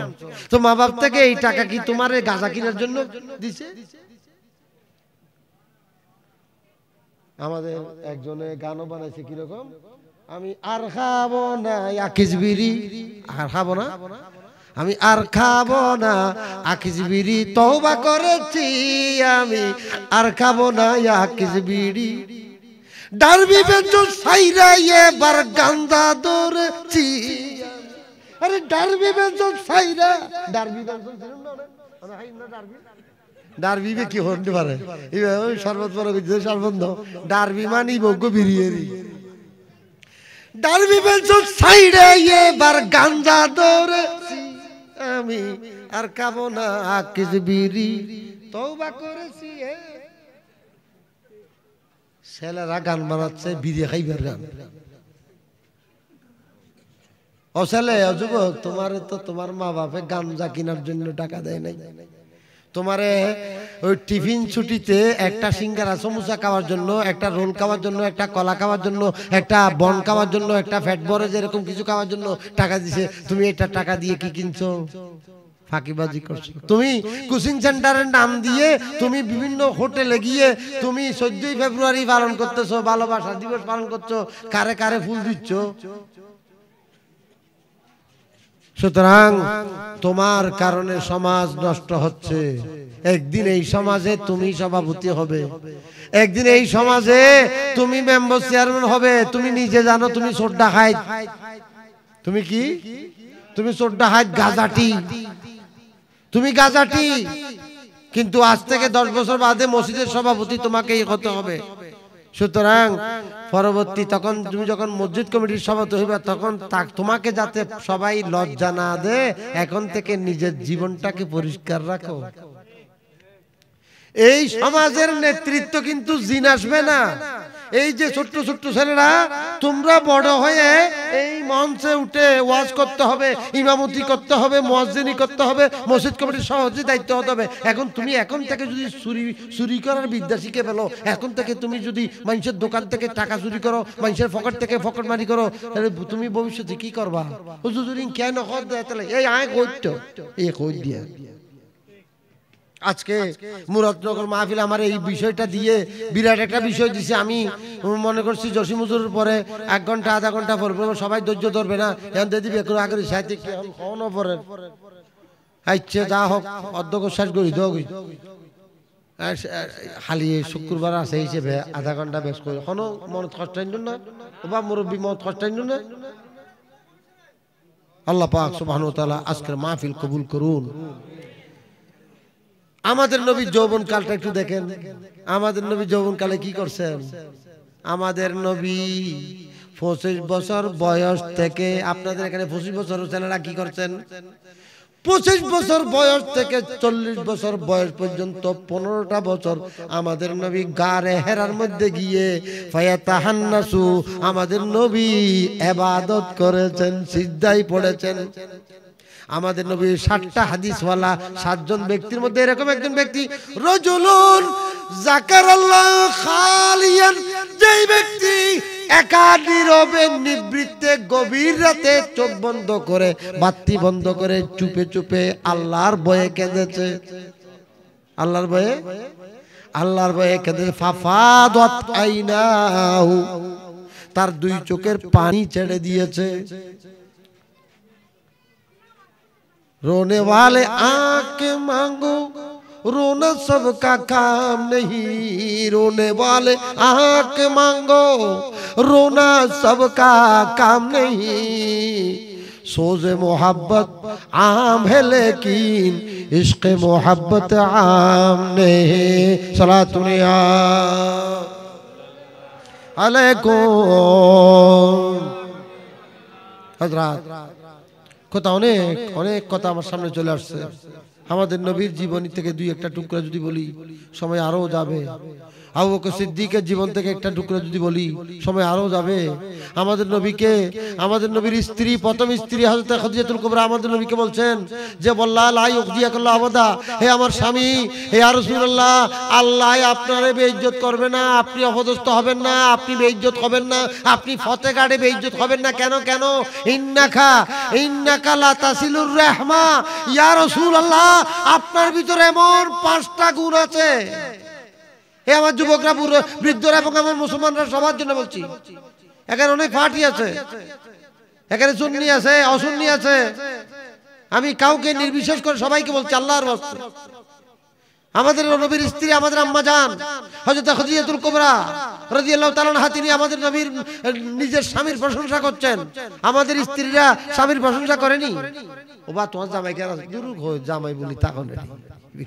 তো মা বাপ থেকে এই টাকা কি তোমার গাঁজা কেনার জন্য দিছে? আমাদের একজনে গানও বানাইছে কিরকম, আমি আর খাবো না আকিস বিড়ি, আর খাবো না, আমি আর খাবো না আকিস বিড়ি, তওবা করেছি আমি আর খাবো না আকিস বিড়ি, ডারবি বেঞ্চন সাইরা এবার গান্দা ধরেছি। আরে ডারবি বেঞ্চন সাইরা, ডারবি বেঞ্চন ছিল না ডারবি, ডারবি বে কি হতে পারে? ওই শরবত বড় কিছু শরবত দাও, ডারবি মানি বগো বিরিয়ানি, ডারবি বেঞ্চন সাইরা এবার গান্দা ধরেছি আমি আর খাবো না আকিস বিড়ি, তওবা করেছি। ছেলেরা গান বানাচ্ছে বিড়ি খাইবার গান। ও ছেলে, ও যুবক, তোমারে তো তোমার মা বাপে গাঞ্জা কেনার জন্য টাকা দেয় নাই। তোমারে ওই টিফিন ছুটিতে একটা সিঙ্গারা সমুচা খাওয়ার জন্য, একটা রোল খাওয়ার জন্য, একটা কলা খাওয়ার জন্য, একটা বন খাওয়ার জন্য, একটা ফ্যাট বরে যেরকম কিছু খাওয়ার জন্য টাকা দিছে। তুমি এটা টাকা দিয়ে কি কিনছো? ফাঁকিবাজি করছো। তুমি কোচিং সেন্টারের নাম দিয়ে তুমি বিভিন্ন হোটেলে গিয়ে তুমি 14ই ফেব্রুয়ারি পালন করতেছো, ভালোবাসা দিবস পালন করছো, কারে কারে ফুল দিচ্ছ। সুতরাং তোমার কারণে সমাজ নষ্ট হচ্ছে। একদিন এই সমাজে তুমি সভাপতি হবে, একদিন এই সমাজে তুমি মেম্বার চেয়ারম্যান হবে। তুমি নিজে জানো তুমি সোডা খাই, তুমি কি, তুমি সোডা খাই গাজাটি, তুমি গাজাটি, কিন্তু আজ থেকে 10 বছর বাদে মসজিদের সভাপতি তোমাকেই হতে হবে। সুতরাং পরবর্তী তখন তুমি যখন মসজিদ কমিটির সভাপতি হইবা, তখন তোমাকে যাতে সবাই লজ্জা না দেয়, এখন থেকে নিজের জীবনটাকে পরিষ্কার রাখো। এই সমাজের নেতৃত্ব কিন্তু জিন আসবে না। এই যে ছোট্ট ছোট্ট ছেলেরা, তোমরা বড় হয়ে এই মঞ্চে উঠে ওয়াজ করতে হবে, ইমামতি করতে হবে, মুয়াজ্জিনি করতে হবে, মসজিদ কমিটির সভাপতি দায়িত্ব হতে হবে। এখন তুমি এখন থেকে যদি চুরি করার বিদ্যা শিখে ফেলো, এখন থেকে তুমি যদি মানুষের দোকান থেকে টাকা চুরি করো, মানুষের পকেট থেকে পকেটমারি করো, তাহলে তুমি ভবিষ্যতে কি করবা? হুজুর কেন হদ দেয় তাহলে এই আয় কইতো এই কই দিয়া। আজকে মুরাদনগর মাহফিল আমার এই বিষয়টা দিয়ে বিরাট একটা বিষয় দিছে। আমি মনে করছি জসিম হুজুরের পরে 1 ঘন্টা আধা ঘন্টা পর সবাই ধৈর্য ধরবে না, এখন দিয়ে দিবে একটু আগে সাহিত্যিক খাওয়ানো পরে আচ্ছা যা হোক অধ্যক্ষ শেষ করি দোগই খালি শুক্রবার আছে হিসেবে আধা ঘন্টা বেশ করি। কোনো মন কষ্ট না বা মুরব্বী মন কষ্ট না। আল্লাহ পাক সুবহানাহু ওয়া তাআলা আজকের মাহফিল কবুল করুন। আমাদের নবী যৌবন কালটা একটু দেখেন। আমাদের নবী যৌবন কালে কি করছেন? আমাদের নবী 25 বছর বয়স থেকে, আপনাদের এখানে 25 বছর ছেলেরা কি করছেন? 25 বছর বয়স থেকে 40 বছর বয়স পর্যন্ত 15টা বছর আমাদের নবী গারে হেরার মধ্যে গিয়ে ফায়াতাহান্নাসু, আমাদের নবী ইবাদত করেছেন, সিজদায় পড়েছেন। আমাদের নবী 60টা হাদিসওয়ালা 7 জন ব্যক্তির মধ্যে এরকম একজন ব্যক্তি, রাজুলুন যাকারাল্লাহ খালিয়ান, যেই ব্যক্তি একা নীরবে নিবৃত্তে গভীর রাতে চোখ বন্ধ করে, বাতি বন্ধ করে চুপে চুপে আল্লাহর ভয়ে কেঁদেছে। আল্লাহর ভয়ে, আল্লাহর ভয়ে কেঁদেছে। ফাফাদাত আইনাহু, তার 2 চোখের পানি ছেড়ে দিয়েছে। रोने वाले आंख मांगो, रोना सबका काम नहीं। रोने वाले आंख मांगो, रोना सबका काम नहीं। सोज़े मोहब्बत आम है लेकिन इश्क़ मोहब्बत आम नहीं। सलातुनिया अलैकुम। हज़रात কথা অনেক অনেক কথা আমার সামনে চলে আসছে। আমাদের নবীর জীবনী থেকে দুই একটা টুকরা যদি বলি সময় আরো যাবে। আবু বকর সিদ্দিকের জীবন থেকে একটা টুকরা যদি বলি সময় আরো যাবে। আমাদের নবীকে, আমাদের নবীর স্ত্রী, প্রথম স্ত্রী হযরত খাদিজাতুল কুবরা আমাদের নবীকে বলছেন যে বল্লা লা ইউজিয়াকাল্লাহু আবাদা, হে আমার স্বামী, হে ইয়া রাসূলুল্লাহ, আল্লাহ আপনারে বেইজ্জত করবে না, আপনি অপদস্থ হবেন না, আপনি বেইজ্জত হবেন না, আপনি ফতেগাড়ে বেইজ্জত হবেন না। কেন কেন? ইন্নাকা লা তাসিলুর রাহমা, ইয়া রাসূলুল্লাহ আপনার ভিতরে এমন 5টা গুণ আছে। হে আমার যুবকরা, বৃদ্ধরা এবং আমার মুসলমানরা সবার জন্য বলছি, এখানে অনেক পার্টি আছে, এখানে সুন্নি আছে, অসুন্নি আছে, আমি কাউকে নির্বিশেষ করে সবাইকে বলছি আল্লাহর ওয়াস্তে। আমাদের নবীর স্ত্রী, আমাদের আম্মা জান হযরত খাদিজাতুল কুবরা রাদিয়াল্লাহু তাআলা আনহা, তিনি আমাদের নবীর নিজের স্বামীর প্রশংসা করছেন। আমাদের স্ত্রীরা স্বামীর প্রশংসা করেনি? ও বা তোমার জামাই কেন দূর জামাই বলি তখন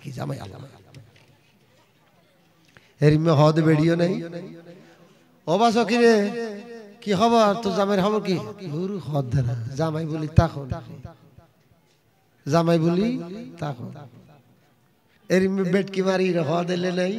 কি জামাই আল্লাহ এরিমে হদ বেড়িও নাই। ও বা সকিরে কি খবর, তো জামাইয়ের খবর কি? দূর হদ না, জামাই বলি তখন, জামাই বলি তখন এরিমে বেটকি মারি হদ এলে নাই।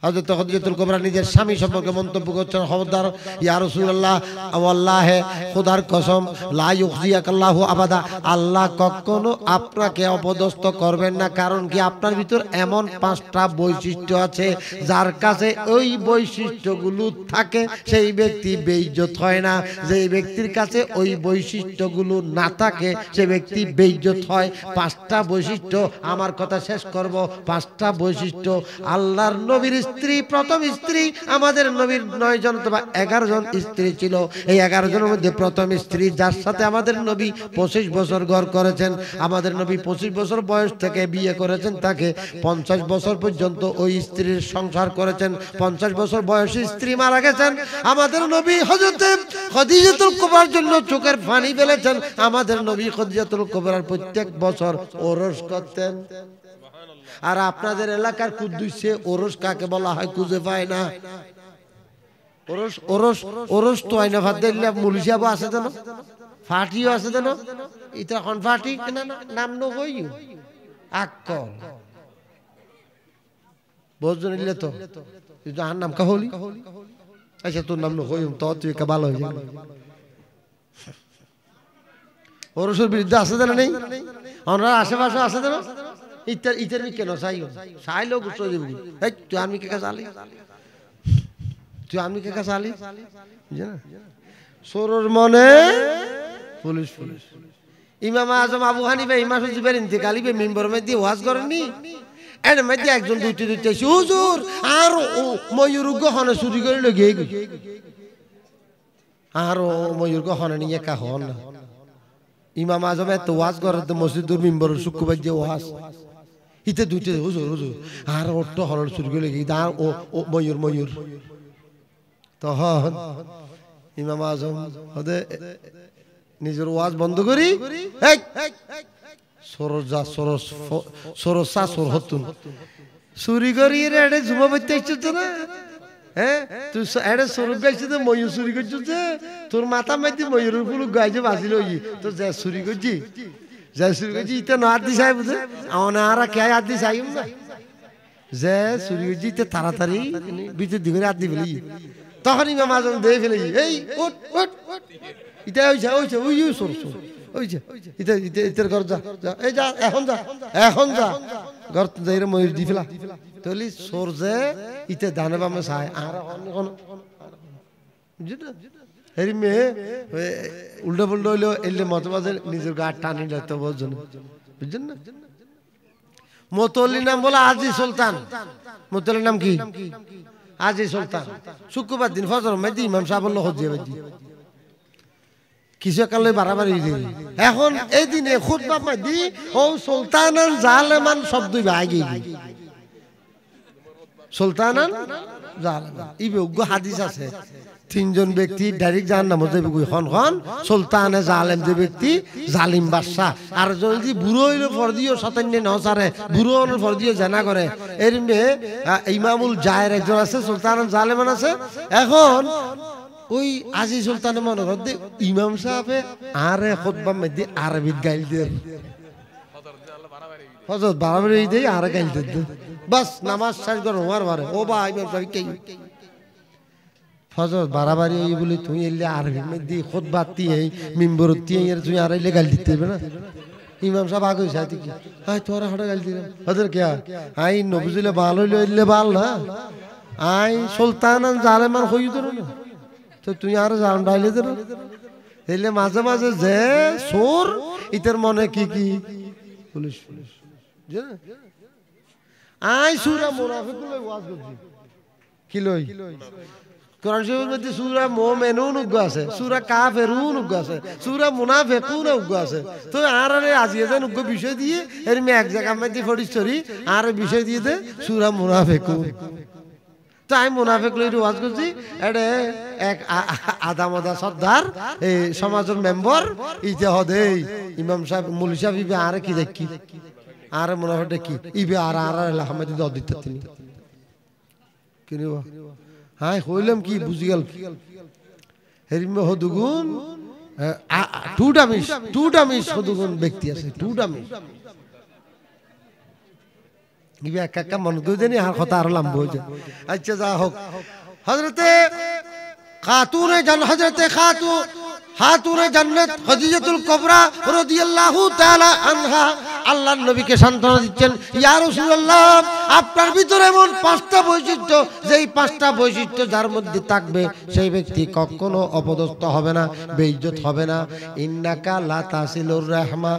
হযরত খাদিজাতুল কুবরা নিজের স্বামী সম্পর্কে মন্তব্য করছেন, খবরদার ইয়া রাসূলুল্লাহ, আল্লাহে খোদার কসম, লা ইউজিয়াকাল্লাহু আবাদা, আল্লাহ কখনো আপনাকে অপদস্থ করবেন না। কারণ কি? আপনার ভিতর এমন 5টা বৈশিষ্ট্য আছে, যার কাছে ওই বৈশিষ্ট্যগুলো থাকে সেই ব্যক্তি বেইজ্জত হয় না। যেই ব্যক্তির কাছে ওই বৈশিষ্ট্যগুলো না থাকে সে ব্যক্তি বেইজ্জত হয়। 5টা বৈশিষ্ট্য, আমার কথা শেষ করব। 5টা বৈশিষ্ট্য। আল্লাহর নবীর স্ত্রী, প্রথম স্ত্রী, আমাদের নবীর 9 জন অথবা 11 জন স্ত্রী ছিল। এই 11 জনের মধ্যে প্রথম স্ত্রী, যার সাথে আমাদের নবী 25 বছর ঘর করেছেন। আমাদের নবী 25 বছর বয়স থেকে বিয়ে করেছেন, তাকে 50 বছর পর্যন্ত ওই স্ত্রীর সংসার করেছেন। 50 বছর বয়সী স্ত্রী মারা গেছেন। আমাদের নবী হযরত খাদিজাতুল কুবরার জন্য চোখের পানি ফেলেছেন। আমাদের নবী খাদিজাতুল কুবরার প্রত্যেক বছর ওরস করতেন। আর আপনাদের এলাকার কুদ্দুসে ওরস কাকে বলা হয় খুঁজে পায় না। ওরস ওরস ওরস তো আইনা ভাত দিলে মুলিশাবো আছে জানো, ফাটিও আছে জানো, এটা কোন ফাটি না নাম ন হইও আকল বুঝছো নিলে তো যার নাম কাহলি। আচ্ছা তোর নাম ন হইম তো তুই কা ভালো হয়ে যাবে। ওরসের বিরুদ্ধে আছে জানা নেই, আমরা আশেপাশে আছে জানো, ইতার ইতার কেন চাইও চাইলেও গুছো দেব। এই তুই আমি কে কাছে আলি, তুই আমি কে কাছে আলি জানা সরর মনে পুলিশ পুলিশ। ইমাম আজম আবু হানিফা ইমাম সুজবের ইন্তেকালি বে মিম্বর মধ্যে ওয়াজ করেননি, এর মধ্যে একজন দুইটি দুইটি হুজুর আর ময়ূর গহনা চুরি করে লগে আর ময়ূর গহনা নিয়ে কা হন না। ইমাম আজম এত ওয়াজ করে মসজিদুর মিম্বরের শুক্রবার যে ওয়াজ, ইতে দুইটা হুজুর হুজুর আর অট্ট হরর চুরি করে লেগে আর ও ময়ূর ময়ূর। তখন ইমাম আজম হদে নিজের ওয়াজ বন্ধ করি সরজা সরস সরসা সর হতুন চুরি করি এড়ে জুমা বইতে আসছো তো না। হ্যাঁ তুই এড়ে সরব গাইছিস তো ময়ূর চুরি করছিস, তোর মাথা মাইতে ময়ূরের ফুল গাইছে বাজিল তো যা চুরি করছি যা চুরি করছি ইতে না আদি সাহেব বুঝে আমার আর কে আদি সাহেব না যে চুরি করছি ইতে তাড়াতাড়ি ভিতর দিকে আদি ফেলি। তখন ইমাম আজম দিয়ে ফেলে এই ওট ওট ইটা হইছে হইছে ওই সর সর হইছে ইতে ইতে ইতের ঘর যা যা এই যা এখন যা এখন যা ঘর যাইরে ময়ূর দি ফেলা তলি সর যে ইতে দানে বামে চাই আর কোন বুঝছো হেরি মে উল্টো পুল্টো হইলো এলে মতবাজে নিজের গা টানি লাগতো বুঝছেন বুঝছেন না। মোতলির নাম বলা আজি সুলতান। মোতলির নাম কি? আজি সুলতান। শুক্রবার দিন ফজর মধ্যে ইমাম সাহেব বলল হজ্জে বাজি কিছু কালে বাড়াবাড়ি দিল। এখন এই দিনে খুতবা মাদি ও সুলতানান জালেমান শব্দ আগে সুলতানান জালেমান ইবে উগ্র হাদিস আছে। 3 জন ব্যক্তি ডাইরেক্ট জাহান্নাম যাবে খন খন সুলতানে জালেম যে ব্যক্তি জালিম বাদশা আর যদি বুড়ো হইলে ফরদিও শতান্য নসারে বুড়ো হইলে ফরদিও জানা করে এর ইমামুল জায়ের একজন আছে সুলতান জালেমান আছে। এখন ওই আজি সুলতানের মনে করতে ইমাম সাহেবে আরে খুতবা মধ্যে আরবিত গাইল দেন হযরত বারাবারি দেই আর গাইতে বাস নামাজ শেষ করে ওয়ার বারে ও ভাই ইমাম সাহেব কে হযরত বারাবারি এই বলি তুই এলে আরবি মধ্যে খুতবা এই মিম্বরতি এর তুই আর এলে গাল দিতে হবে না ইমাম সাহেব আগে সাথে কি আই তোরা হড়া গাল দিলাম হযরত কি আই নবুজিলে ভালো হইলো এলে ভালো না আই সুলতান জালেমান হই তো না তো তুই আর জান ডাইলে দে এলে মাঝে মাঝে যে সোর ইতার মনে কি কি পুলিশ পুলিশ জানা আই সূরা মুনাফিকুল ওয়াজ করছি কি লই কোরআন শরীফের মধ্যে সূরা মুমিনুন উগ্গ আছে সূরা কাফিরুন উগ্গ আছে সূরা মুনাফিকুন উগ্গ আছে তো আরে আজিয়ে যেন উগ্গ বিষয় দিয়ে এর মে এক জায়গা মধ্যে পড়িছরি আর বিষয় দিয়ে দে সূরা মুনাফিকুন তাই মুনাফিক লই ওয়াজ করছি এডে এক আদামদা সর্দার এই সমাজের মেম্বার ইতে হদেই ইমাম সাহেব মুলি সাহেব ইবে আর কি দেখি আর মুনাফিক দেখি ইবে আর আর আহমেদ দিত তিনি কিনিবা হাই কইলাম কি বুঝি গেল হেরিমে হদুগুন টুডামিস হদুগুন ব্যক্তি আছে টুডামিস ইবে একা মন কই দেনি আর কথা আর লম্বা হয়ে যায় আচ্ছা যা হোক হযরতে খাতুনে জান্নাত খাদিজাতুল কুবরা রাদিয়াল্লাহু তাআলা আনহা আল্লাহর নবীকে সান্ত্বনা দিচ্ছেন ইয়া রাসূলুল্লাহ আপনার ভিতরে এমন পাঁচটা বৈশিষ্ট্য যেই পাঁচটা বৈশিষ্ট্য যার মধ্যে থাকবে সেই ব্যক্তি কখনো অপদস্থ হবে না বেইজ্জত হবে না ইন্নাকা লা তাসিলুর রাহমা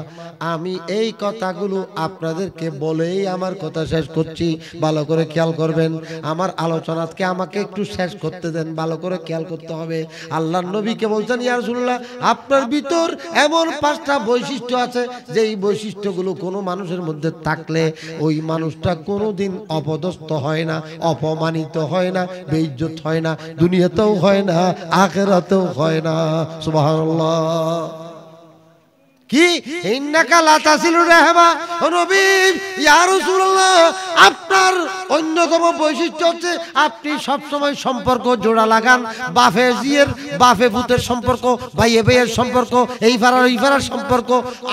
আমি এই কথাগুলো আপনাদেরকে বলেই আমার কথা শেষ করছি ভালো করে খেয়াল করবেন আমার আলোচনাকে আমাকে একটু শেষ করতে দেন ভালো করে খেয়াল করতে হবে আল্লাহর নবীকে বলছেন ইয়া রাসূলুল্লাহ আপনার ভিতর এমন পাঁচটা বৈশিষ্ট্য আছে যেই বৈশিষ্ট্যগুলো কোনো মানুষের মধ্যে থাকলে ওই মানুষটা কোনোদিন অপদস্থ হয় না অপমানিত হয় না বেইজ্জত হয় না দুনিয়াতেও হয় না আখিরাতেও হয় না সুবহানাল্লাহ কি ইন্নাকা লা তাসিলুর রাহমা ও নবী ইয়া রাসূলুল্লাহ আপনার অন্যতম বৈশিষ্ট্য হচ্ছে আপনি সব সময় সম্পর্ক জোড়া লাগান বাফে পুতের সম্পর্ক ভাইয়ে ভাইয়ের সম্পর্ক এই ফারার ওই ফারার সম্পর্ক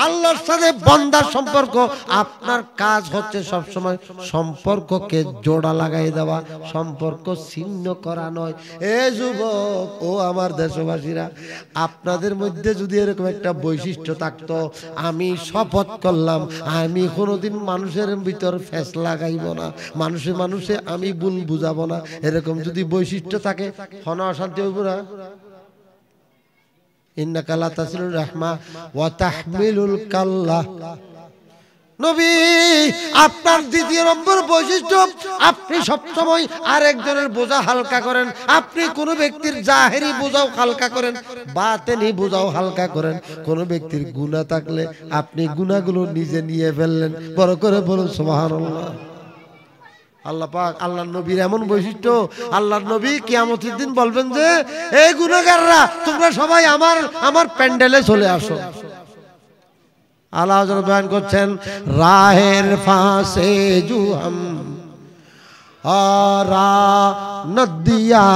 আল্লাহর সাথে বান্দার সম্পর্ক আপনার কাজ হচ্ছে সব সময় সম্পর্ককে জোড়া লাগাই দেওয়া সম্পর্ক ছিন্ন করা নয় এ যুবক ও আমার দেশবাসীরা আপনাদের মধ্যে যদি এরকম একটা বৈশিষ্ট্য থাকতো আমি শপথ করলাম আমি কোনোদিন মানুষের ভিতর ফেস লাগাইব না মানুষে আমি ভুল বুঝাবো না এরকম যদি বৈশিষ্ট্য থাকে হন অশান্তি হইব না ইন্নাকা লা তাসিলুর রাহমা ওয়া তাহমিলুল কাল্লা নবী আপনার দ্বিতীয় নম্বর বৈশিষ্ট্য আপনি সবসময় আরেকজনের বোঝা হালকা করেন আপনি কোনো ব্যক্তির জাহেরি বোঝাও হালকা করেন বাতেনি বোঝাও হালকা করেন কোনো ব্যক্তির গুনাহ থাকলে আপনি গুনাহগুলো নিজে নিয়ে ফেললেন বড় করে বলুন সুবহানাল্লাহ আল্লাহ পাক আল্লাহর নবীর এমন বৈশিষ্ট্য আল্লাহর নবী কিয়ামতের দিন বলবেন যে এই গুনাহগাররা তোমরা সবাই আমার প্যান্ডেলে চলে আসো আল্লাহ হযরত বয়ান করছেন রাহের ফাঁসে জু হাম আরা নদিয়া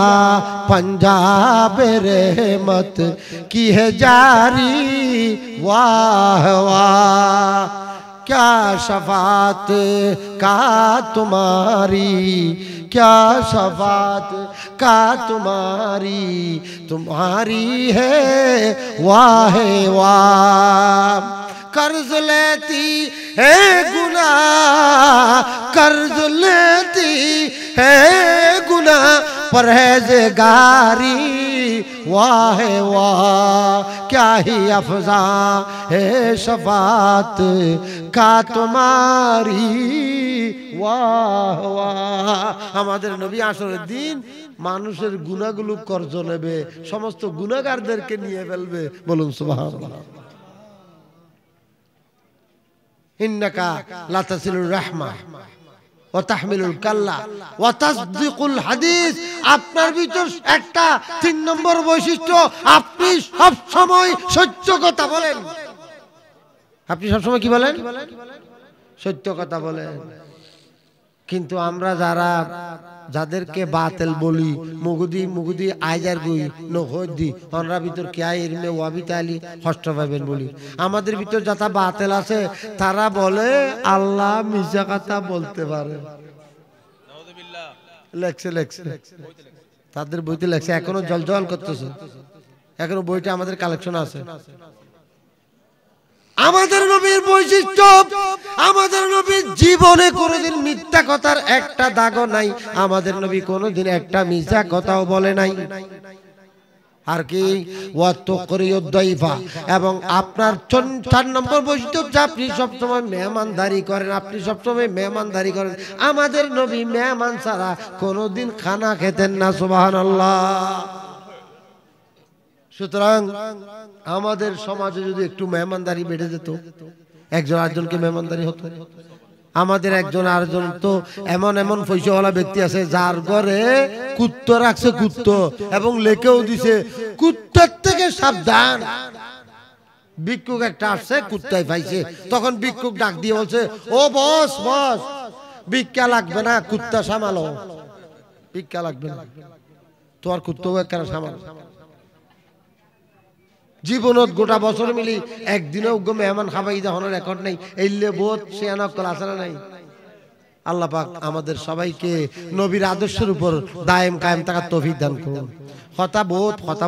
पंजाब रहमत की है जारी वाह वाह क्या शफात का तुम्हारी क्या शफात का तुम्हारी है वाह वाह कर्ज लेती है गुनाह कर्ज लेती है गुनाह परहेज़गारी वाह वाह क्या ही अफ़ज़ा है शफ़ात का तुम्हारी वाह वाह আমাদের নবী আসরের দিন মানুষের গুনাহগুলো কর্জ নেবে সমস্ত গুনাহগারদেরকে নিয়ে ফেলবে বলুন সুবহানাল্লাহ ইন্নাকা লা তাসিলুর রাহমা ওয়া তাহমিলুল কাল্লা ওয়া তাসদিকুল হাদিস আপনার ভিতর একটা 3 নম্বর বৈশিষ্ট্য আপনি সব সময় সত্য কথা বলেন আপনি সব সময় কি বলেন সত্য কথা বলেন কিন্তু আমরা যাদেরকে বাতিল বলি মুগুদি আইজার গুই নহদি আমরা ভিতর কি আই এরমে ওয়াবিতালি কষ্ট পাবেন বলি আমাদের ভিতর যারা বাতিল আছে তারা বলে আল্লাহ মিছা কথা বলতে পারে নাউযুবিল্লাহ লেখছে তাদের বইতে লেখছে এখনো জলজল করতেছে এখনো বইটা আমাদের কালেকশন আছে আমাদের নবীর বৈশিষ্ট্য আমাদের নবীর জীবনে কোনোদিন মিথ্যা কথার একটা দাগও নাই আমাদের নবী কোনোদিন একটা মিথ্যা কথাও বলে নাই আর কি ওয়াতকরিয়ুদ্দাইফা এবং আপনার 4 নম্বর বৈশিষ্ট্য হচ্ছে আপনি সবসময় মেহমানদারি করেন আমাদের নবী মেহমান ছাড়া কোনোদিন খানা খেতেন না সুবহানাল্লাহ সুতরাং আমাদের সমাজে যদি একটু মেহমানদারি বেড়ে যেত একজন আরেকজনকে মেহমানদারি হতো আমাদের একজন আরেকজন তো এমন পয়সাওয়ালা ব্যক্তি আছে যার ঘরে কুত্তো রাখছে কুত্তো এবং লেখেও দিছে কুত্তার থেকে সাবধান ভিক্ষুক একটা আসছে কুত্তায় পাইছে তখন ভিক্ষুক ডাক দিয়ে বলছে ও বস ভিক্ষা লাগবে না কুত্তা সামালো ভিক্ষা লাগবে না তোর কুত্তো একটা সামালো জীবনত গোটা বছর মিলি একদিনও মেহমান খাবাই দেওয়ার রেকর্ড নাই এইলে বহুত সিয়ানকল আছে না নাই আল্লাহ পাক আমাদের সবাইকে নবীর আদর্শের উপর দায়েম কায়েম থাকার তৌফিক দান করুন কথা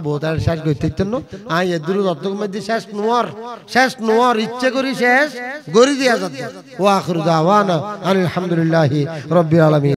বহুত আর শেষ করতে না আই এদুর অর্থক মধ্যে শেষ নোয়ার ইচ্ছে করি শেষ গরি দিয়া যাচ্ছে ওয়া আখিরু দাওয়ানা আলহামদুলিল্লাহি রাব্বিল আলামিন